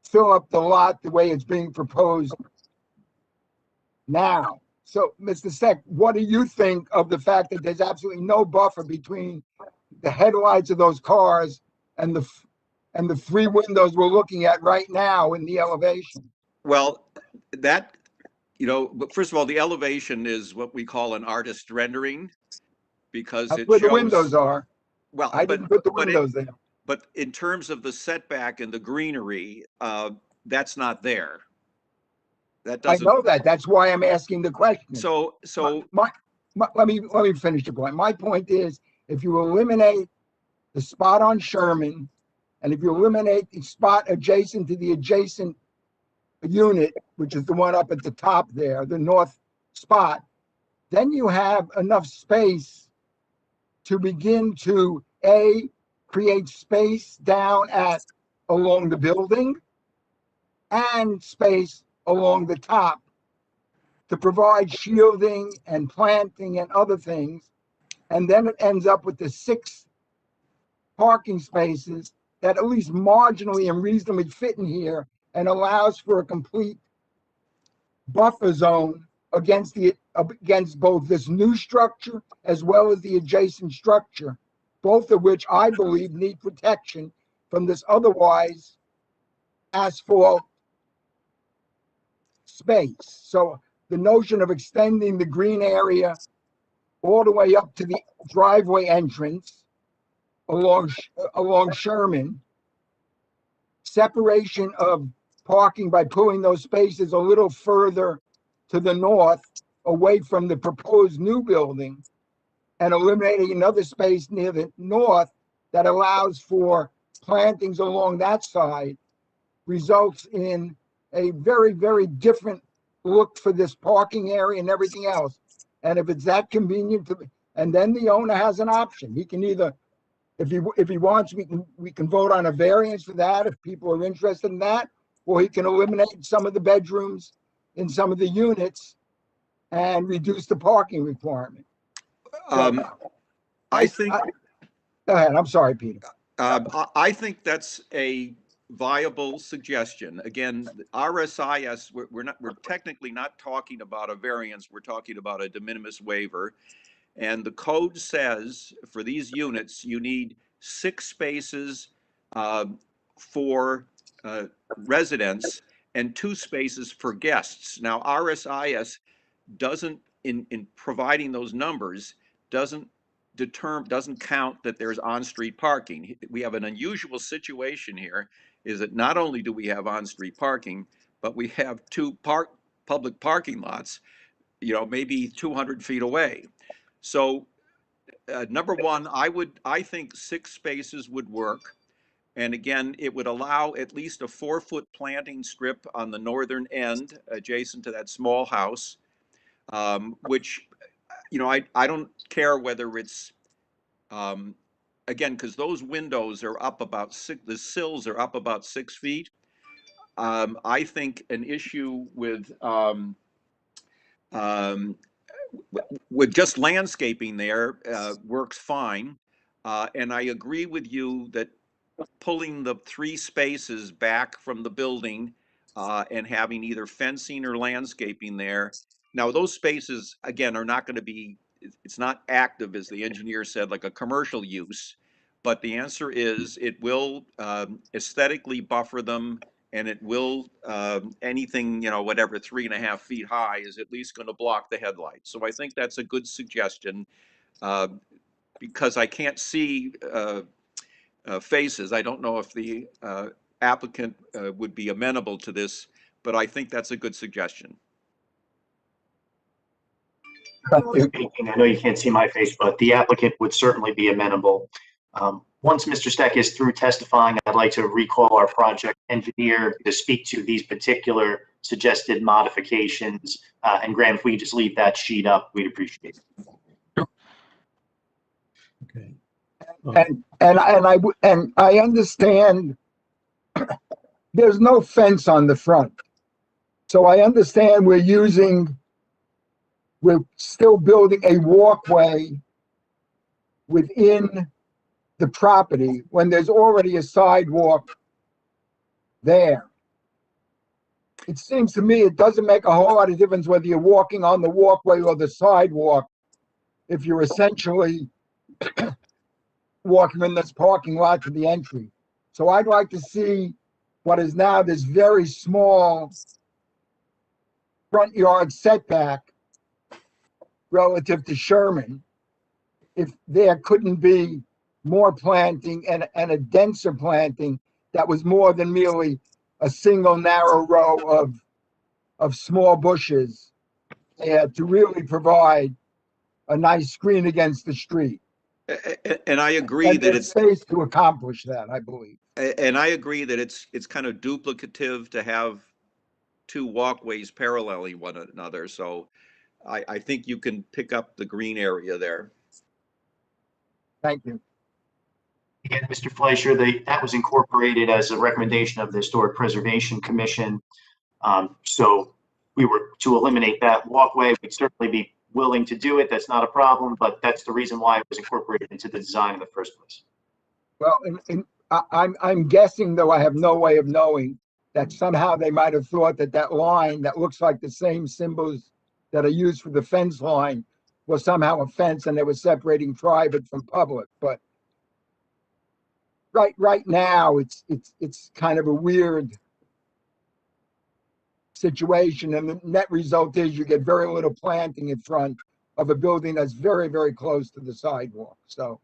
fill up the lot the way it's being proposed now. So, Mr. Steck, what do you think of the fact that there's absolutely no buffer between the headlights of those cars and the 3 windows we're looking at right now in the elevation? Well, that, but first of all, the elevation is what we call an artist rendering because That's it where shows. the windows are. Well, I didn't put the windows there. But in terms of the setback and the greenery, that's not there. That I doesn't. know that. That's why I'm asking the question. So let me finish the point. My point is, if you eliminate the spot on Sherman, and if you eliminate the spot adjacent to the adjacent unit, which is the one up at the top there, the north spot, then you have enough space to begin to create space down along the building and space along the top to provide shielding and planting and other things. And then it ends up with the 6 parking spaces that at least marginally and reasonably fit in here and allows for a complete buffer zone against both this new structure as well as the adjacent structure, both of which I believe need protection from this otherwise asphalt space. So the notion of extending the green area all the way up to the driveway entrance along Sherman, separation of parking by pulling those spaces a little further to the north away from the proposed new building and eliminating another space near the north that allows for plantings along that side results in a very, very different look for this parking area and everything else. And if it's that convenient and then the owner has an option. He can either, if he wants, we can vote on a variance for that if people are interested in that, or he can eliminate some of the bedrooms in some of the units and reduce the parking requirement. I think. Go ahead. I'm sorry, Peter. I think that's a viable suggestion. Again, RSIS, we're technically not talking about a variance. We're talking about a de minimis waiver. And the code says for these units, you need 6 spaces for residents and 2 spaces for guests. Now, RSIS doesn't, in providing those numbers, doesn't count that there's on-street parking. We have an unusual situation here, is that not only do we have on-street parking, but we have 2 public parking lots, maybe 200 feet away. So number one, I think 6 spaces would work. And again, it would allow at least a 4-foot planting strip on the northern end adjacent to that small house, which, I don't care whether it's, again, because those windows are up about 6, the sills are up about 6 feet. I think an issue with just landscaping there works fine. And I agree with you that pulling the 3 spaces back from the building and having either fencing or landscaping there. Now, those spaces, again, are not going to be, it's not active, as the engineer said, like a commercial use. But the answer is it will aesthetically buffer them, and it will, anything, whatever 3.5 feet high is at least going to block the headlights. So I think that's a good suggestion because I can't see faces. I don't know if the applicant would be amenable to this, but I think that's a good suggestion. I know you can't see my face, but the applicant would certainly be amenable. Once Mr. Steck is through testifying, I'd like to recall our project engineer to speak to these particular suggested modifications. And Graham, if we just leave that sheet up, we'd appreciate it. Okay. And I understand there's no fence on the front. So I understand we're still building a walkway within the property when there's already a sidewalk there. It seems to me it doesn't make a whole lot of difference whether you're walking on the walkway or the sidewalk if you're essentially walking in this parking lot to the entry. So I'd like to see what is now this very small front yard setback relative to Sherman, if there couldn't be more planting and a denser planting that was more than merely a single narrow row of small bushes to really provide a nice screen against the street. And I agree And that there's it's space to accomplish that, I believe. and I agree that it's kind of duplicative to have two walkways paralleling one another. So I think you can pick up the green area there. Thank you. Again, Mr. Fleischer, that was incorporated as a recommendation of the Historic Preservation Commission. So we were to eliminate that walkway. We'd certainly be willing to do it. That's not a problem, but that's the reason why it was incorporated into the design in the first place. Well, I'm guessing, though I have no way of knowing, that somehow they might have thought that line that looks like the same symbols that are used for the fence line was somehow a fence and they were separating private from public. But right now it's kind of a weird situation, and the net result is you get very little planting in front of a building that's very, very close to the sidewalk. So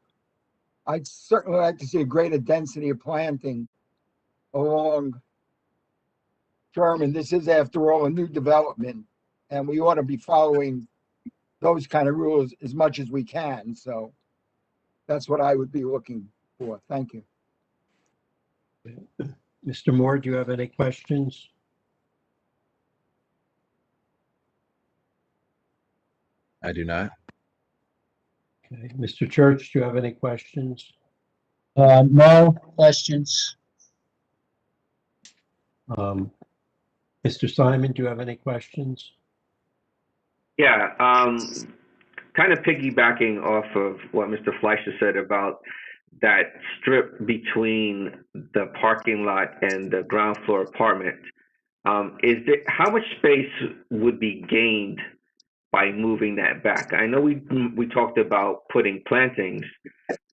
I'd certainly like to see a greater density of planting along Sherman. This is, after all, a new development, and we ought to be following those kind of rules as much as we can. So that's what I would be looking for. Thank you. Mr. Moore, do you have any questions? I do not. Okay. Mr. Church, do you have any questions? No questions. Mr. Simon, do you have any questions? Yeah, kind of piggybacking off of what Mr. Fleischer said about that strip between the parking lot and the ground floor apartment. How much space would be gained by moving that back? I know we talked about putting plantings,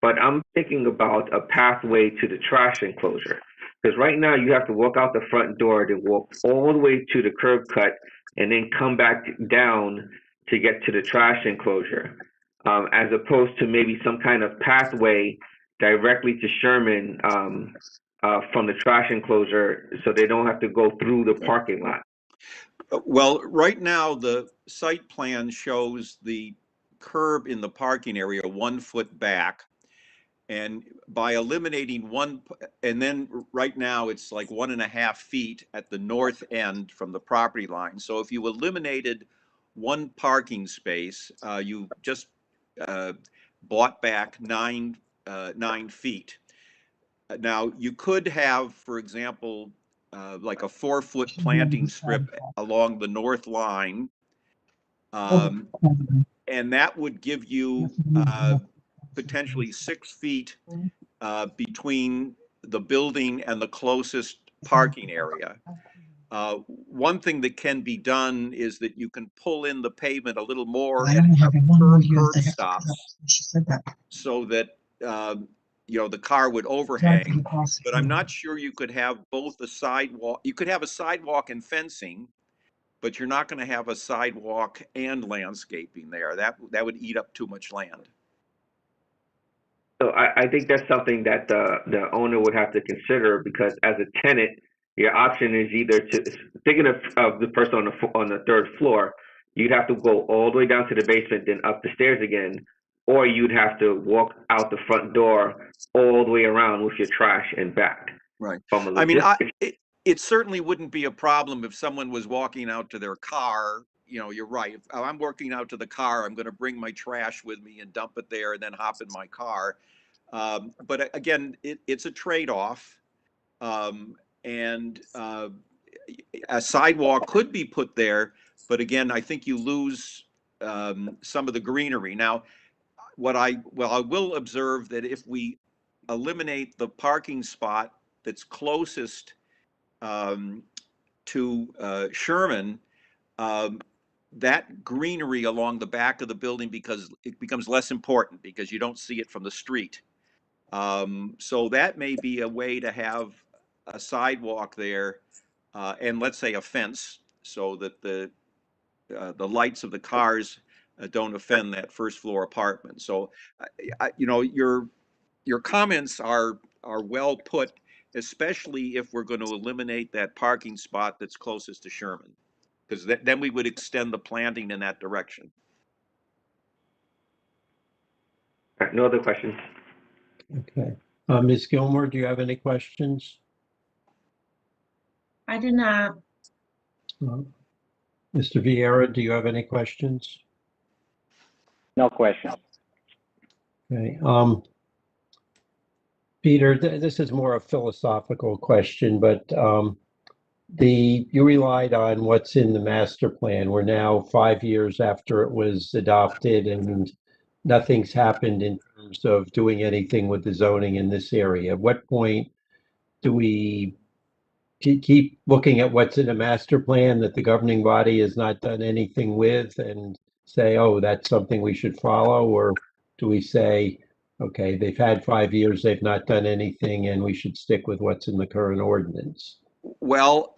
but I'm thinking about a pathway to the trash enclosure. Because right now you have to walk out the front door to walk all the way to the curb cut and then come back down to get to the trash enclosure, as opposed to maybe some kind of pathway directly to Sherman from the trash enclosure so they don't have to go through the parking lot. Well, right now the site plan shows the curb in the parking area 1 foot back. And by eliminating one, and then right now it's like 1.5 feet at the north end from the property line. So if you eliminated one parking space, you just bought back 9 feet. Now you could have, for example, like a 4-foot planting strip along the north line, and that would give you potentially 6 feet between the building and the closest parking area. One thing that can be done is that you can pull in the pavement a little more and have curb stops so that the car would overhang. But I'm not sure you could have both a sidewalk. You could have a sidewalk and fencing, but you're not going to have a sidewalk and landscaping there. That would eat up too much land. So I think that's something that the owner would have to consider, because as a tenant, your option is either to, thinking of the person on the third floor, you'd have to go all the way down to the basement, then up the stairs again, or you'd have to walk out the front door all the way around with your trash and back. Right. From a I mean, logistics it certainly wouldn't be a problem if someone was walking out to their car. You know, you're right. If I'm working out to the car, I'm going to bring my trash with me and dump it there and then hop in my car. But again, it's a trade-off. And a sidewalk could be put there, but again, I think you lose some of the greenery. Now, I will observe that if we eliminate the parking spot that's closest to Sherman, that greenery along the back of the building, because it becomes less important because you don't see it from the street. So that may be a way to have a sidewalk there, and let's say a fence, so that the lights of the cars don't offend that first floor apartment. So, you know, your comments are well put, especially if we're going to eliminate that parking spot that's closest to Sherman, because then we would extend the planting in that direction. No other questions. Okay. Ms. Gilmore, do you have any questions? I do not. Mr. Vieira, do you have any questions? No questions. Okay. Peter, this is more a philosophical question, but you relied on what's in the master plan. We're now 5 years after it was adopted, and nothing's happened in terms of doing anything with the zoning in this area. At what point do we keep looking at what's in a master plan that the governing body has not done anything with and say, oh, that's something we should follow? Or do we say, okay, they've had 5 years, they've not done anything, and we should stick with what's in the current ordinance? Well,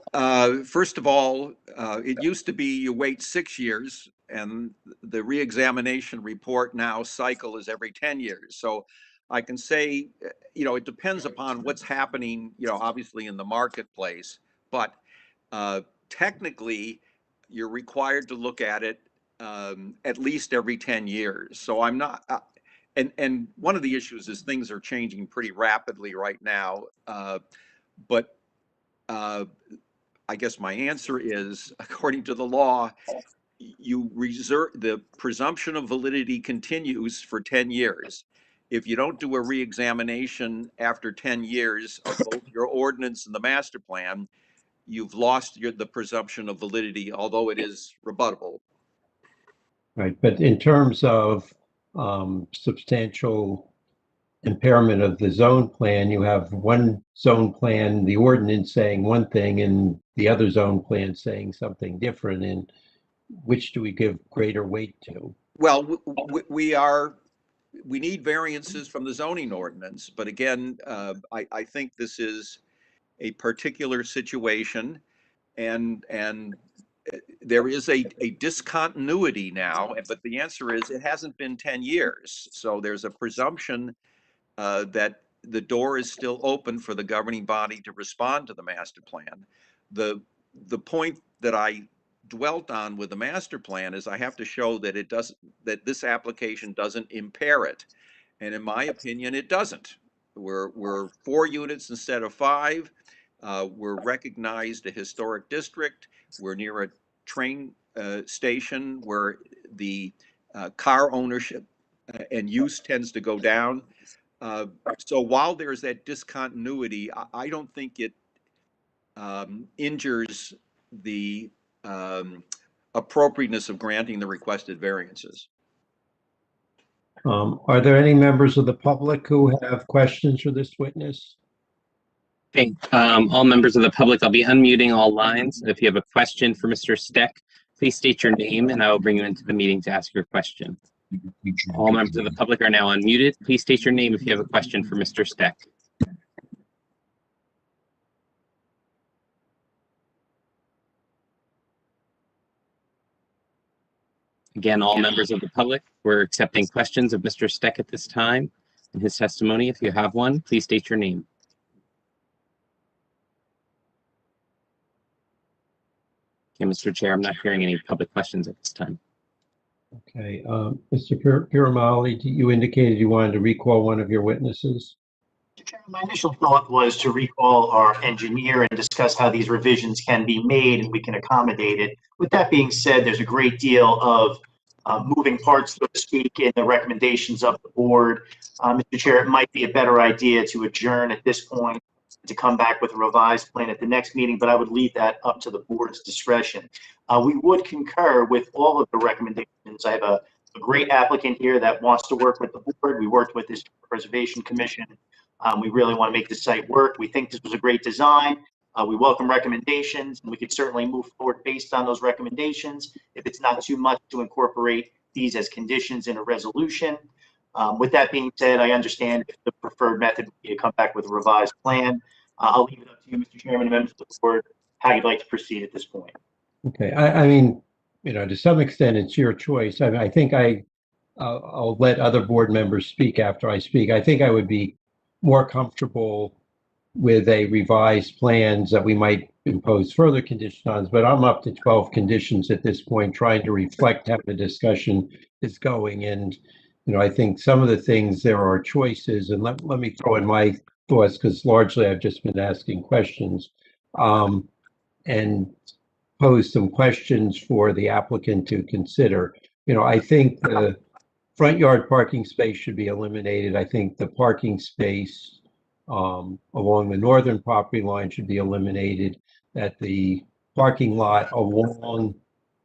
first of all, it used to be you wait 6 years, and the reexamination report now cycle is every 10 years. So I can say, you know, it depends upon what's happening, you know, obviously in the marketplace, but technically you're required to look at it at least every 10 years. So I'm not, and one of the issues is things are changing pretty rapidly right now. But I guess my answer is, according to the law, you reserve the presumption of validity continues for 10 years. If you don't do a reexamination after 10 years of both your ordinance and the master plan, you've lost the presumption of validity, although it is rebuttable. Right, but in terms of substantial impairment of the zone plan, you have one zone plan, the ordinance saying one thing, and the other zone plan saying something different. And which do we give greater weight to? Well, we need variances from the zoning ordinance, but again, I think this is a particular situation, and there is a discontinuity now, but the answer is it hasn't been 10 years. So there's a presumption that the door is still open for the governing body to respond to the master plan. The point that I dwelt on with the master plan is I have to show that that this application doesn't impair it. And in my opinion, it doesn't. We're 4 units instead of 5. We're recognized a historic district. We're near a train station where the car ownership and use tends to go down. So while there's that discontinuity, I don't think it injures the appropriateness of granting the requested variances. Are there any members of the public who have questions for this witness? Okay, all members of the public, I'll be unmuting all lines. If you have a question for Mr. Steck, please state your name and I will bring you into the meeting to ask your question. All members of the public are now unmuted. Please state your name if you have a question for Mr. Steck. Again, all members of the public, we're accepting questions of Mr. Steck at this time and his testimony. If you have one, please state your name. And Mr. Chair, I'm not hearing any public questions at this time. Okay, Mr. Piramali, you indicated you wanted to recall one of your witnesses. Mr. Chairman, my initial thought was to recall our engineer and discuss how these revisions can be made and we can accommodate it. With that being said, there's a great deal of moving parts, so to speak, in the recommendations of the board. Mr. Chair, it might be a better idea to adjourn at this point, to come back with a revised plan at the next meeting, but I would leave that up to the board's discretion. We would concur with all of the recommendations. I have a great applicant here that wants to work with the board. We worked with this Preservation Commission. We really want to make the site work. We think this was a great design. We welcome recommendations, and we could certainly move forward based on those recommendations if it's not too much to incorporate these as conditions in a resolution. With that being said, I understand if the preferred method would be to come back with a revised plan. I'll leave it up to you, Mr. Chairman, and members of the board, how you'd like to proceed at this point. Okay, I mean, you know, to some extent, it's your choice. I mean, I think I'll let other board members speak after I speak. I think I would be more comfortable with a revised plans that we might impose further conditions on, but I'm up to 12 conditions at this point, trying to reflect how the discussion is going. And, you know, I think some of the things, there are choices, and let me throw in my thoughts, because largely I've just been asking questions, and pose some questions for the applicant to consider. You know, I think the front yard parking space should be eliminated. I think the parking space along the northern property line should be eliminated, that the parking lot along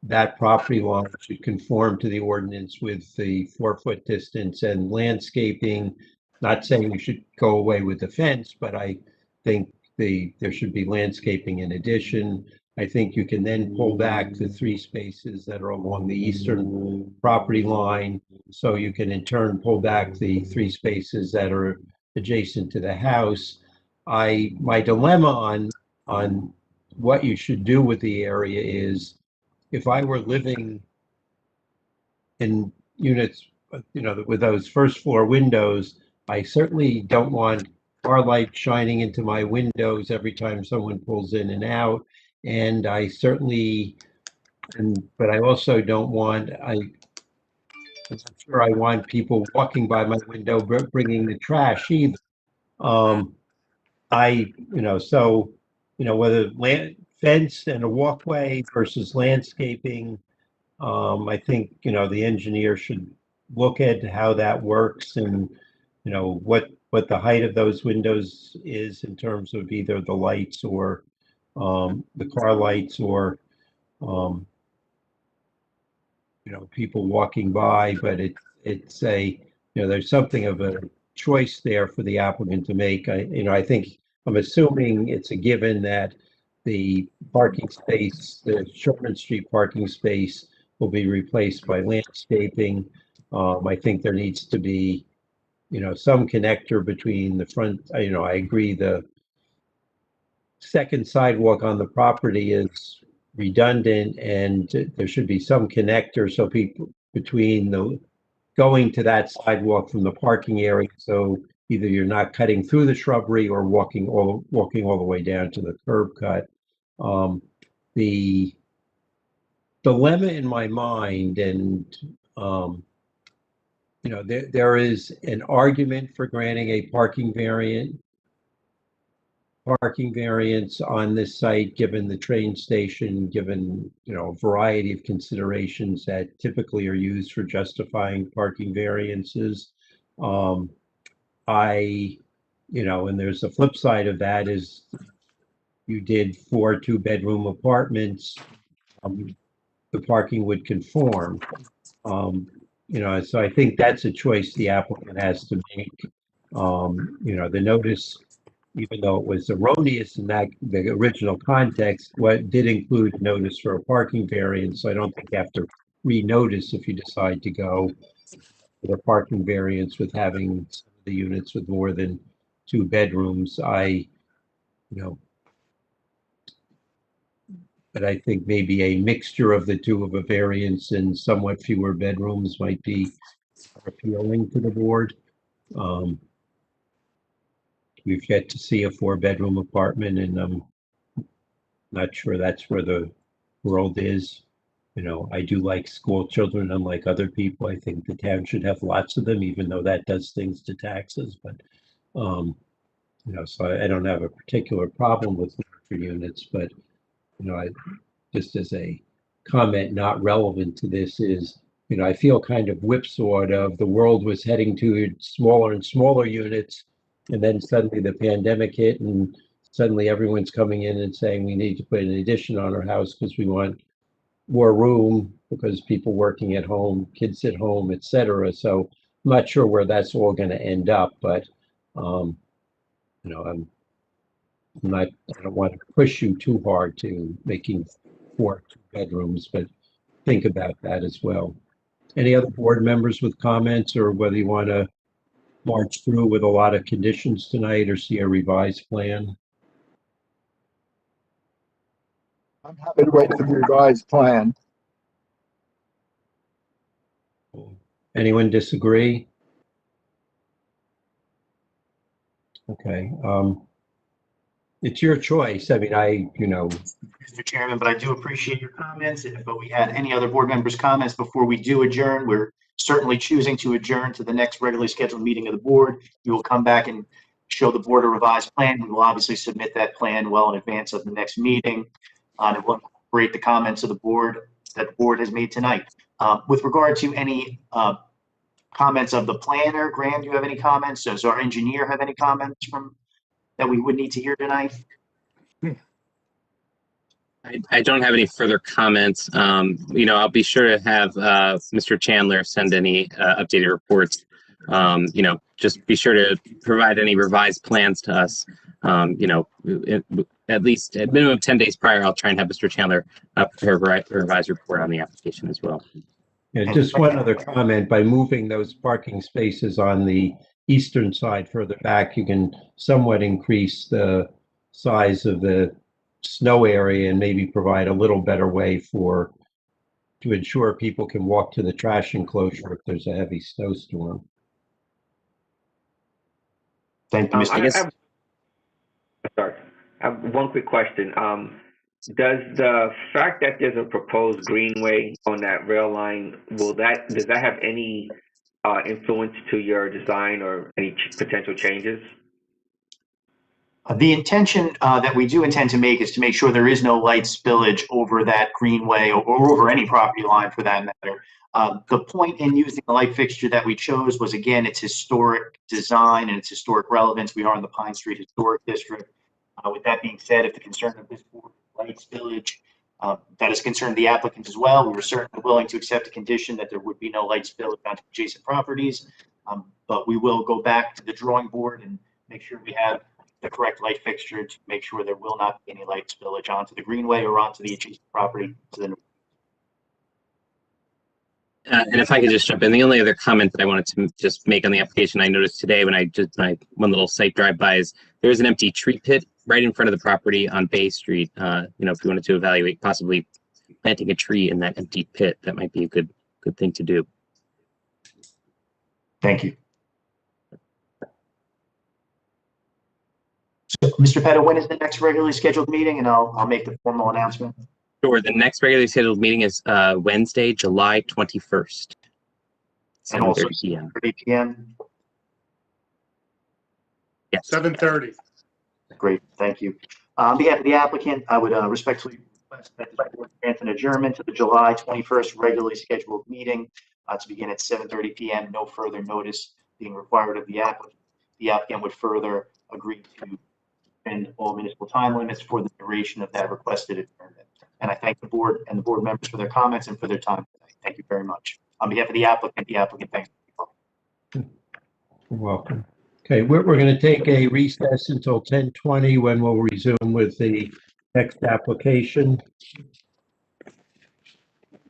that property line should conform to the ordinance with the 4-foot distance, and landscaping, not saying we should go away with the fence, but I think there should be landscaping in addition. I think you can then pull back the 3 spaces that are along the eastern property line, so you can in turn pull back the 3 spaces that are adjacent to the house. My dilemma on what you should do with the area is, if I were living in units, you know, with those first floor windows, I certainly don't want car light shining into my windows every time someone pulls in and out. And I certainly, but I also don't want, I'm not sure I want people walking by my window bringing the trash either. So, you know, whether fence and a walkway versus landscaping, I think, you know, the engineer should look at how that works, and, you know, what the height of those windows is in terms of either the lights or the car lights, or you know, people walking by. But it's a, you know, there's something of a choice there for the applicant to make. I think, I'm assuming it's a given that the parking space, the Sherman Street parking space, will be replaced by landscaping. I think there needs to be, you know, some connector between the front. You know, I agree the second sidewalk on the property is redundant, and there should be some connector so people between the going to that sidewalk from the parking area, so either you're not cutting through the shrubbery or walking all the way down to the curb cut. The dilemma in my mind, and you know, there is an argument for granting a parking variance on this site, given the train station, given, you know, a variety of considerations that typically are used for justifying parking variances. You know, and there's the flip side of that is, you did 4 2-bedroom apartments, the parking would conform. You know, so I think that's a choice the applicant has to make. You know, the notice, even though it was erroneous in that the original context, what did include notice for a parking variance. So I don't think you have to re-notice if you decide to go with a parking variance with having the units with more than 2 bedrooms. But I think maybe a mixture of the two, of a variance and somewhat fewer bedrooms, might be appealing to the board. We've yet to see a 4-bedroom apartment, and I'm not sure that's where the world is. You know, I do like school children, unlike other people. I think the town should have lots of them, even though that does things to taxes. But, you know, so I don't have a particular problem with larger units, but, you know, I just as a comment not relevant to this is, you know, I feel kind of whipsawed of the world was heading to smaller and smaller units, and then suddenly the pandemic hit, and suddenly everyone's coming in and saying we need to put an addition on our house because we want more room because people working at home, kids at home, etc. So I'm not sure where that's all going to end up, but you know, I don't want to push you too hard to making 4 bedrooms, but think about that as well. Any other board members with comments, or whether you want to march through with a lot of conditions tonight or see a revised plan? I'm happy to wait for the revised plan. Anyone disagree? Okay, it's your choice. I mean, you know. Mr. Chairman, but I do appreciate your comments. If we had any other board members' comments before we do adjourn, we're certainly choosing to adjourn to the next regularly scheduled meeting of the board. We will come back and show the board a revised plan. We will obviously submit that plan well in advance of the next meeting. And we'll incorporate the comments of the board that the board has made tonight. With regard to any comments of the planner, Graham, do you have any comments? Does our engineer have any comments that we would need to hear tonight? I don't have any further comments. You know, I'll be sure to have Mr. Chandler send any updated reports. You know, just be sure to provide any revised plans to us. You know, at least at minimum 10 days prior, I'll try and have Mr. Chandler prepare a revised report on the application as well. Yeah, just one other comment. By moving those parking spaces on the eastern side further back, you can somewhat increase the size of the snow area and maybe provide a little better way to ensure people can walk to the trash enclosure if there's a heavy snowstorm. Thank you, Mr. Sorry, I have one quick question. Does the fact that there's a proposed greenway on that rail line, does that have any influence to your design or any potential changes? The intention that we do intend to make is to make sure there is no light spillage over that greenway or over any property line for that matter. The point in using the light fixture that we chose was, again, its historic design and its historic relevance. We are in the Pine Street Historic District. With that being said, if the concern of this board is light spillage, that is concerned the applicant as well. We were certainly willing to accept a condition that there would be no light spillage onto adjacent properties, but we will go back to the drawing board and make sure we have the correct light fixture to make sure there will not be any light spillage onto the greenway or onto the adjacent property to the north. And if I could just jump in, the only other comment that I wanted to just make on the application I noticed today when I did my one little site drive-by is there's an empty tree pit right in front of the property on Bay Street. You know, if you wanted to evaluate possibly planting a tree in that empty pit, that might be a good thing to do. Thank you. So, Mr. Petto, when is the next regularly scheduled meeting? And I'll make the formal announcement. Sure. The next regularly scheduled meeting is Wednesday, July 21st. And also 7:30 p.m. 7:30 p.m. Yes. 7:30. Great, thank you. On behalf of the applicant, I would respectfully request that the board grant an adjournment to the July 21st regularly scheduled meeting to begin at 7:30 p.m. No further notice being required of the applicant. The applicant would further agree to suspend all municipal time limits for the duration of that requested adjournment. And I thank the board and the board members for their comments and for their time tonight. Thank you very much. On behalf of the applicant thanks. You're welcome. Okay, we're going to take a recess until 10:20 when we'll resume with the next application.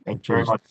Thank you very much.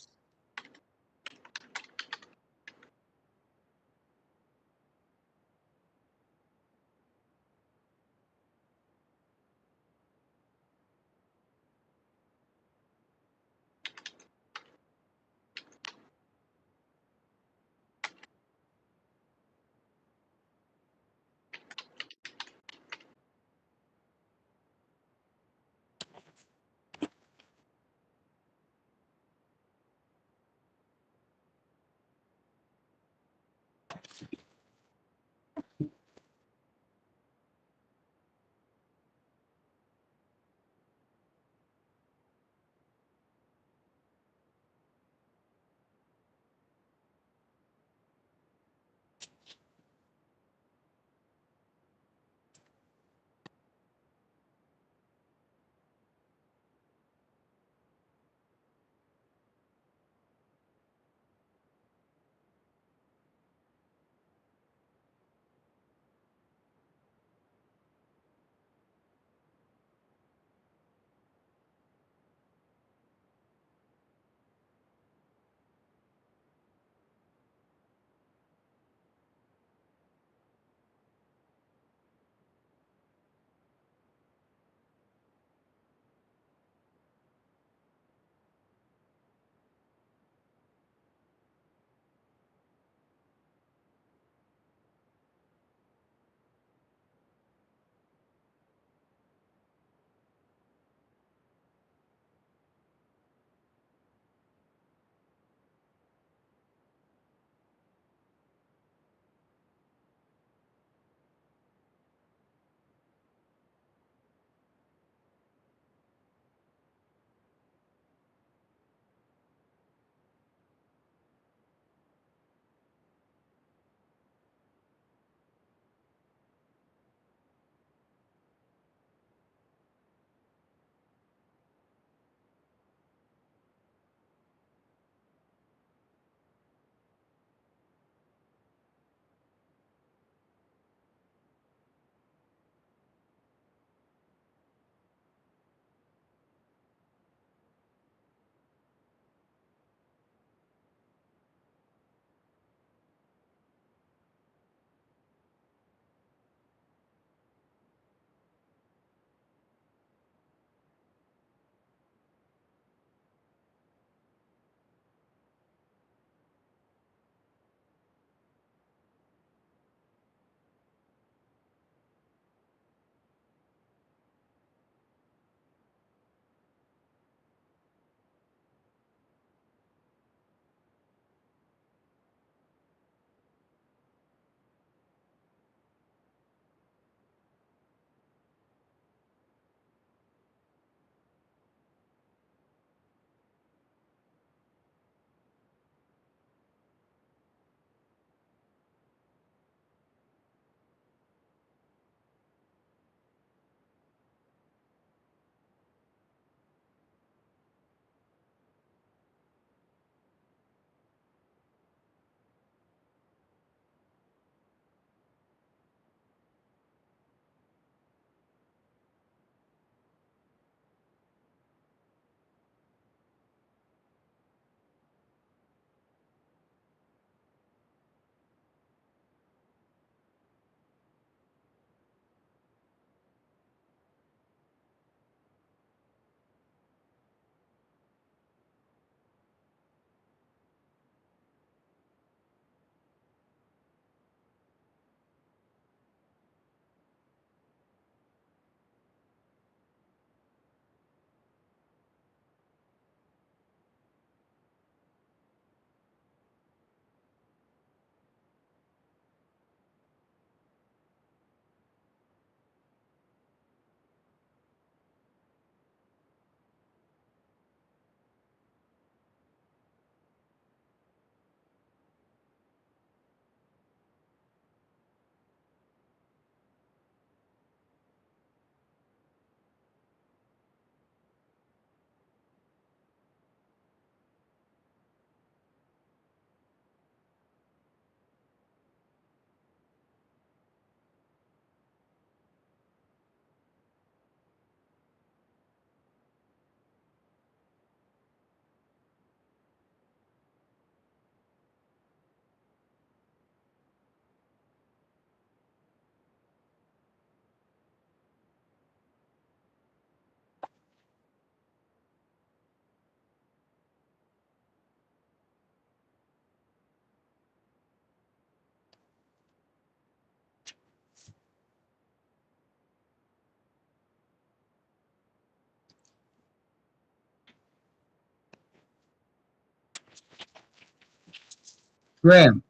Graham,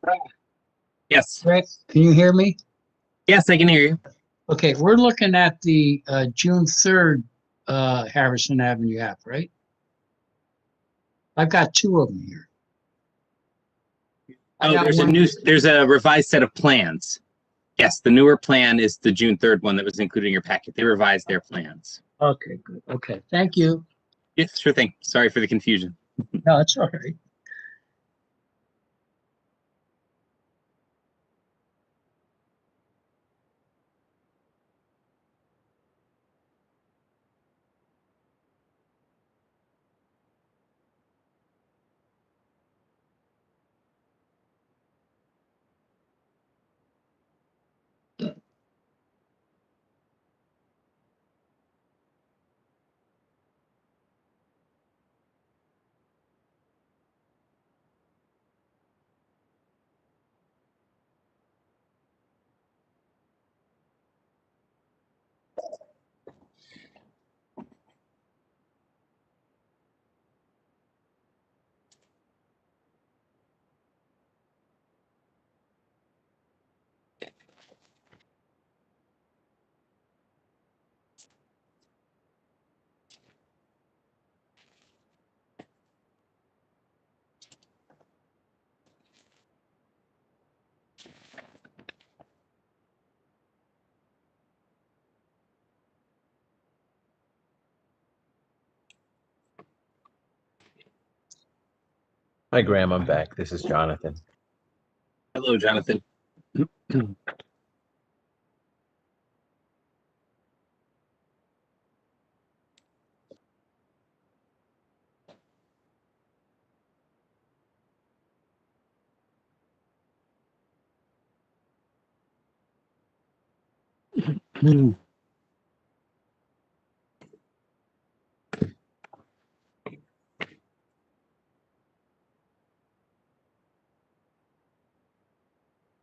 Yes. Graham, can you hear me? Yes, I can hear you. Okay, we're looking at the June 3rd Harrison Avenue app, right? I've got two of them here. I Oh, got one. there's a revised set of plans. Yes, the newer plan is the June 3rd one that was included in your packet. They revised their plans. Okay, good. Okay, thank you. Yes, sure thing. Sorry for the confusion. No, it's all right. Hi, Graham. I'm back. This is Jonathan. Hello, Jonathan.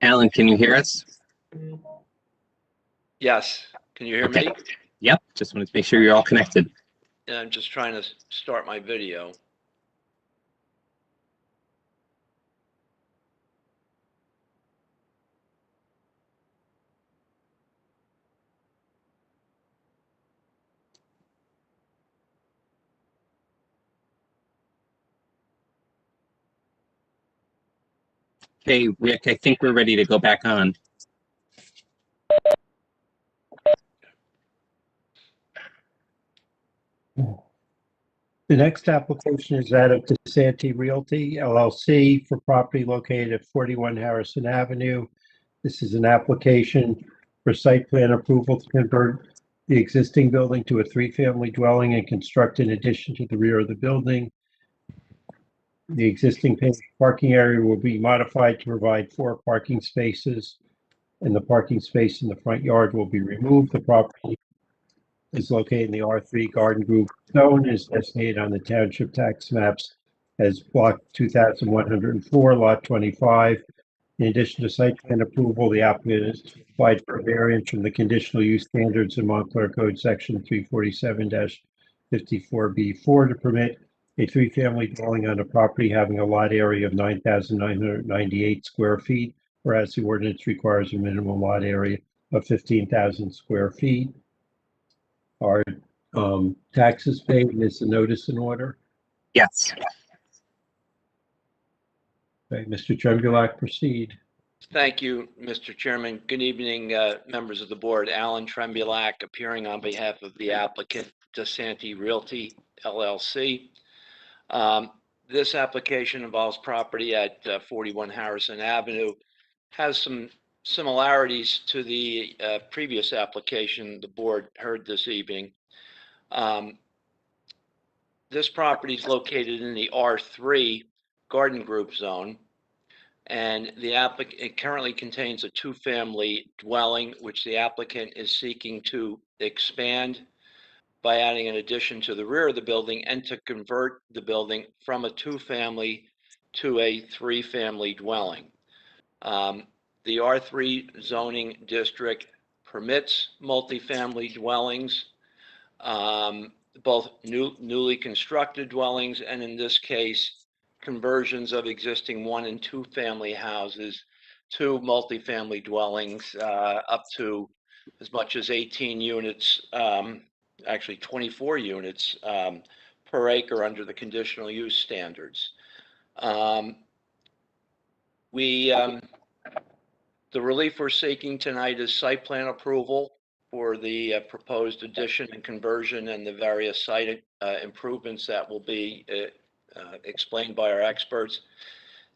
Alan, can you hear us? Yes, can you hear Okay. me? Yep, just wanted to make sure you're all connected. And I'm just trying to start my video. Okay, Rick, I think we're ready to go back on. The next application is that of DeSanti Realty LLC for property located at 41 Harrison Avenue. This is an application for site plan approval to convert the existing building to a three-family dwelling and construct an addition to the rear of the building. The existing parking area will be modified to provide 4 parking spaces, and the parking space in the front yard will be removed. The property is located in the R3 Garden Group zone, is designated on the township tax maps as block 2104, lot 25. In addition to site plan approval, the applicant has applied for a variance from the conditional use standards in Montclair Code Section 347-54B4 to permit a three-family dwelling on a property having a lot area of 9,998 square feet, whereas the ordinance requires a minimum lot area of 15,000 square feet. Are taxes paid, and is the notice in order? Yes. Okay, Mr. Trembulac, proceed. Thank you, Mr. Chairman. Good evening, members of the board. Alan Trembulac, appearing on behalf of the applicant, DeSanti Realty, LLC. This application involves property at 41 Harrison Avenue, has some similarities to the previous application the board heard this evening. This property is located in the R3 Garden Group zone, and it currently contains a two-family dwelling, which the applicant is seeking to expand by adding an addition to the rear of the building and to convert the building from a two-family to a three-family dwelling. The R3 zoning district permits multifamily dwellings, both newly constructed dwellings, and in this case, conversions of existing 1 and 2 family houses to multifamily dwellings, up to as much as 18 units, actually 24 units per acre under the conditional use standards. The relief we're seeking tonight is site plan approval for the proposed addition and conversion and the various site improvements that will be explained by our experts.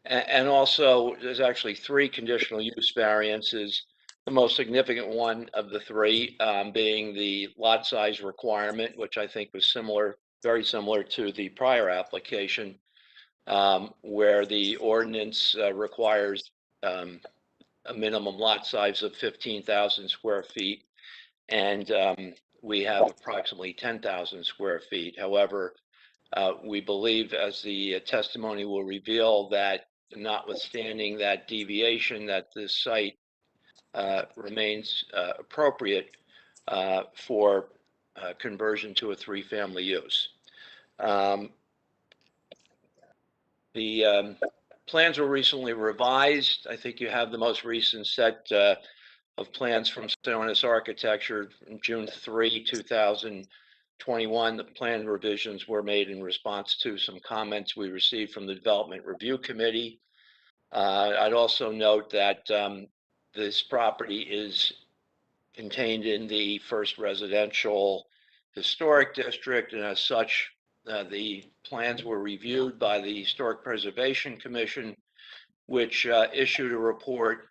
And also, there's actually 3 conditional use variances. The most significant one of the 3 being the lot size requirement, which I think was very similar to the prior application, where the ordinance requires a minimum lot size of 15,000 square feet, and we have approximately 10,000 square feet. However, we believe, as the testimony will reveal, that notwithstanding that deviation, that this site remains appropriate for conversion to a 3-family use. The plans were recently revised. I think you have the most recent set of plans from Sionis Architecture from June 3, 2021. The plan revisions were made in response to some comments we received from the Development Review Committee. I'd also note that this property is contained in the First Residential Historic District, and as such, the plans were reviewed by the Historic Preservation Commission, which issued a report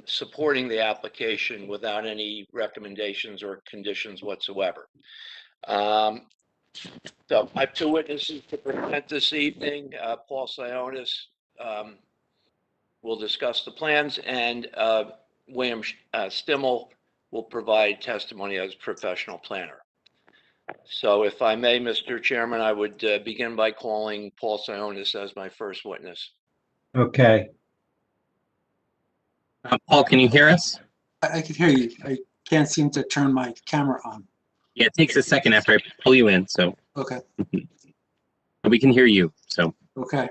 supporting the application without any recommendations or conditions whatsoever. So I have 2 witnesses to present this evening. Paul Sionis will discuss the plans, and William Stimmel will provide testimony as professional planner. So if I may, Mr. Chairman, I would begin by calling Paul Sionis as my first witness. Okay. Paul, can you hear us? I can hear you. I can't seem to turn my camera on. Yeah, it takes a second after I pull you in, so. Okay. But we can hear you, so. Okay.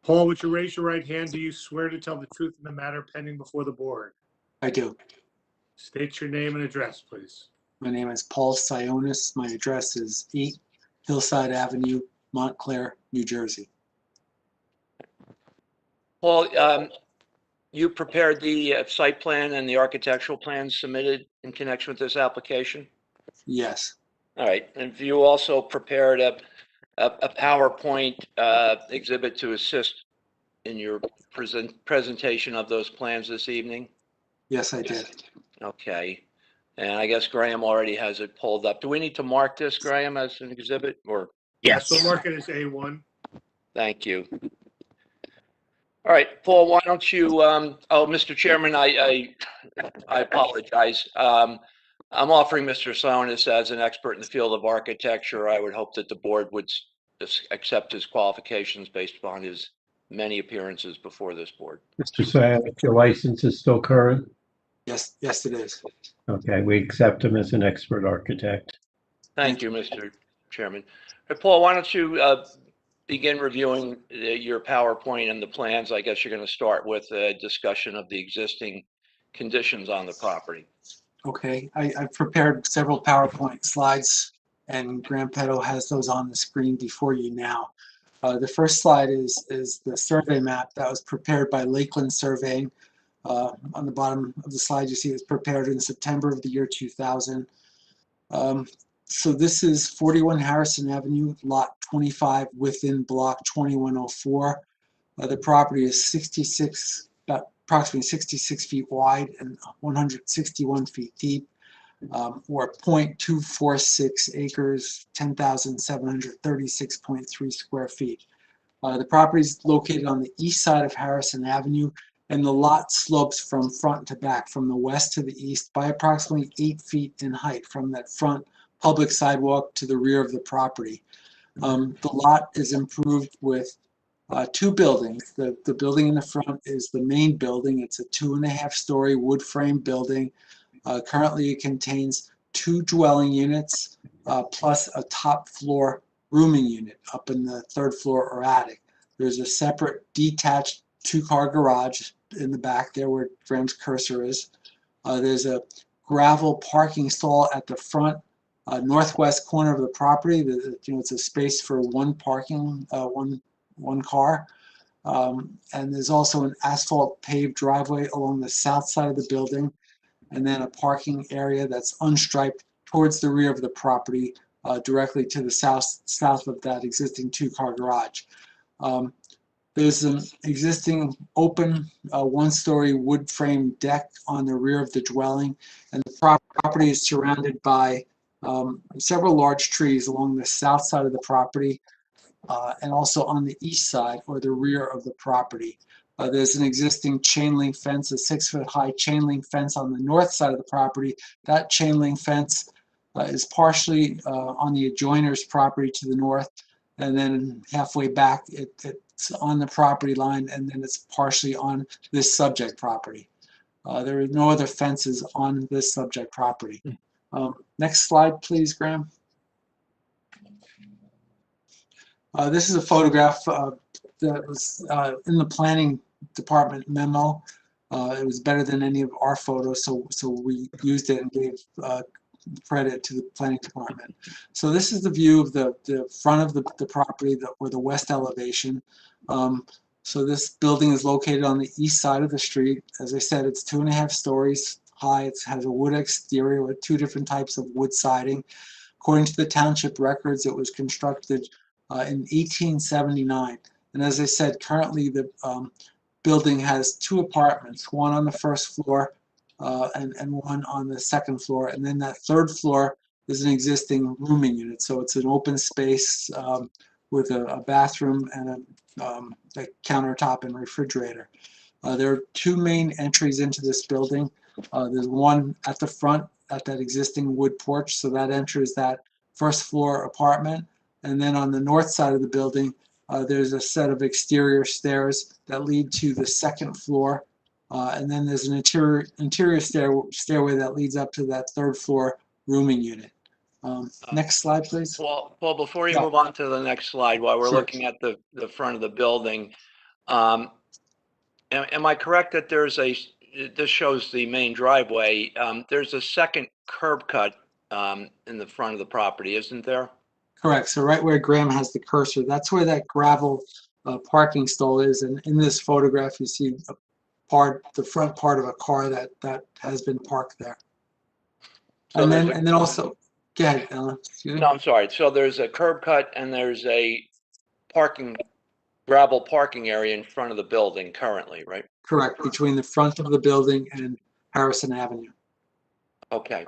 Paul, would you raise your right hand? Do you swear to tell the truth in the matter pending before the board? I do. State your name and address, please. My name is Paul Sionis. My address is 8 Hillside Avenue, Montclair, New Jersey. Paul, you prepared the site plan and the architectural plans submitted in connection with this application? Yes. All right. And you also prepared a PowerPoint exhibit to assist in your presentation of those plans this evening? Yes, I did. Okay. And I guess Graham already has it pulled up. Do we need to mark this, Graham, as an exhibit, or? Yes. So mark it as A1. Thank you. All right, Paul, why don't you, Mr. Chairman, I apologize. I'm offering Mr. Sionis as an expert in the field of architecture. I would hope that the board would accept his qualifications based upon his many appearances before this board. Mr. Sionis, your license is still current? Yes, yes, it is. Okay, we accept him as an expert architect. Thank you, Mr. Chairman. Paul, why don't you begin reviewing your PowerPoint and the plans? I guess you're going to start with a discussion of the existing conditions on the property. Okay, I've prepared several PowerPoint slides, and Graham Petto has those on the screen before you now. The first slide is the survey map that was prepared by Lakeland Surveying. On the bottom of the slide, you see it was prepared in September of the year 2000. So this is 41 Harrison Avenue, lot 25 within block 2104. The property is approximately 66 feet wide and 161 feet deep, or 0.246 acres, 10,736.3 square feet. The property is located on the east side of Harrison Avenue, and the lot slopes from front to back, from the west to the east, by approximately 8 feet in height from that front public sidewalk to the rear of the property. The lot is improved with 2 buildings. The building in the front is the main building. It's a 2.5-story wood frame building. Currently, it contains 2 dwelling units plus a top floor rooming unit up in the third floor or attic. There's a separate detached two-car garage in the back there where Graham's cursor is. There's a gravel parking stall at the front northwest corner of the property. It's a space for one parking, one car. And there's also an asphalt paved driveway along the south side of the building, and then a parking area that's unstriped towards the rear of the property, directly to the south of that existing two-car garage. There's an existing open one-story wood frame deck on the rear of the dwelling, and the property is surrounded by several large trees along the south side of the property, and also on the east side or the rear of the property. There's an existing chain link fence, a 6-foot high chain link fence on the north side of the property. That chain link fence is partially on the adjoiner's property to the north, and then halfway back it's on the property line, and then it's partially on this subject property. There are no other fences on this subject property. Next slide, please, Graham. This is a photograph that was in the planning department memo. It was better than any of our photos, so we used it and gave credit to the planning department. So this is the view of the front of the property, or the west elevation. So this building is located on the east side of the street. As I said, it's 2.5 stories high. It has a wood exterior with 2 different types of wood siding. According to the township records, it was constructed in 1879. And as I said, currently the building has 2 apartments, one on the first floor and one on the second floor. And then that third floor is an existing rooming unit. So it's an open space with a bathroom and a countertop and refrigerator. There are 2 main entries into this building. There's one at the front at that existing wood porch. So that enters that first floor apartment. And then on the north side of the building, there's a set of exterior stairs that lead to the second floor. And then there's an interior stairway that leads up to that third floor rooming unit. Next slide, please. Paul, before you move on to the next slide, while we're looking at the front of the building, am I correct that this shows the main driveway, there's a second curb cut in the front of the property, isn't there? Correct. So right where Graham has the cursor, that's where that gravel parking stall is. And in this photograph, you see the front part of a car that has been parked there. So and then also, go ahead, Ellen. Excuse me. No, I'm sorry. So there's a curb cut and there's a gravel parking area in front of the building currently, right? Correct. Between the front of the building and Harrison Avenue. Okay.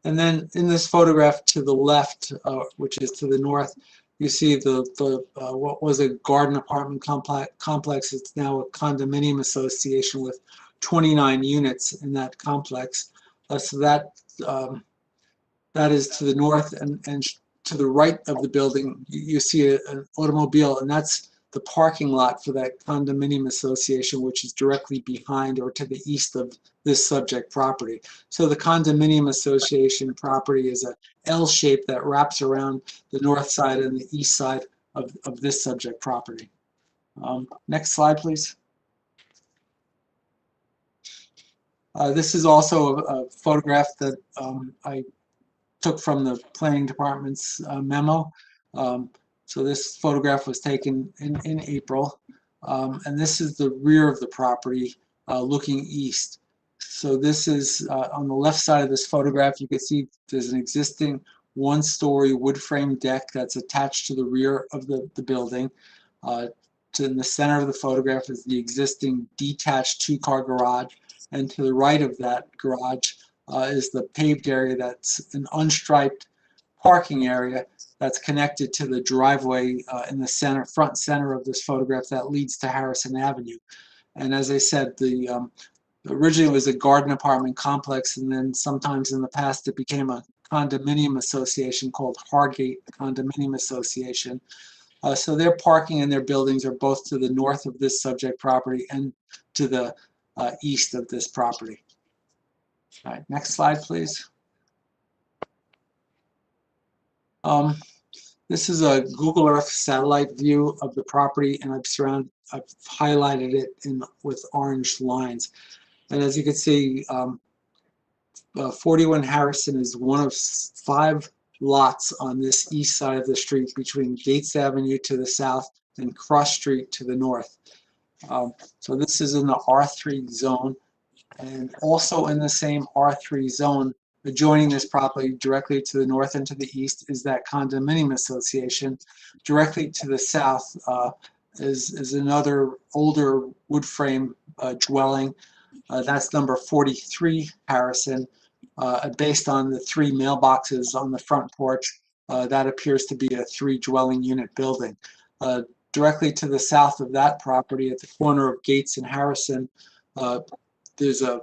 And then in this photograph to the left, which is to the north, you see what was a garden apartment complex. It's now a condominium association with 29 units in that complex. So that is to the north, and to the right of the building, you see an automobile, and that's the parking lot for that condominium association, which is directly behind or to the east of this subject property. So the condominium association property is a L shape that wraps around the north side and the east side of this subject property. Next slide, please. This is also a photograph that I took from the planning department's memo. So this photograph was taken in April, and this is the rear of the property looking east. So this is on the left side of this photograph, you can see there's an existing 1-story wood frame deck that's attached to the rear of the building. In the center of the photograph is the existing detached 2-car garage, and to the right of that garage is the paved area that's an unstriped parking area that's connected to the driveway in the front center of this photograph that leads to Harrison Avenue. And as I said, originally it was a garden apartment complex, and then sometimes in the past it became a condominium association called Hargate Condominium Association. So their parking and their buildings are both to the north of this subject property and to the east of this property. All right, next slide, please. This is a Google Earth satellite view of the property, and I've highlighted it with orange lines. And as you can see, 41 Harrison is one of 5 lots on this east side of the street between Gates Avenue to the south and Cross Street to the north. So this is in the R3 zone, and also in the same R3 zone, adjoining this property directly to the north and to the east is that condominium association. Directly to the south is another older wood frame dwelling. That's number 43 Harrison. Based on the 3 mailboxes on the front porch, that appears to be a 3 dwelling unit building. Directly to the south of that property at the corner of Gates and Harrison, there's a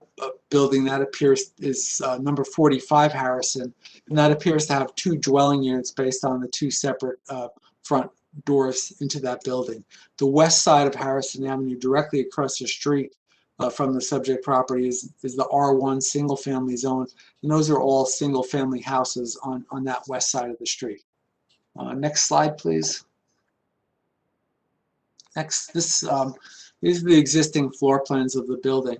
building that appears is number 45 Harrison, and that appears to have 2 dwelling units based on the 2 separate front doors into that building. The west side of Harrison Avenue, directly across the street from the subject property, is the R1 single family zone, and those are all single family houses on that west side of the street. Next slide, please. Next, these are the existing floor plans of the building.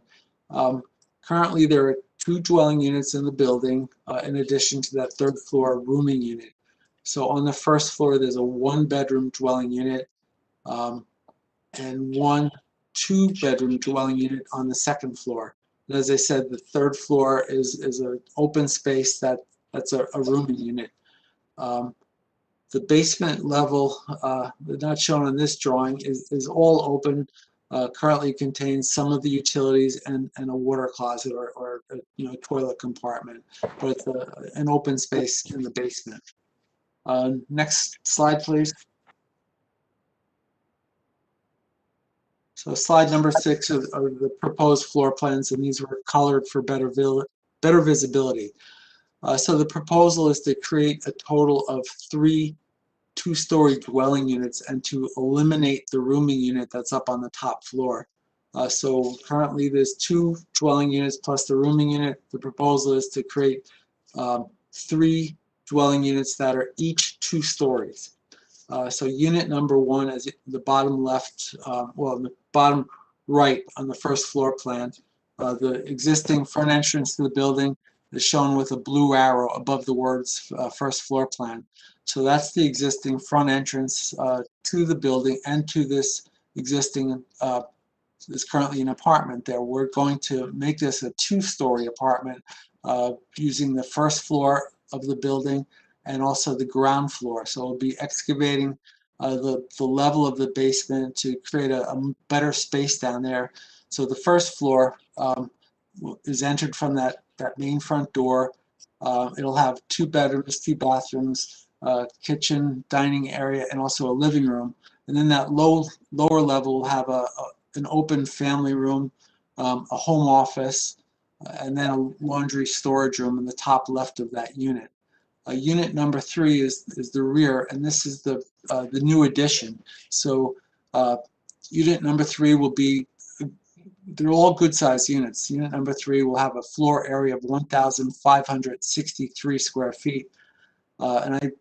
Currently, there are 2 dwelling units in the building, in addition to that 3rd floor rooming unit. So on the 1st floor, there's a 1-bedroom dwelling unit and 1 2-bedroom dwelling unit on the 2nd floor. And as I said, the 3rd floor is an open space that's a rooming unit. The basement level, not shown on this drawing, is all open. Currently contains some of the utilities and a water closet or a toilet compartment, but it's an open space in the basement. Next slide, please. So slide number 6 are the proposed floor plans, and these were colored for better visibility. So the proposal is to create a total of 3 2-story dwelling units and to eliminate the rooming unit that's up on the top floor. So currently there's 2 dwelling units plus the rooming unit. The proposal is to create 3 dwelling units that are each 2 stories. So unit number 1 is the bottom left, the bottom right on the 1st floor plan. The existing front entrance to the building is shown with a blue arrow above the words 1st floor plan. So that's the existing front entrance to the building and to this existing, there's currently an apartment there. We're going to make this a 2-story apartment using the 1st floor of the building and also the ground floor. So we'll be excavating the level of the basement to create a better space down there. So the 1st floor is entered from that main front door. It'll have 2 bedrooms, 2 bathrooms, kitchen, dining area, and also a living room. And then that lower level will have an open family room, a home office, and then a laundry storage room in the top left of that unit. Unit number 3 is the rear, and this is the new addition. So unit number 3 will be, they're all good sized units. Unit number 3 will have a floor area of 1,563 square feet. And I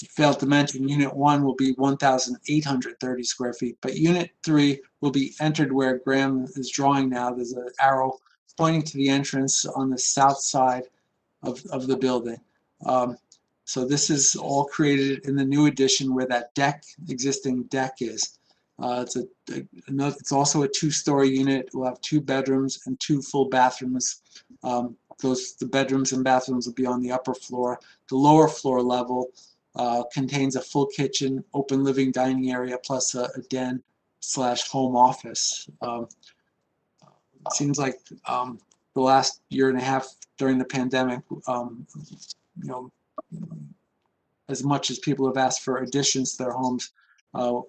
failed to mention unit 1 will be 1,830 square feet, but unit 3 will be entered where Graham is drawing now. There's an arrow pointing to the entrance on the south side of the building. So this is all created in the new addition where that existing deck is. It's also a 2-story unit. We'll have 2 bedrooms and 2 full bathrooms. The bedrooms and bathrooms will be on the upper floor. The lower floor level contains a full kitchen, open living dining area, plus a den / home office. It seems like the last year and a half during the pandemic, as much as people have asked for additions to their homes,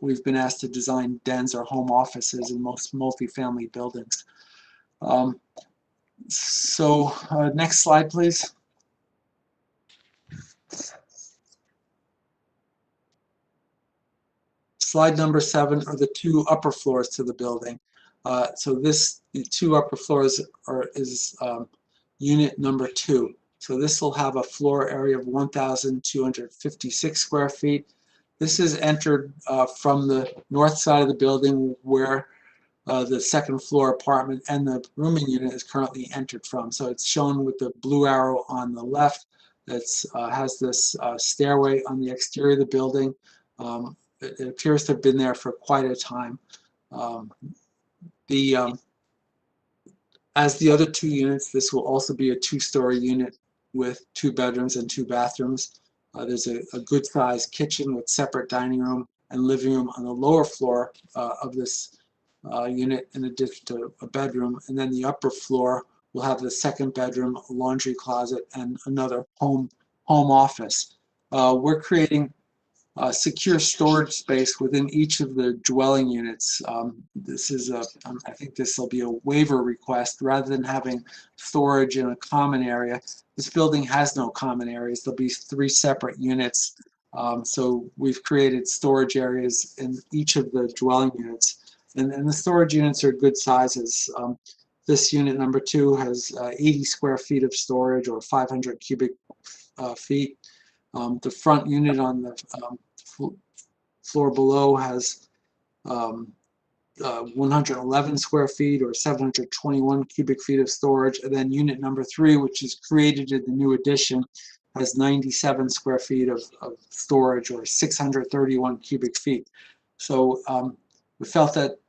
we've been asked to design dens or home offices in most multifamily buildings. Next slide, please. Slide number 7 are the 2 upper floors to the building. The 2 upper floors is unit number 2. So this will have a floor area of 1,256 square feet. This is entered from the north side of the building where the second floor apartment and the rooming unit is currently entered from. So it's shown with the blue arrow on the left. That has this stairway on the exterior of the building. It appears to have been there for quite a time. As the other two units, this will also be a two-story unit with 2 bedrooms and 2 bathrooms. There's a good-sized kitchen with separate dining room and living room on the lower floor of this unit in addition to a bedroom. And then the upper floor will have the second bedroom, a laundry closet, and another home office. We're creating secure storage space within each of the dwelling units. This is I think this will be a waiver request rather than having storage in a common area. This building has no common areas. There'll be 3 separate units. So we've created storage areas in each of the dwelling units. And the storage units are good sizes. This unit number 2 has 80 square feet of storage, or 500 cubic feet. The front unit on the floor below has 111 square feet, or 721 cubic feet of storage. And then unit number 3, which is created in the new addition, has 97 square feet of storage, or 631 cubic feet. So we felt that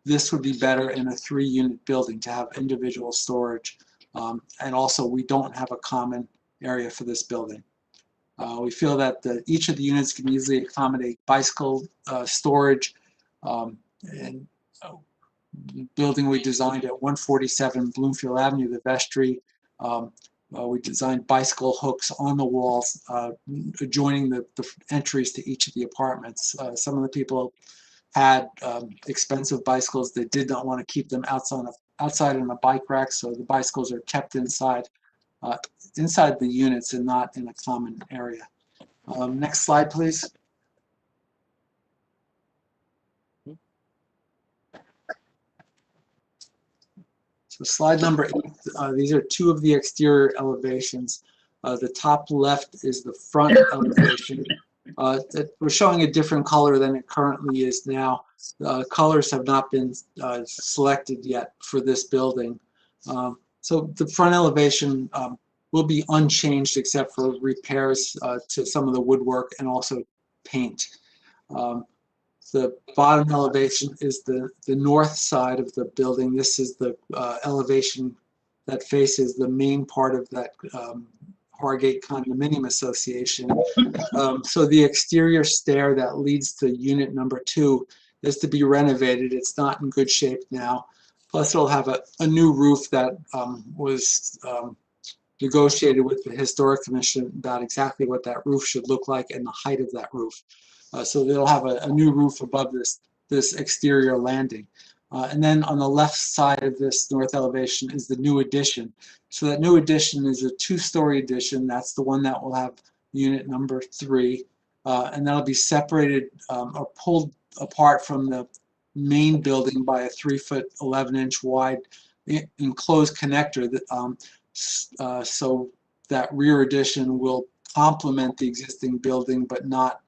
this would be better in a 3-unit building to have individual storage. And also, we don't have a common area for this building. We feel that each of the units can easily accommodate bicycle storage. And the building we designed at 147 Bloomfield Avenue, the vestry, we designed bicycle hooks on the walls adjoining the entries to each of the apartments. Some of the people had expensive bicycles. They did not want to keep them outside on a bike rack, so the bicycles are kept inside the units and not in a common area. Next slide, please. So slide number 8, these are 2 of the exterior elevations. The top left is the front elevation. We're showing a different color than it currently is now. Colors have not been selected yet for this building. So the front elevation will be unchanged except for repairs to some of the woodwork and also paint. The bottom elevation is the north side of the building. This is the elevation that faces the main part of that Hargate Condominium Association. So the exterior stair that leads to unit number 2 is to be renovated. It's not in good shape now. Plus, it'll have a new roof that was negotiated with the Historic Commission about exactly what that roof should look like and the height of that roof. So they'll have a new roof above this exterior landing. And then on the left side of this north elevation is the new addition. So that new addition is a 2-story addition. That's the one that will have unit number 3. And that'll be separated or pulled apart from the main building by a 3-foot 11-inch wide enclosed connector. So that rear addition will complement the existing building, but not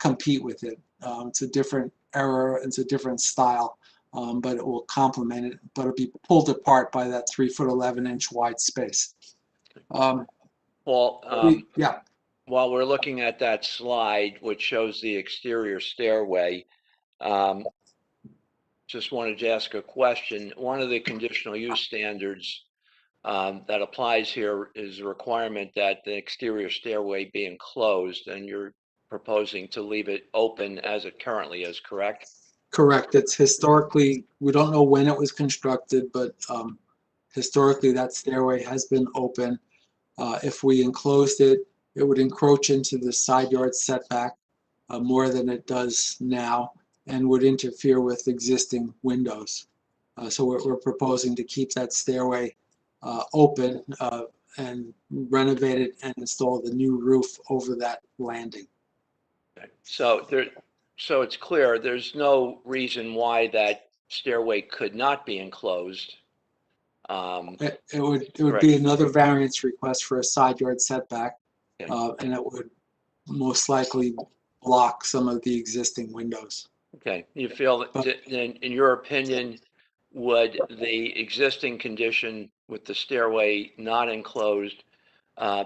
compete with it. It's a different era, it's a different style, but it will complement it, but it'll be pulled apart by that 3-foot 11-inch wide space. Yeah. While we're looking at that slide, which shows the exterior stairway, just wanted to ask a question. One of the conditional use standards that applies here is a requirement that the exterior stairway be enclosed, and you're proposing to leave it open as it currently is, correct? Correct. It's historically, we don't know when it was constructed, but historically that stairway has been open. If we enclosed it, it would encroach into the side yard setback more than it does now and would interfere with existing windows. So we're proposing to keep that stairway open and renovate it and install the new roof over that landing. So it's clear there's no reason why that stairway could not be enclosed. It would Correct. be another variance request for a side yard setback, Okay. and it would most likely block some of the existing windows. Okay, you feel that, in your opinion, would the existing condition with the stairway not enclosed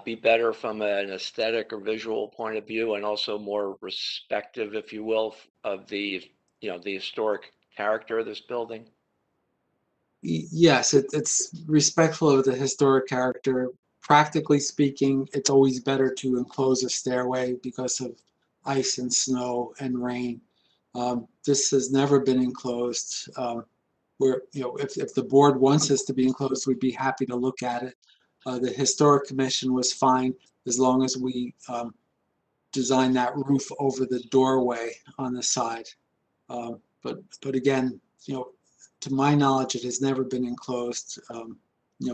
be better from an aesthetic or visual point of view, and also more respective, if you will, of the, the historic character of this building? Yes, it's respectful of the historic character. Practically speaking, it's always better to enclose a stairway because of ice and snow and rain. This has never been enclosed. If the board wants this to be enclosed, we'd be happy to look at it. The historic commission was fine as long as we design that roof over the doorway on the side. But again, to my knowledge, it has never been enclosed.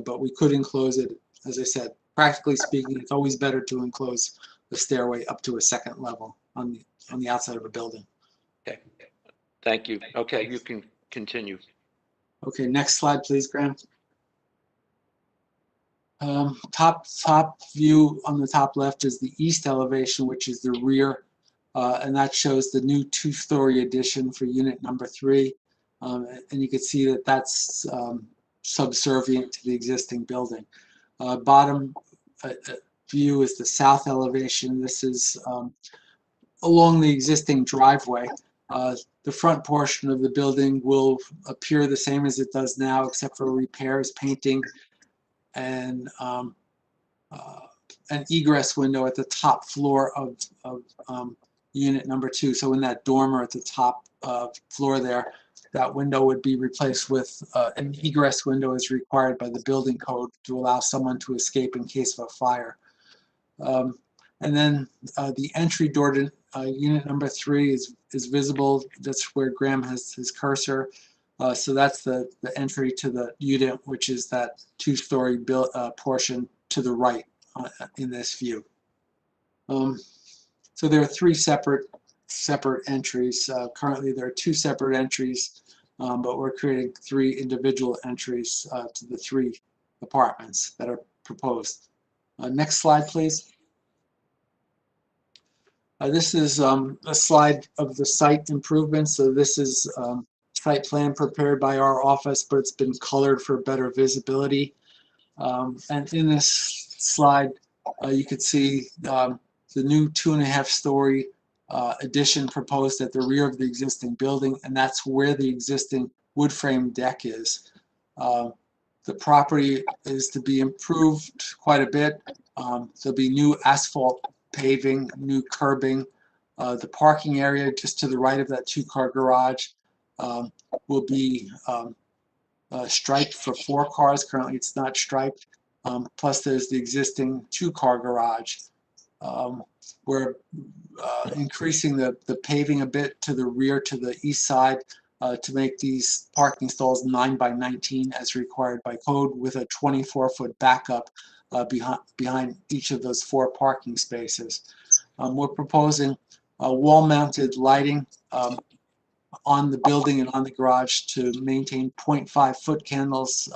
But we could enclose it. As I said, practically speaking, it's always better to enclose the stairway up to a second level on the outside of a building. Okay, thank you. Okay, you can continue. Okay, next slide, please, Graham. Top view on the top left is the east elevation, which is the rear, and that shows the new two-story addition for unit number 3. And you can see that that's subservient to the existing building. Bottom view is the south elevation. This is along the existing driveway. The front portion of the building will appear the same as it does now, except for repairs, painting, and an egress window at the top floor of unit number 2. So in that dormer at the top floor there, that window would be replaced with an egress window as required by the building code to allow someone to escape in case of a fire. And then the entry door to unit number 3 is visible. That's where Graham has his cursor. So that's the entry to the unit, which is that two-story portion to the right in this view. So there are 3 separate entries. Currently there are 2 separate entries, but we're creating 3 individual entries to the 3 apartments that are proposed. Next slide, please. This is a slide of the site improvements. So this is site plan prepared by our office, but it's been colored for better visibility. And in this slide, you could see the new 2.5-story addition proposed at the rear of the existing building, and that's where the existing wood frame deck is. The property is to be improved quite a bit. There'll be new asphalt paving, new curbing. The parking area just to the right of that 2-car garage will be striped for 4 cars. Currently it's not striped. Plus there's the existing 2-car garage. We're increasing the paving a bit to the rear, to the east side, to make these parking stalls 9 by 19 as required by code, with a 24-foot backup behind each of those 4 parking spaces. We're proposing wall-mounted lighting on the building and on the garage to maintain 0.5-foot candles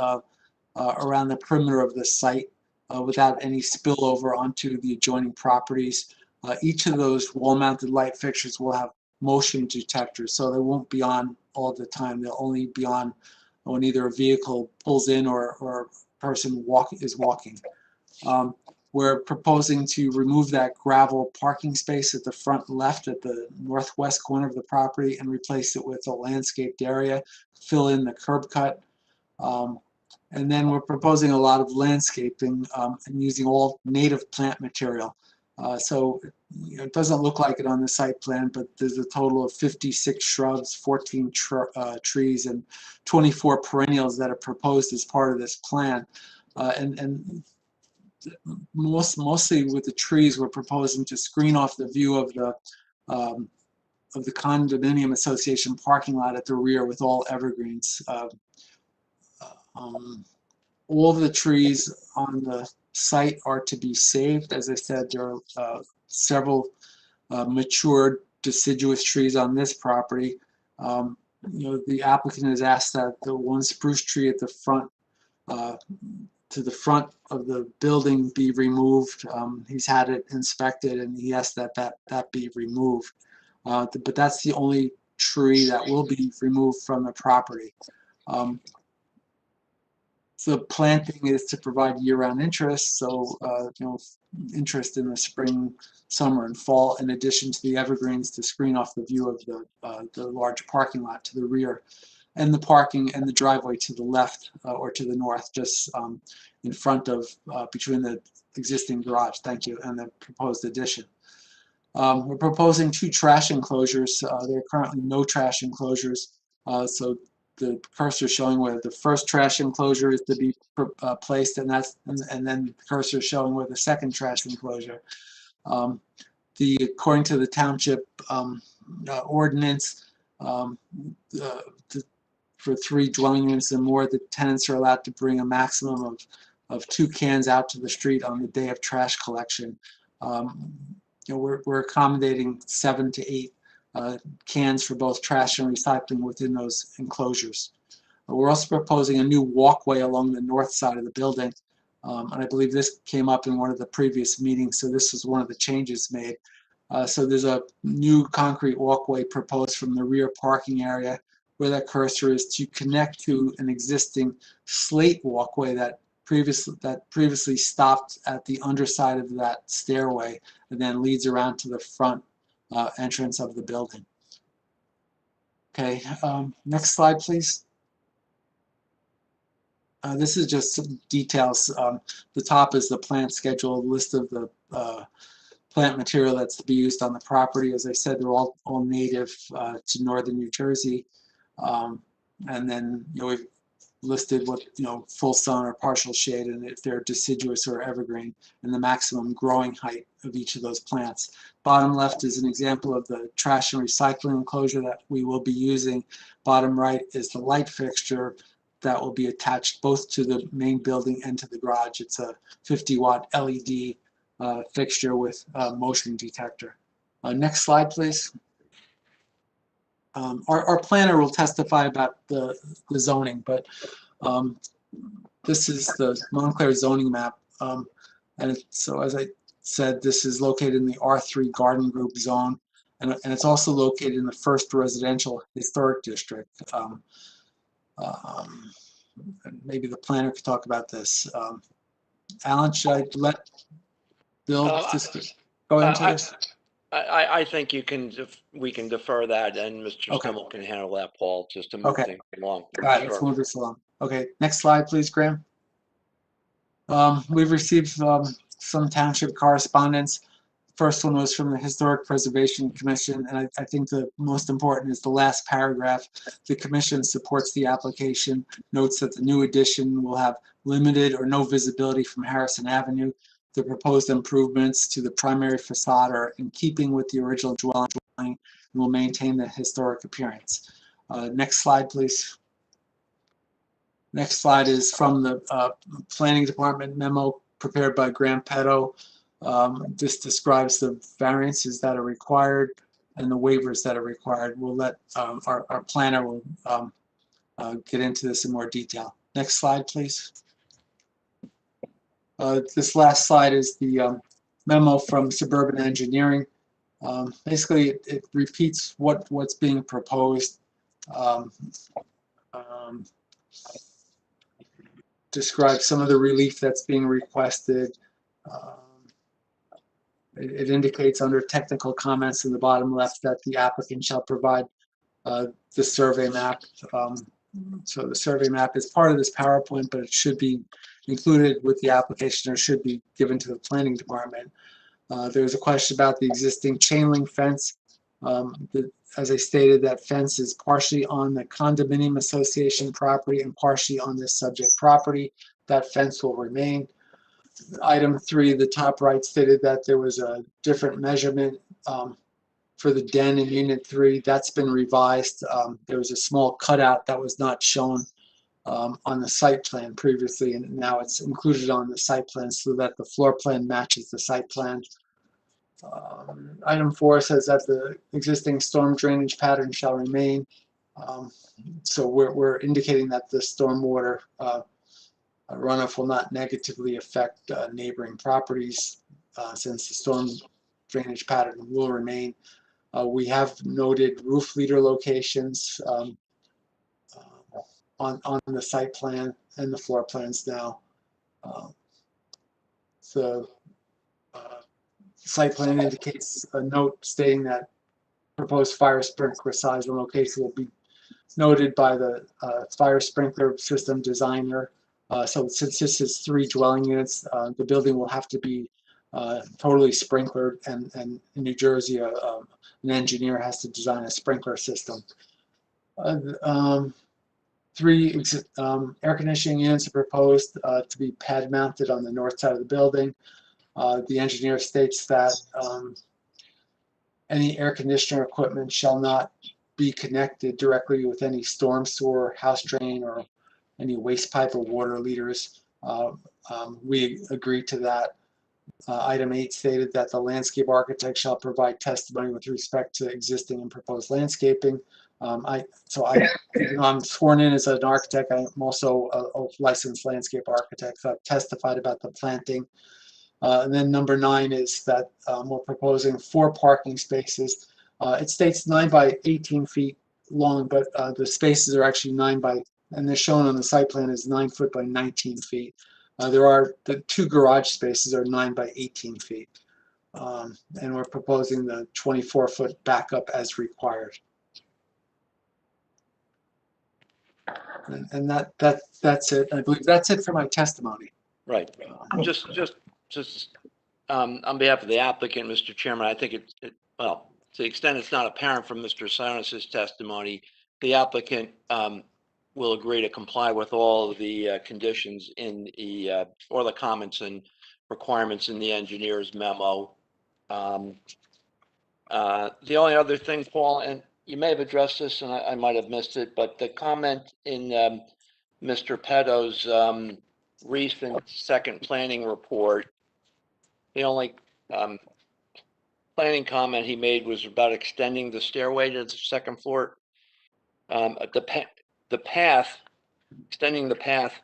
around the perimeter of the site without any spillover onto the adjoining properties. Each of those wall-mounted light fixtures will have motion detectors, so they won't be on all the time. They'll only be on when either a vehicle pulls in or a person is walking. We're proposing to remove that gravel parking space at the front left at the northwest corner of the property and replace it with a landscaped area, fill in the curb cut. And then we're proposing a lot of landscaping and using all native plant material. So it doesn't look like it on the site plan, but there's a total of 56 shrubs, 14 trees, and 24 perennials that are proposed as part of this plan. And mostly with the trees, we're proposing to screen off the view of the condominium association parking lot at the rear with all evergreens. All of the trees on the site are to be saved. As I said, there are several mature deciduous trees on this property. The applicant has asked that the one spruce tree at the front to the front of the building be removed. He's had it inspected and he asked that be removed. But that's the only tree that will be removed from the property. The planting is to provide year-round interest, so interest in the spring, summer, and fall, in addition to the evergreens to screen off the view of the large parking lot to the rear, and the parking and the driveway to the left or to the north, just in front of between the existing garage. Thank you, and the proposed addition. We're proposing 2 trash enclosures. There are currently no trash enclosures, so the cursor showing where the first trash enclosure is to be placed, and then the cursor showing where the second trash enclosure. According to the township ordinance, for 3 dwelling units and more, the tenants are allowed to bring a maximum of 2 cans out to the street on the day of trash collection. We're accommodating 7 to 8 cans for both trash and recycling within those enclosures. We're also proposing a new walkway along the north side of the building, and I believe this came up in one of the previous meetings, so this was one of the changes made. So there's a new concrete walkway proposed from the rear parking area where that cursor is to connect to an existing slate walkway that previously stopped at the underside of that stairway and then leads around to the front entrance of the building. Okay, next slide, please. This is just some details. The top is the plant schedule, list of the plant material that's to be used on the property. As I said, they're all native to northern New Jersey. And then we've listed what full sun or partial shade, and if they're deciduous or evergreen, and the maximum growing height of each of those plants. Bottom left is an example of the trash and recycling enclosure that we will be using. Bottom right is the light fixture that will be attached both to the main building and to the garage. It's a 50-watt LED fixture with a motion detector. Next slide, please. Our planner will testify about the zoning, but this is the Montclair zoning map. And so as I said, this is located in the R3 Garden Group zone, and it's also located in the first residential historic district. Maybe the planner could talk about this. Alan, should I let Bill just go into this? I think we can defer that, and Mr. Stimmel can handle that, Paul, just to move things along. All right, let's move this along. Okay, next slide, please, Graham. We've received some township correspondence. First one was from the Historic Preservation Commission, and I think the most important is the last paragraph. The commission supports the application, notes that the new addition will have limited or no visibility from Harrison Avenue. The proposed improvements to the primary facade are in keeping with the original dwelling and will maintain the historic appearance. Next slide, please. Next slide is from the Planning Department memo prepared by Graham Petto. This describes the variances that are required and the waivers that are required. We'll let our planner will get into this in more detail. Next slide, please. This last slide is the memo from Suburban Engineering. Basically, it repeats what's being proposed. Describes some of the relief that's being requested. It indicates under technical comments in the bottom left that the applicant shall provide the survey map. So the survey map is part of this PowerPoint, but it should be included with the application or should be given to the planning department. There's a question about the existing chain link fence. As I stated, that fence is partially on the condominium association property and partially on this subject property. That fence will remain. Item 3, the top right, stated that there was a different measurement for the den in Unit 3. That's been revised. There was a small cutout that was not shown on the site plan previously, and now it's included on the site plan so that the floor plan matches the site plan. Item 4 says that the existing storm drainage pattern shall remain. So we're indicating that the stormwater Runoff will not negatively affect neighboring properties since the storm drainage pattern will remain. We have noted roof leader locations on the site plan and the floor plans now. The site plan indicates a note stating that proposed fire sprinkler size and location will be noted by the fire sprinkler system designer. So since this is 3 dwelling units, the building will have to be totally sprinklered, and in New Jersey, an engineer has to design a sprinkler system. 3 air conditioning units are proposed to be pad mounted on the north side of the building. The engineer states that any air conditioner equipment shall not be connected directly with any storm sewer, house drain, or any waste pipe or water leaders. We agree to that. Item 8 stated that the landscape architect shall provide testimony with respect to existing and proposed landscaping. I'm sworn in as an architect. I'm also a licensed landscape architect. So I've testified about the planting. And then number 9 is that we're proposing 4 parking spaces. It states 9 by 18 feet long, but the spaces are actually 9 by, and they're shown on the site plan as 9 foot by 19 feet. There are the 2 garage spaces are 9 by 18 feet. And we're proposing the 24-foot backup as required. And that's it. I believe that's it for my testimony. Right. Just on behalf of the applicant, Mr. Chairman, I think well, to the extent it's not apparent from Mr. Sarnis's testimony, the applicant will agree to comply with all of the conditions in the or the comments and requirements in the engineer's memo. The only other thing, Paul, and you may have addressed this and I might have missed it, but the comment in Mr. Peto's recent second planning report, the only planning comment he made was about extending the stairway to the second floor. The path, extending the path,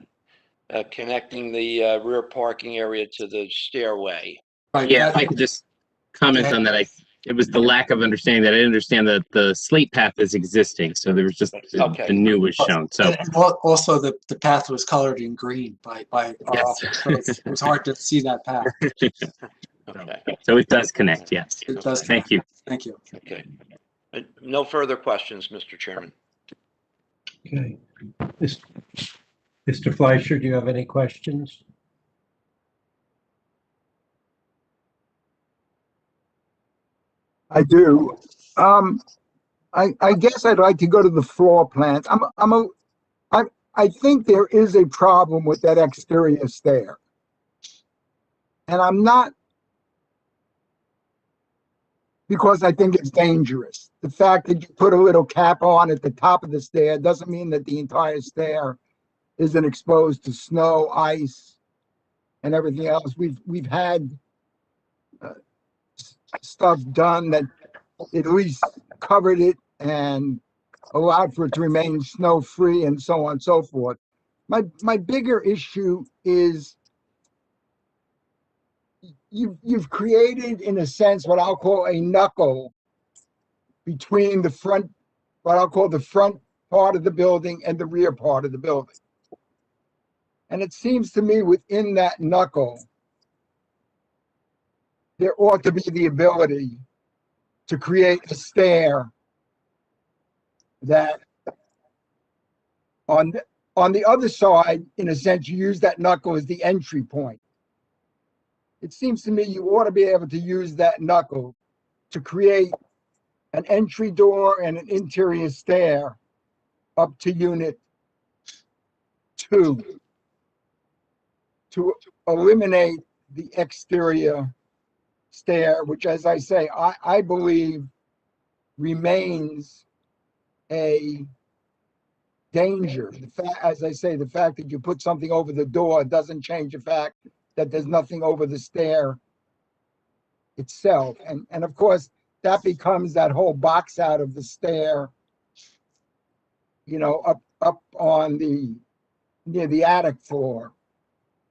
connecting the rear parking area to the stairway. Right, Yeah, if I could just comment on that. It was the lack of understanding that I didn't understand that the slate path is existing, so there was just the new was shown. So and also the path was colored in green by our office, so it was hard to see that path. Okay. So it does connect, yes. It does. Thank you. Thank you. Okay. No further questions, Mr. Chairman. Okay. Mr. Fleischer, do you have any questions? I do. I guess I'd like to go to the floor plans. I think there is a problem with that exterior stair. And I'm not, because I think it's dangerous. The fact that you put a little cap on at the top of the stair doesn't mean that the entire stair isn't exposed to snow, ice, and everything else. We've had stuff done that at least covered it and allowed for it to remain snow-free and so on and so forth. My bigger issue is you've created, in a sense, what I'll call a knuckle between the front, what I'll call the front part of the building and the rear part of the building. And it seems to me within that knuckle, there ought to be the ability to create a stair that on the other side, in a sense, you use that knuckle as the entry point. It seems to me you ought to be able to use that knuckle to create an entry door and an interior stair up to unit 2 to eliminate the exterior stair, which, as I say, I believe remains a danger. As I say, the fact that you put something over the door doesn't change the fact that there's nothing over the stair itself. And of course, that becomes that whole box out of the stair, you know, up on the, near the attic floor.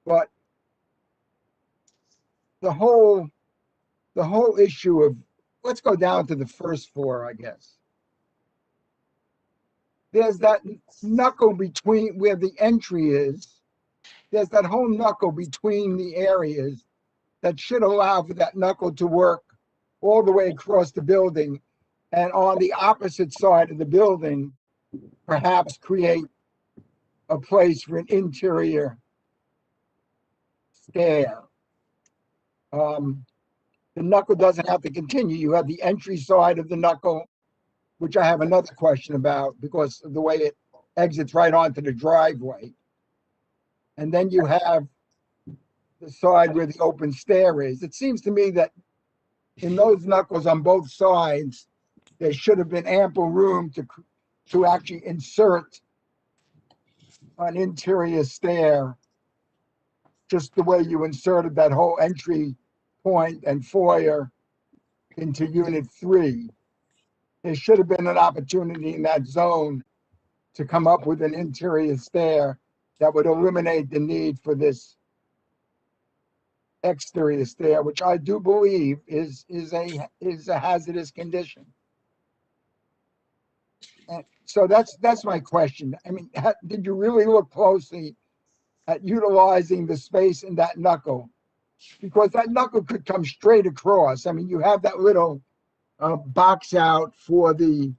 But the whole issue of, let's go down to the first floor, I guess. There's that knuckle between where the entry is. There's that whole knuckle between the areas that should allow for that knuckle to work all the way across the building. And on the opposite side of the building, perhaps create a place for an interior stair. The knuckle doesn't have to continue. You have the entry side of the knuckle, which I have another question about because of the way it exits right onto the driveway. And then you have the side where the open stair is. It seems to me that in those knuckles on both sides, there should have been ample room to actually insert an interior stair, just the way you inserted that whole entry point and foyer into Unit 3. There should have been an opportunity in that zone to come up with an interior stair that would eliminate the need for this exterior stair, which I do believe is a hazardous condition. And so that's my question. I mean, did you really look closely at utilizing the space in that knuckle? Because that knuckle could come straight across. I mean, you have that little box out for the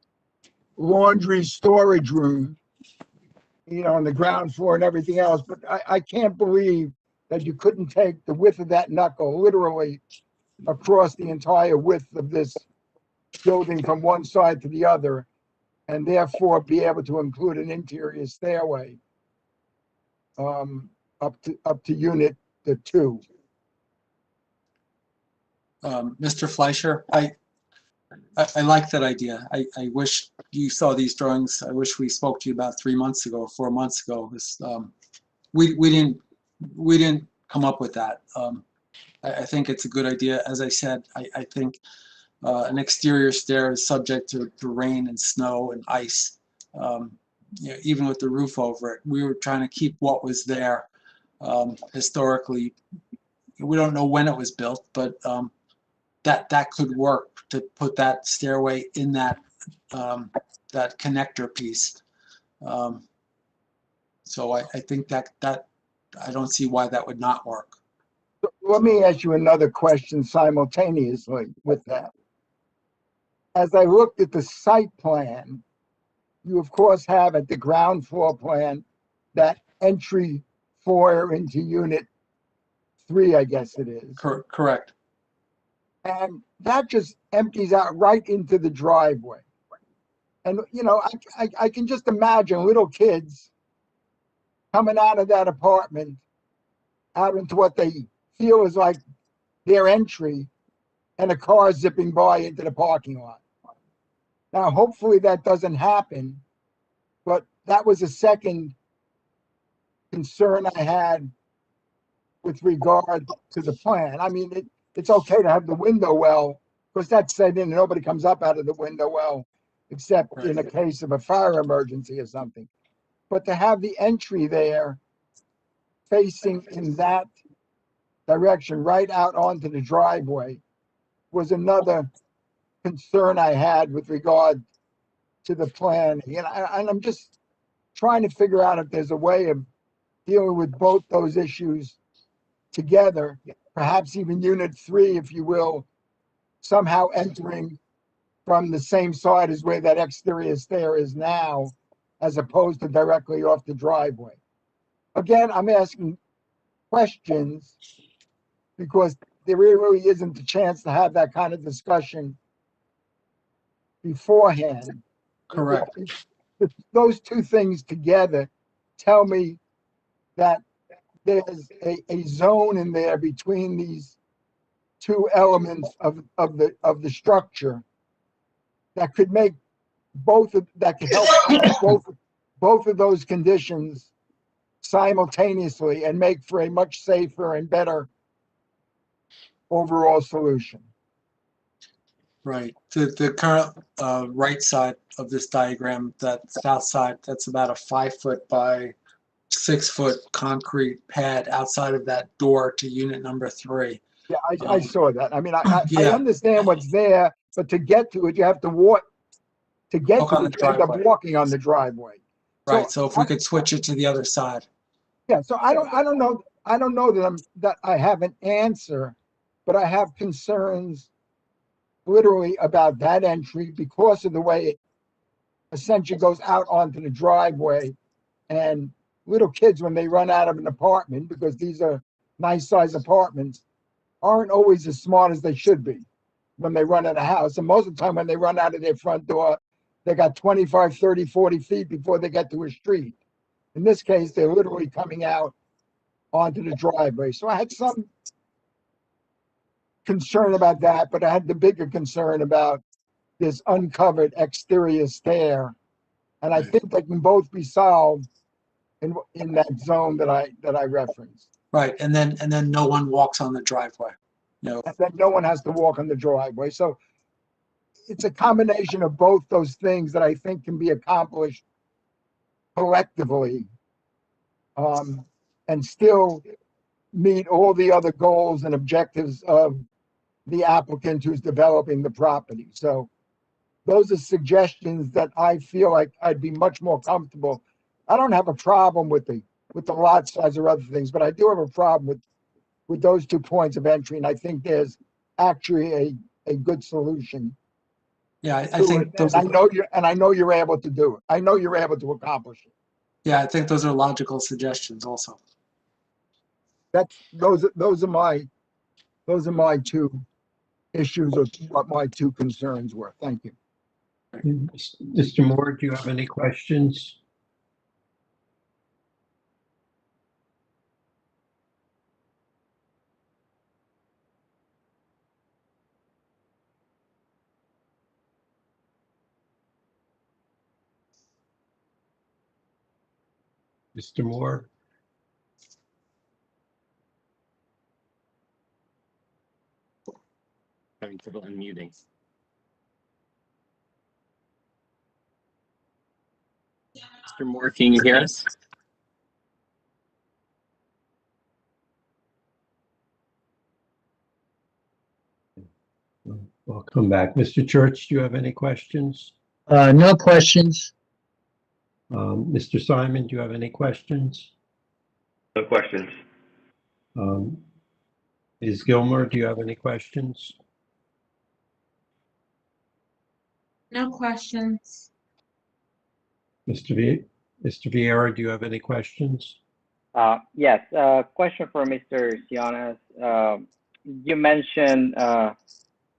laundry storage room, you know, on the ground floor and everything else. But I can't believe that you couldn't take the width of that knuckle literally across the entire width of this building from one side to the other, and therefore be able to include an interior stairway up to Unit 2. Mr. Fleischer, I like that idea. I wish you saw these drawings. I wish we spoke to you about 3 months ago, 4 months ago. This, we didn't come up with that. I think it's a good idea. As I said, I think an exterior stair is subject to rain and snow and ice. You know, even with the roof over it, we were trying to keep what was there historically. We don't know when it was built, but that could work to put that stairway in that that connector piece. So I think that I don't see why that would not work. Let me ask you another question simultaneously with that. As I looked at the site plan, you of course have at the ground floor plan that entry foyer into Unit 3, I guess it is. Correct. And that just empties out right into the driveway. And, you know, I can just imagine little kids coming out of that apartment out into what they feel is like their entry, and a car zipping by into the parking lot. Now, hopefully that doesn't happen, but that was a second concern I had with regard to the plan. I mean, it's okay to have the window well, because that's set in and nobody comes up out of the window well, except in a case of a fire emergency or something. But to have the entry there facing in that direction right out onto the driveway was another concern I had with regard to the plan. And I'm just trying to figure out if there's a way of dealing with both those issues together, perhaps even Unit 3, if you will, somehow entering from the same side as where that exterior stair is now, as opposed to directly off the driveway. Again, I'm asking questions because there really isn't a chance to have that kind of discussion beforehand. Correct. Those two things together tell me that there's a zone in there between these two elements of the structure that could make that could help both of those conditions simultaneously and make for a much safer and better overall solution. Right. The current right side of this diagram, that south side, that's about a 5 foot by 6-foot concrete pad outside of that door to unit number 3. Yeah, I saw that. I mean, I Yeah. understand what's there, but to get to it, you have to walk. To get Walk to on it, the you end up driveway. walking on the driveway. Right, so if we could switch it to the other side. Yeah, so I don't know that I have an answer, but I have concerns literally about that entry because of the way it essentially goes out onto the driveway. And little kids, when they run out of an apartment, because these are nice size apartments, aren't always as smart as they should be when they run out of house. And most of the time when they run out of their front door, they got 25, 30, 40 feet before they get to a street. In this case, they're literally coming out onto the driveway. So I had some concern about that, but I had the bigger concern about this uncovered exterior stair. And I think they can both be solved in that zone that I referenced. Right, and then no one walks on the driveway. No. And then no one has to walk on the driveway. So it's a combination of both those things that I think can be accomplished collectively, and still meet all the other goals and objectives of the applicant who's developing the property. So those are suggestions that I feel like I'd be much more comfortable. I don't have a problem with the lot size or other things, but I do have a problem with those 2 points of entry, and I think there's actually a good solution. Yeah, I think those. I know you're able to do it. I know you're able to accomplish it. Yeah, I think those are logical suggestions also. Those are my 2 issues, or what my 2 concerns were. Thank you. Mr. Moore, do you have any questions? Mr. Moore? Having trouble unmuting. Mr. Moore, can you hear us? I'll come back. Mr. Church, do you have any questions? No questions. Mr. Simon, do you have any questions? No questions. Ms. Gilmer, do you have any questions? No questions. Mr. Vieira, do you have any questions? Yes, question for Mr. Sionas. You mentioned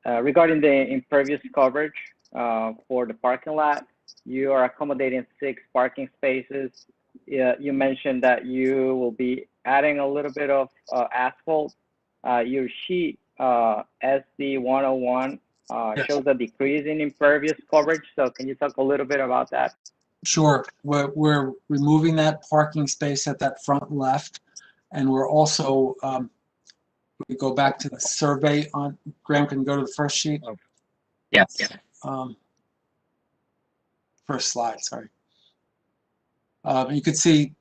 regarding the impervious coverage for the parking lot, you are accommodating 6 parking spaces. You mentioned that you will be adding a little bit of asphalt. Your sheet SD101 shows a decrease in impervious coverage. So can you talk a little bit about that? Sure. We're removing that parking space at that front left, and we're also we go back to the survey on Graham. Can you go to the first sheet? Yes. First slide. Sorry. You can see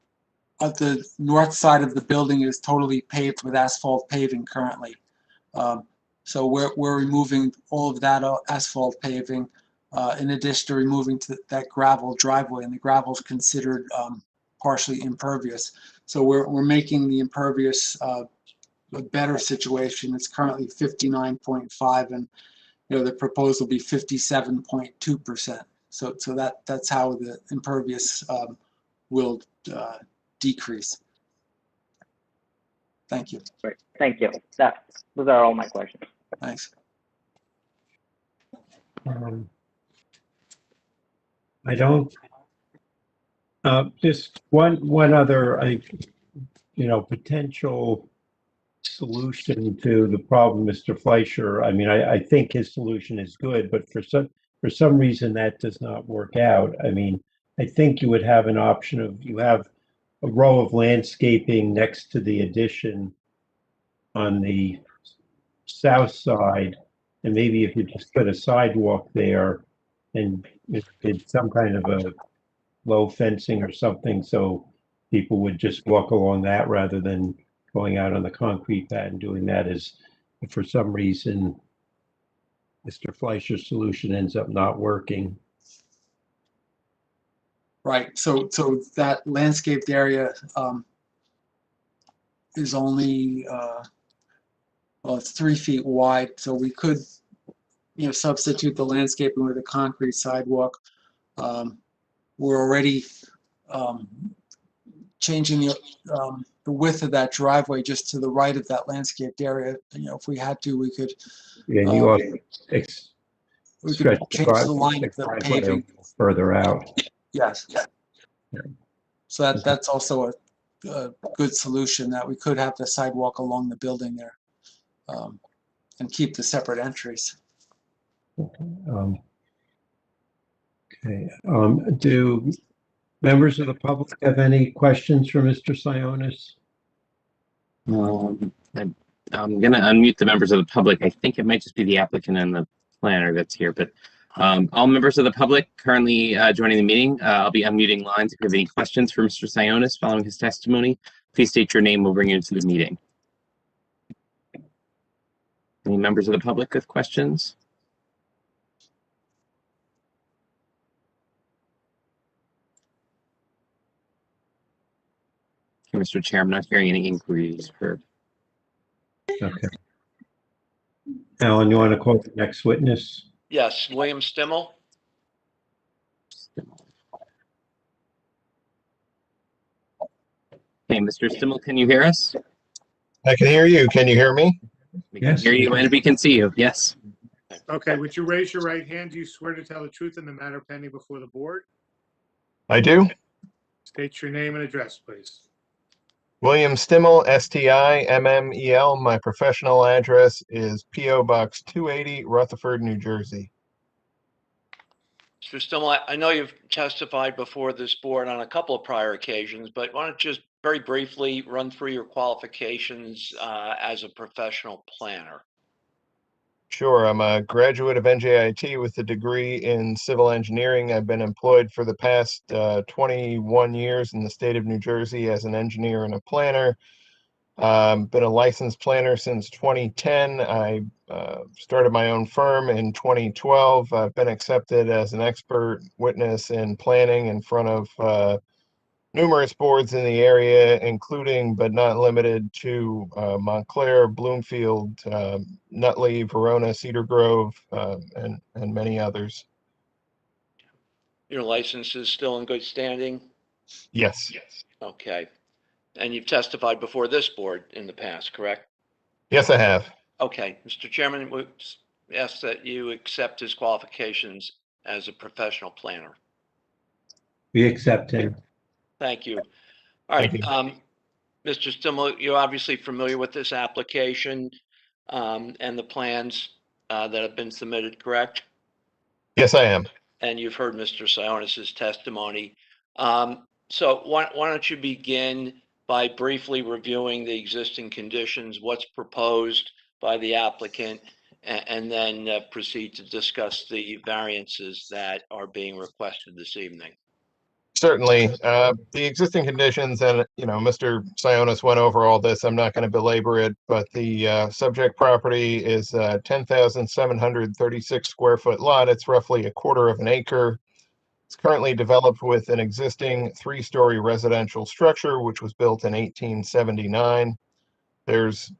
at the north side of the building is totally paved with asphalt paving currently. So we're removing all of that asphalt paving. In addition to removing that gravel driveway, and the gravel is considered partially impervious. So we're making the impervious a better situation. It's currently 59.5, and the proposal will be 57.2%. So that's how the impervious will decrease. Thank you. Great. Thank you. Those are all my questions. Thanks. I don't. Just one other, potential solution to the problem, Mr. Fleischer. I mean, I think his solution is good, but for some reason that does not work out. I mean, I think you would have an option of, you have a row of landscaping next to the addition on the south side, and maybe if you just put a sidewalk there and did some kind of a low fencing or something, so people would just walk along that rather than going out on the concrete pad and doing that. Is if for some reason Mr. Fleischer's solution ends up not working. Right, so that landscaped area is only, well, it's 3 feet wide, so we could, substitute the landscaping with a concrete sidewalk. We're already changing the width of that driveway just to the right of that landscaped area. If we had to, we could. Yeah, and you also we stretch could change the line of the driveway paving. further out. Yes. So that's also a good solution, that we could have the sidewalk along the building there, and keep the separate entries. Okay. Do members of the public have any questions for Mr. Sionis? I'm going to unmute the members of the public. I think it might just be the applicant and the planner that's here, but all members of the public currently joining the meeting, I'll be unmuting lines. If you have any questions for Mr. Sionis following his testimony, please state your name. We'll bring you into the meeting. Any members of the public with questions? Okay, Mr. Chair, I'm not hearing any inquiries for. Okay. Alan, you want to call the next witness? Yes, William Stimmel. Okay, Mr. Stimmel, can you hear us? I can hear you. Can you hear me? We can hear you and we can see you. Yes. Okay, would you raise your right hand? Do you swear to tell the truth in the matter pending before the board? I do. State your name and address, please. William Stimmel, STIMMEL. My professional address is P.O. Box 280, Rutherford, New Jersey. Mr. Stimmel, I know you've testified before this board on a couple of prior occasions, but why don't you just very briefly run through your qualifications as a professional planner? Sure. I'm a graduate of NJIT with a degree in civil engineering. I've been employed for the past 21 years in the state of New Jersey as an engineer and a planner. Been a licensed planner since 2010. I started my own firm in 2012. I've been accepted as an expert witness in planning in front of numerous boards in the area, including but not limited to Montclair, Bloomfield, Nutley, Verona, Cedar Grove, and many others. Your license is still in good standing? Yes. Okay. And you've testified before this board in the past, correct? Yes, I have. Okay. Mr. Chairman, we ask that you accept his qualifications as a professional planner. We accept him. Thank you. All right. Mr. Stimmel, you're obviously familiar with this application and the plans that have been submitted, correct? Yes, I am. And you've heard Mr. Sionis's testimony. So why don't you begin by briefly reviewing the existing conditions, what's proposed by the applicant, and then proceed to discuss the variances that are being requested this evening. Certainly. The existing conditions, and Mr. Sionis went over all this. I'm not going to belabor it, but the subject property is a 10,736 square foot lot. It's roughly a quarter of an acre. It's currently developed with an existing 3-story residential structure, which was built in 1879. There's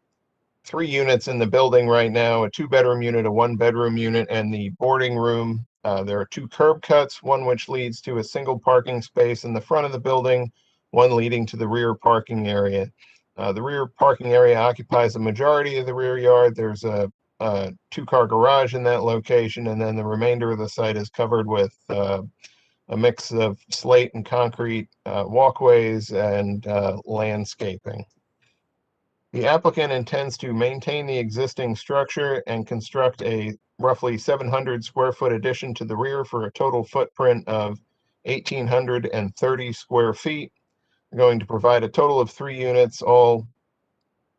3 units in the building right now, a 2-bedroom unit, a 1-bedroom unit, and the boarding room. There are 2 curb cuts, one which leads to a single parking space in the front of the building, one leading to the rear parking area. The rear parking area occupies a majority of the rear yard. There's a 2-car garage in that location, and then the remainder of the site is covered with a mix of slate and concrete walkways and landscaping. The applicant intends to maintain the existing structure and construct a roughly 700 square foot addition to the rear for a total footprint of 1,830 square feet. We're going to provide a total of 3 units, all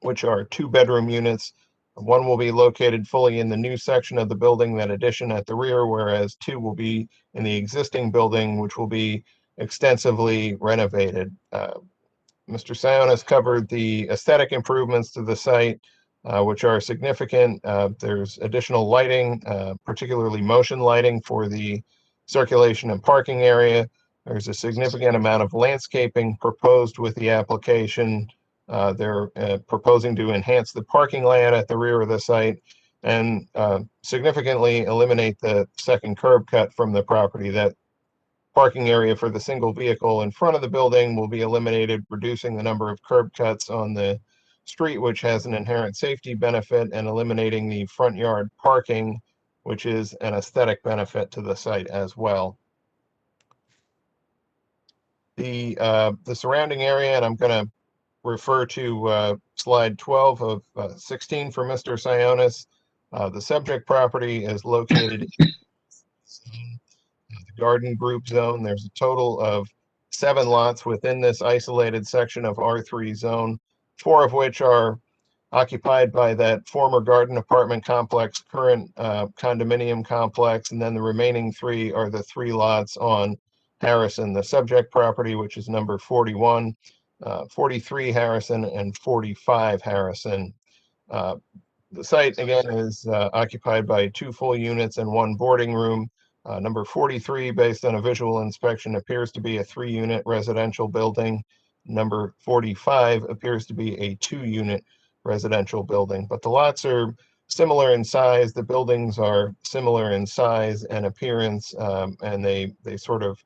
which are 2-bedroom units. One will be located fully in the new section of the building, that addition at the rear, whereas 2 will be in the existing building, which will be extensively renovated. Mr. Sionis covered the aesthetic improvements to the site, which are significant. There's additional lighting, particularly motion lighting for the circulation and parking area. There's a significant amount of landscaping proposed with the application. They're proposing to enhance the parking layout at the rear of the site and significantly eliminate the second curb cut from the property. That parking area for the single vehicle in front of the building will be eliminated, reducing the number of curb cuts on the street, which has an inherent safety benefit, and eliminating the front yard parking, which is an aesthetic benefit to the site as well. The surrounding area, and I'm going to refer to slide 12 of 16 for Mr. Sionis. The subject property is located in the garden group zone. There's a total of 7 lots within this isolated section of R3 zone, 4 of which are occupied by that former garden apartment complex, current condominium complex, and then the remaining 3 are the 3 lots on Harrison, the subject property, which is number 41, 43 Harrison, and 45 Harrison. The site, again, is occupied by 2 full units and 1 boarding room. Number 43, based on a visual inspection, appears to be a 3-unit residential building. Number 45 appears to be a 2-unit residential building, but the lots are similar in size. The buildings are similar in size and appearance, and they sort of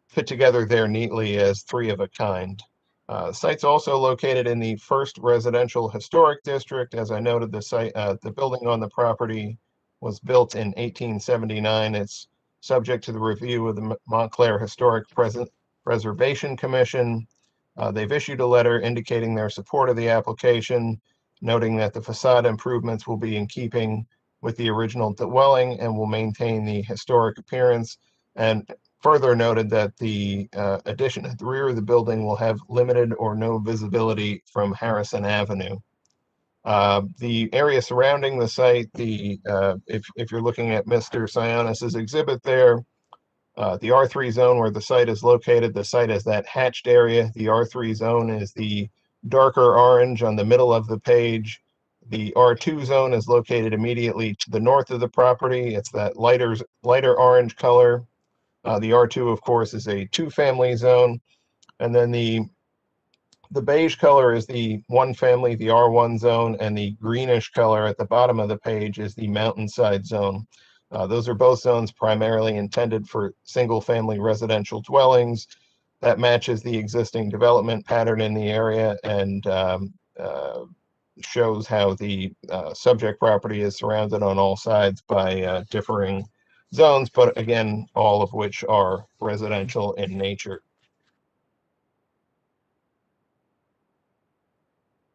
fit together there neatly as 3 of a kind. The site's also located in the First Residential Historic District. As I noted, the building on the property was built in 1879. It's subject to the review of the Montclair Historic Preservation Commission. They've issued a letter indicating their support of the application, noting that the facade improvements will be in keeping with the original dwelling and will maintain the historic appearance, and further noted that the addition at the rear of the building will have limited or no visibility from Harrison Avenue. The area surrounding the site, if you're looking at Mr. Sionis's exhibit there, the R3 zone where the site is located, the site is that hatched area. The R3 zone is the darker orange on the middle of the page. The R2 zone is located immediately to the north of the property. It's that lighter orange color. The R2, of course, is a 2-family zone. And then the beige color is the 1-family, the R1 zone, and the greenish color at the bottom of the page is the mountainside zone. Those are both zones primarily intended for single-family residential dwellings. That matches the existing development pattern in the area and shows how the subject property is surrounded on all sides by differing zones, but again, all of which are residential in nature.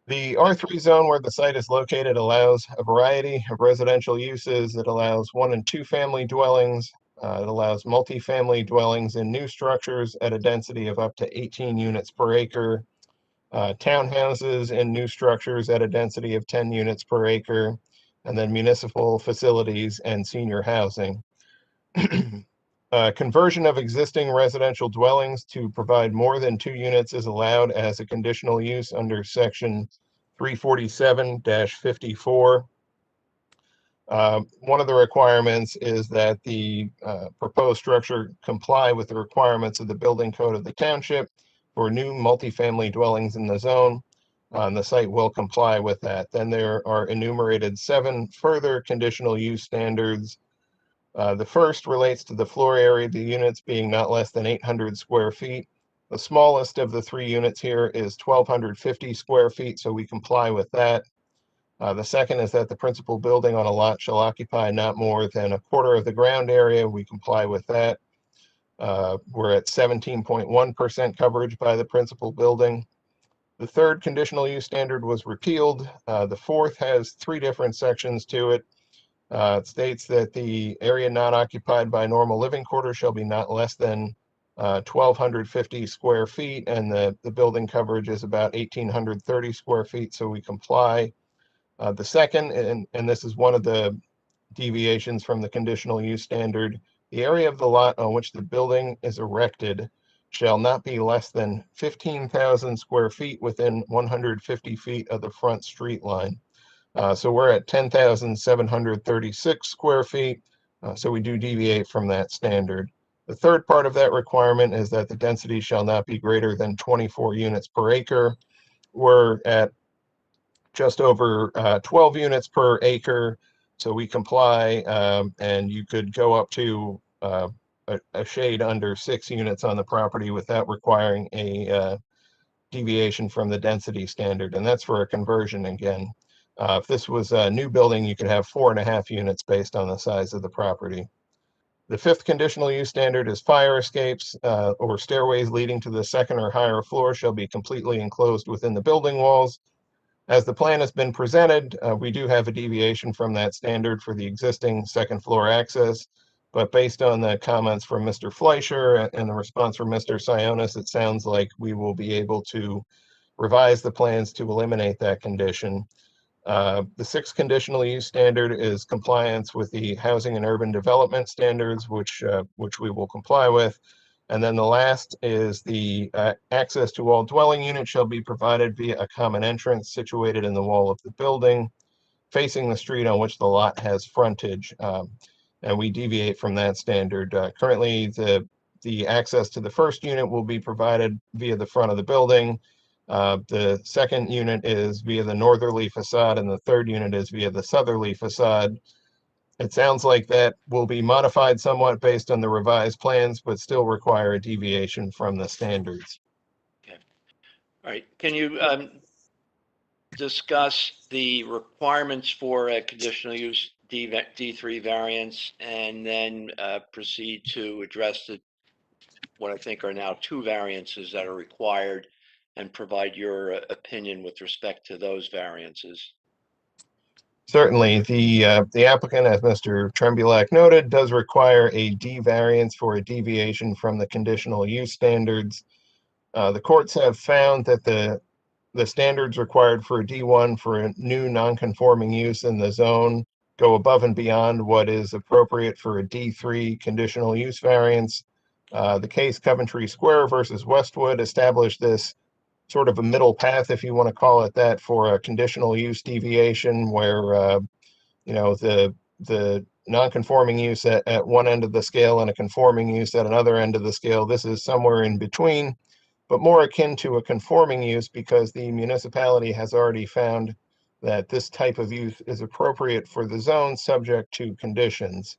The R3 zone where the site is located allows a variety of residential uses. It allows 1- and 2-family dwellings. It allows multifamily dwellings in new structures at a density of up to 18 units per acre. Townhouses in new structures at a density of 10 units per acre, and then municipal facilities and senior housing. Conversion of existing residential dwellings to provide more than 2 units is allowed as a conditional use under section 347-54. One of the requirements is that the proposed structure comply with the requirements of the building code of the township for new multifamily dwellings in the zone. The site will comply with that. Then there are enumerated 7 further conditional use standards. The first relates to the floor area of the units being not less than 800 square feet. The smallest of the 3 units here is 1,250 square feet, so we comply with that. The second is that the principal building on a lot shall occupy not more than a quarter of the ground area. We comply with that. We're at 17.1% coverage by the principal building. The third conditional use standard was repealed. The fourth has 3 different sections to it. It states that the area not occupied by normal living quarters shall be not less than 1,250 square feet, and the building coverage is about 1,830 square feet, so we comply. The second, and this is one of the deviations from the conditional use standard, the area of the lot on which the building is erected shall not be less than 15,000 square feet within 150 feet of the front street line. So we're at 10,736 square feet. So we do deviate from that standard. The third part of that requirement is that the density shall not be greater than 24 units per acre. We're at just over 12 units per acre. So we comply, and you could go up to a shade under 6 units on the property without requiring a deviation from the density standard. And that's for a conversion again. If this was a new building, you could have 4.5 units based on the size of the property. The fifth conditional use standard is fire escapes or stairways leading to the second or higher floor shall be completely enclosed within the building walls. As the plan has been presented, we do have a deviation from that standard for the existing second floor access, but based on the comments from Mr. Fleischer and the response from Mr. Sionis, it sounds like we will be able to revise the plans to eliminate that condition. The sixth conditional use standard is compliance with the housing and urban development standards, which we will comply with. And then the last is the access to all dwelling units shall be provided via a common entrance situated in the wall of the building, facing the street on which the lot has frontage. And we deviate from that standard. Currently, the access to the first unit will be provided via the front of the building. The second unit is via the northerly facade, and the third unit is via the southerly facade. It sounds like that will be modified somewhat based on the revised plans, but still require a deviation from the standards. Okay. All right. Can you discuss the requirements for a conditional use D3 variance, and then proceed to address what I think are now 2 variances that are required, and provide your opinion with respect to those variances? Certainly, the applicant, as Mr. Trembulac noted, does require a D variance for a deviation from the conditional use standards. The courts have found that the standards required for a D1 for a new non-conforming use in the zone go above and beyond what is appropriate for a D3 conditional use variance. The case Coventry Square versus Westwood established this sort of a middle path, if you want to call it that, for a conditional use deviation where, the non-conforming use at one end of the scale and a conforming use at another end of the scale. This is somewhere in between, but more akin to a conforming use because the municipality has already found that this type of use is appropriate for the zone subject to conditions.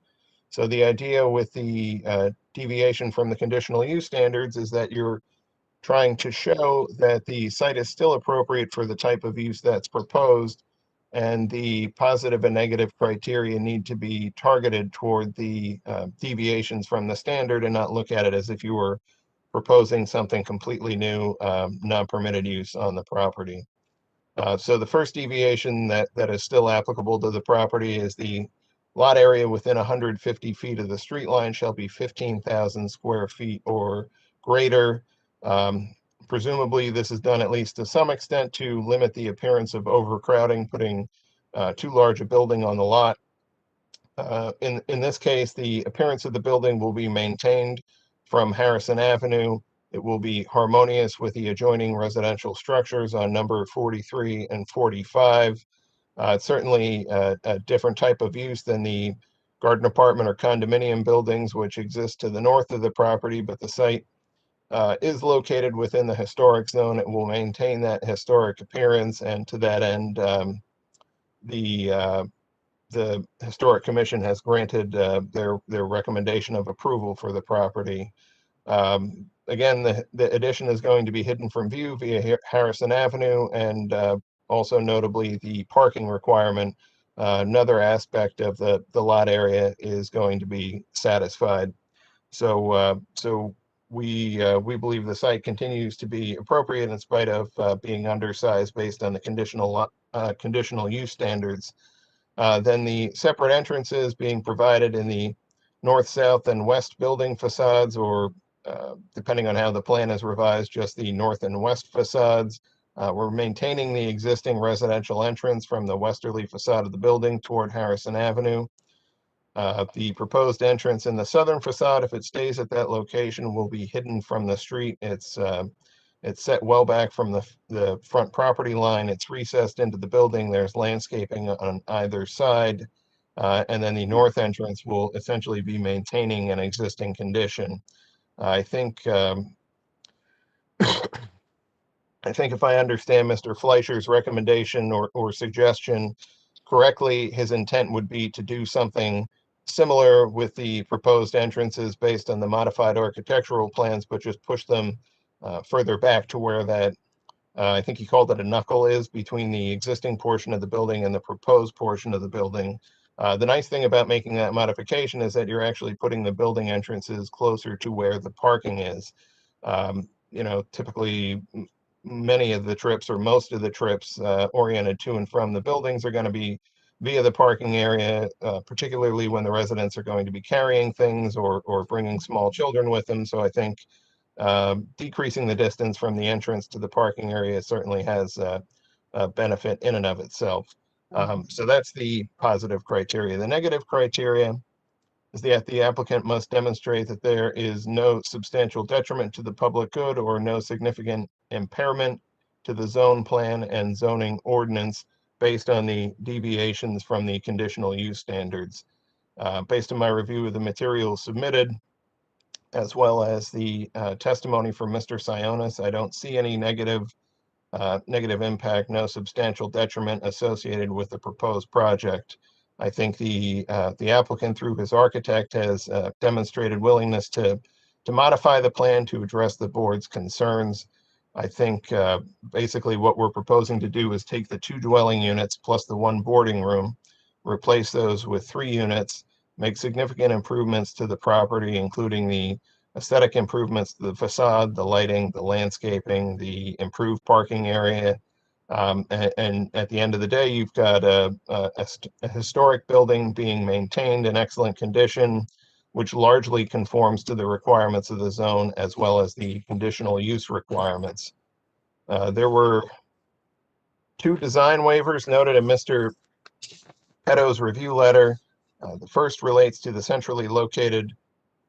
So the idea with the deviation from the conditional use standards is that you're trying to show that the site is still appropriate for the type of use that's proposed, and the positive and negative criteria need to be targeted toward the deviations from the standard and not look at it as if you were proposing something completely new, non-permitted use on the property. So the first deviation that is still applicable to the property is the lot area within 150 feet of the street line shall be 15,000 square feet or greater. Presumably, this is done at least to some extent to limit the appearance of overcrowding, putting too large a building on the lot. In this case, the appearance of the building will be maintained from Harrison Avenue. It will be harmonious with the adjoining residential structures on number 43 and 45. It's certainly a different type of use than the garden apartment or condominium buildings which exist to the north of the property, but the site is located within the historic zone. It will maintain that historic appearance, and to that end, the Historic Commission has granted their recommendation of approval for the property. Again, the addition is going to be hidden from view via Harrison Avenue, and also notably the parking requirement, another aspect of the lot area, is going to be satisfied. So we believe the site continues to be appropriate in spite of being undersized based on the conditional use standards. Then the separate entrances being provided in the north, south, and west building facades, or depending on how the plan is revised, just the north and west facades. We're maintaining the existing residential entrance from the westerly facade of the building toward Harrison Avenue. The proposed entrance in the southern facade, if it stays at that location, will be hidden from the street. It's set well back from the front property line. It's recessed into the building. There's landscaping on either side. And then the north entrance will essentially be maintaining an existing condition. I think if I understand Mr. Fleischer's recommendation or suggestion correctly, his intent would be to do something similar with the proposed entrances based on the modified architectural plans, but just push them further back to where that, I think he called it a knuckle, is between the existing portion of the building and the proposed portion of the building. The nice thing about making that modification is that you're actually putting the building entrances closer to where the parking is. Typically many of the trips or most of the trips oriented to and from the buildings are going to be via the parking area, particularly when the residents are going to be carrying things or bringing small children with them. So I think decreasing the distance from the entrance to the parking area certainly has a benefit in and of itself. So that's the positive criteria. The negative criteria is that the applicant must demonstrate that there is no substantial detriment to the public good or no significant impairment to the zone plan and zoning ordinance based on the deviations from the conditional use standards. Based on my review of the materials submitted, as well as the testimony from Mr. Sionis, I don't see any negative impact, no substantial detriment associated with the proposed project. I think the applicant, through his architect, has demonstrated willingness to modify the plan to address the board's concerns. I think basically what we're proposing to do is take the 2 dwelling units plus the 1 boarding room, replace those with 3 units, make significant improvements to the property, including the aesthetic improvements to the facade, the lighting, the landscaping, the improved parking area. And at the end of the day, you've got a historic building being maintained in excellent condition, which largely conforms to the requirements of the zone as well as the conditional use requirements. There were 2 design waivers noted in Mr. Petto's review letter. The first relates to the centrally located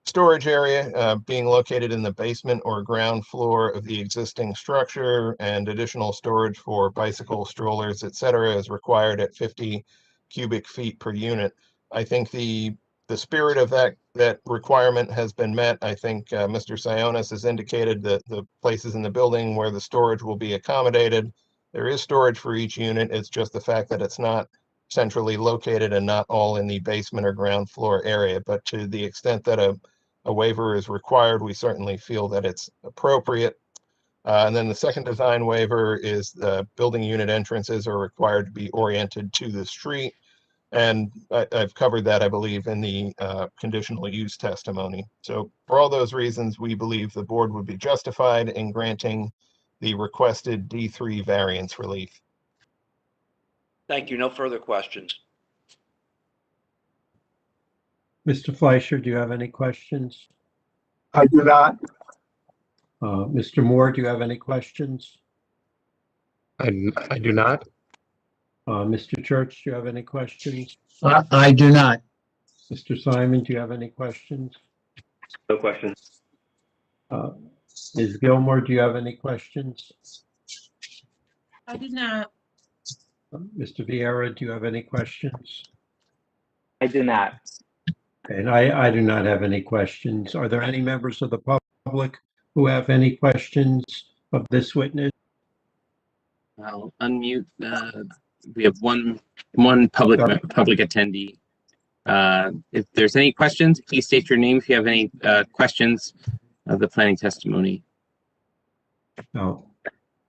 storage area being located in the basement or ground floor of the existing structure, and additional storage for bicycle strollers, etc., is required at 50 cubic feet per unit. I think the spirit of that requirement has been met. I think Mr. Sionis has indicated that the places in the building where the storage will be accommodated, there is storage for each unit. It's just the fact that it's not centrally located and not all in the basement or ground floor area. But to the extent that a waiver is required, we certainly feel that it's appropriate. And then the second design waiver is the building unit entrances are required to be oriented to the street. And I've covered that, I believe, in the conditional use testimony. So for all those reasons, we believe the board would be justified in granting the requested D3 variance relief. Thank you. No further questions. Mr. Fleischer, do you have any questions? I do not. Mr. Moore, do you have any questions? I do not. Mr. Church, do you have any questions? I do not. Mr. Simon, do you have any questions? No questions. Ms. Gilmore, do you have any questions? I do not. Mr. Vieira, do you have any questions? I do not. And I do not have any questions. Are there any members of the public who have any questions of this witness? I'll unmute. We have one public attendee. If there's any questions, please state your name if you have any questions of the planning testimony. Oh,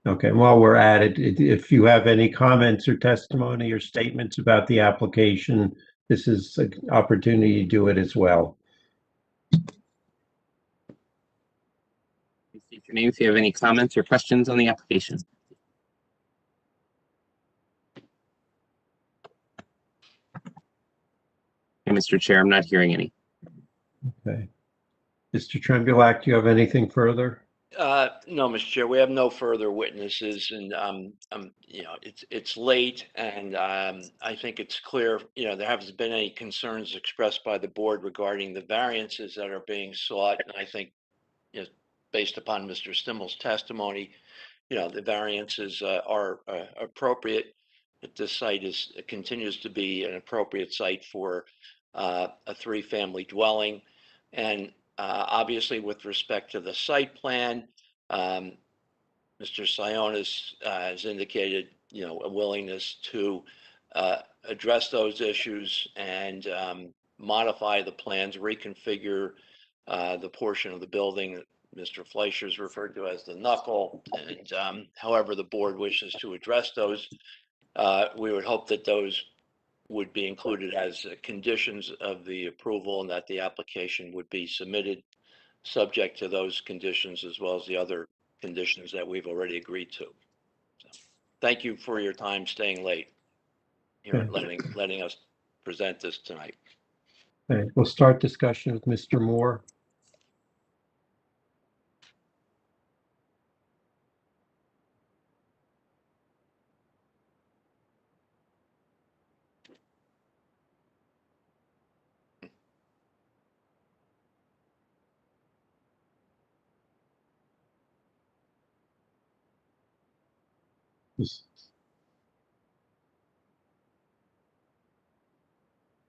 okay. While we're at it, if you have any comments or testimony or statements about the application, this is an opportunity to do it as well. Please state your name if you have any comments or questions on the application. Okay, Mr. Chair, I'm not hearing any. Okay. Mr. Trembulac, do you have anything further? No, Mr. Chair, we have no further witnesses, and you know, it's late, and I think it's clear, you know, there haven't been any concerns expressed by the board regarding the variances that are being sought, and I think, you know, based upon Mr. Stimmel's testimony, you know, the variances are appropriate. That this site continues to be an appropriate site for a 3-family dwelling, and obviously, with respect to the site plan, Mr. Sionis has indicated, you know, a willingness to address those issues and modify the plans, reconfigure the portion of the building that Mr. Fleischer's referred to as the knuckle, and however the board wishes to address those, we would hope that those would be included as conditions of the approval and that the application would be submitted subject to those conditions as well as the other conditions that we've already agreed to. So, thank you for your time staying late here and letting us present this tonight. Okay, we'll start discussion with Mr. Moore.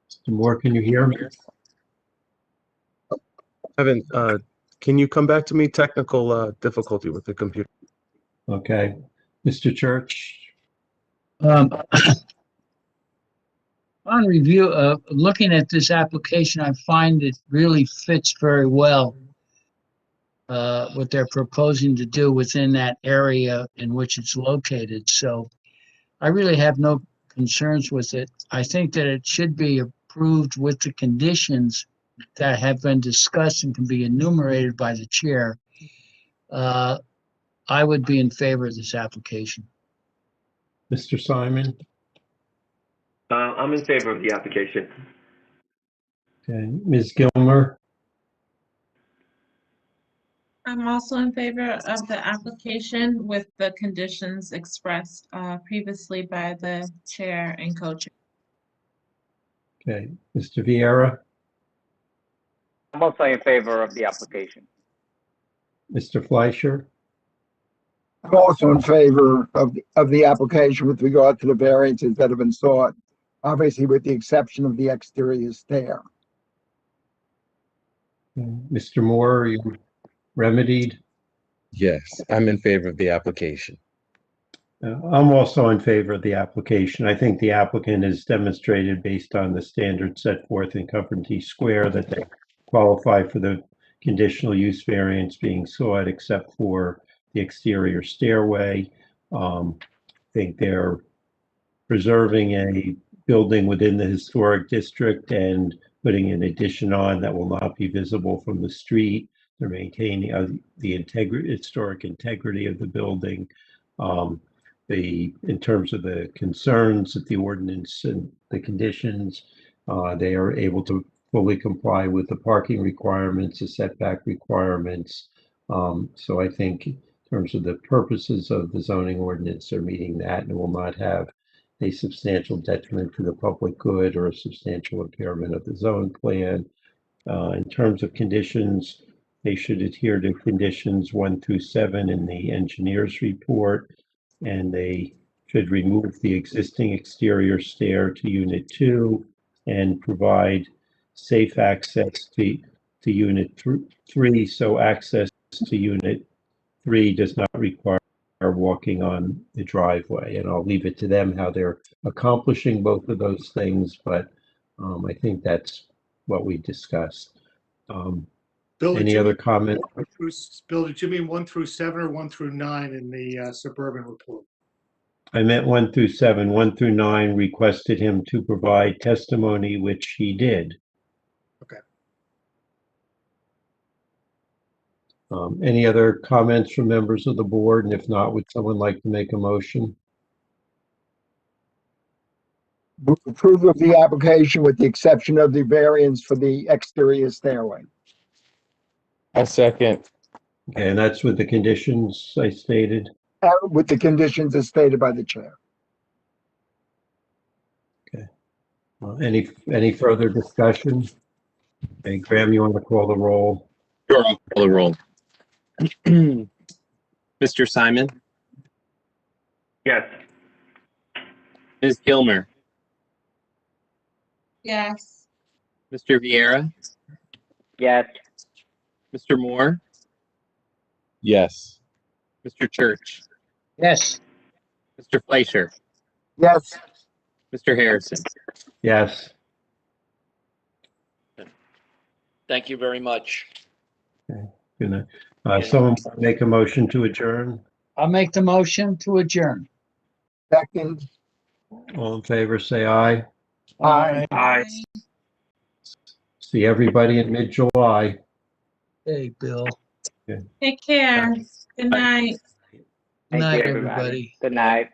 Mr. Moore, can you hear me? Evan, can you come back to me? Technical difficulty with the computer. Okay. Mr. Church? On review, looking at this application, I find it really fits very well what they're proposing to do within that area in which it's located. So I really have no concerns with it. I think that it should be approved with the conditions that have been discussed and can be enumerated by the chair. I would be in favor of this application. Mr. Simon? I'm in favor of the application. Okay. Ms. Gilmer? I'm also in favor of the application with the conditions expressed previously by the chair and co-chair. Okay. Mr. Vieira? I'm also in favor of the application. Mr. Fleischer? I'm also in favor of the application with regard to the variances that have been sought, obviously with the exception of the exterior stair. Mr. Moore, are you remedied? Yes, I'm in favor of the application. I'm also in favor of the application. I think the applicant has demonstrated based on the standards set forth in Coventry Square that they qualify for the conditional use variance being sought except for the exterior stairway. I think they're preserving a building within the historic district and putting an addition on that will not be visible from the street. They're maintaining the historic integrity of the building. In terms of the concerns of the ordinance and the conditions, they are able to fully comply with the parking requirements, the setback requirements. So I think in terms of the purposes of the zoning ordinance, they're meeting that and will not have a substantial detriment to the public good or a substantial impairment of the zone plan. In terms of conditions, they should adhere to conditions 1 through 7 in the engineer's report, and they should remove the existing exterior stair to Unit 2 and provide safe access to Unit 3, so access to Unit 3 does not require walking on the driveway. And I'll leave it to them how they're accomplishing both of those things, but I think that's what we discussed. Any other comments? Bill, did you mean 1 through 7 or 1 through 9 in the suburban report? I meant 1 through 7. 1 through 9 requested him to provide testimony, which he did. Okay. Any other comments from members of the board? And if not, would someone like to make a motion? Approval of the application with the exception of the variance for the exterior stairway. A second. Okay, and that's with the conditions I stated. With the conditions as stated by the chair. Any further discussion? Okay, Graham, you want to call the roll? Sure, I'll call the roll. Mr. Simon, Yes. Ms. Gilmer, Yes. Mr. Vieira, Yes. Mr. Moore, Yes. Mr. Church, Yes. Mr. Fleischer, Yes, Mr. Harrison. Yes. Thank you very much. Good night. Someone make a motion to adjourn? I'll make the motion to adjourn. second, All in favor, say aye. aye. Aye. See everybody in mid-July. Hey, Bill. Take care. Good night. Good night, you, everybody. everybody. Good night.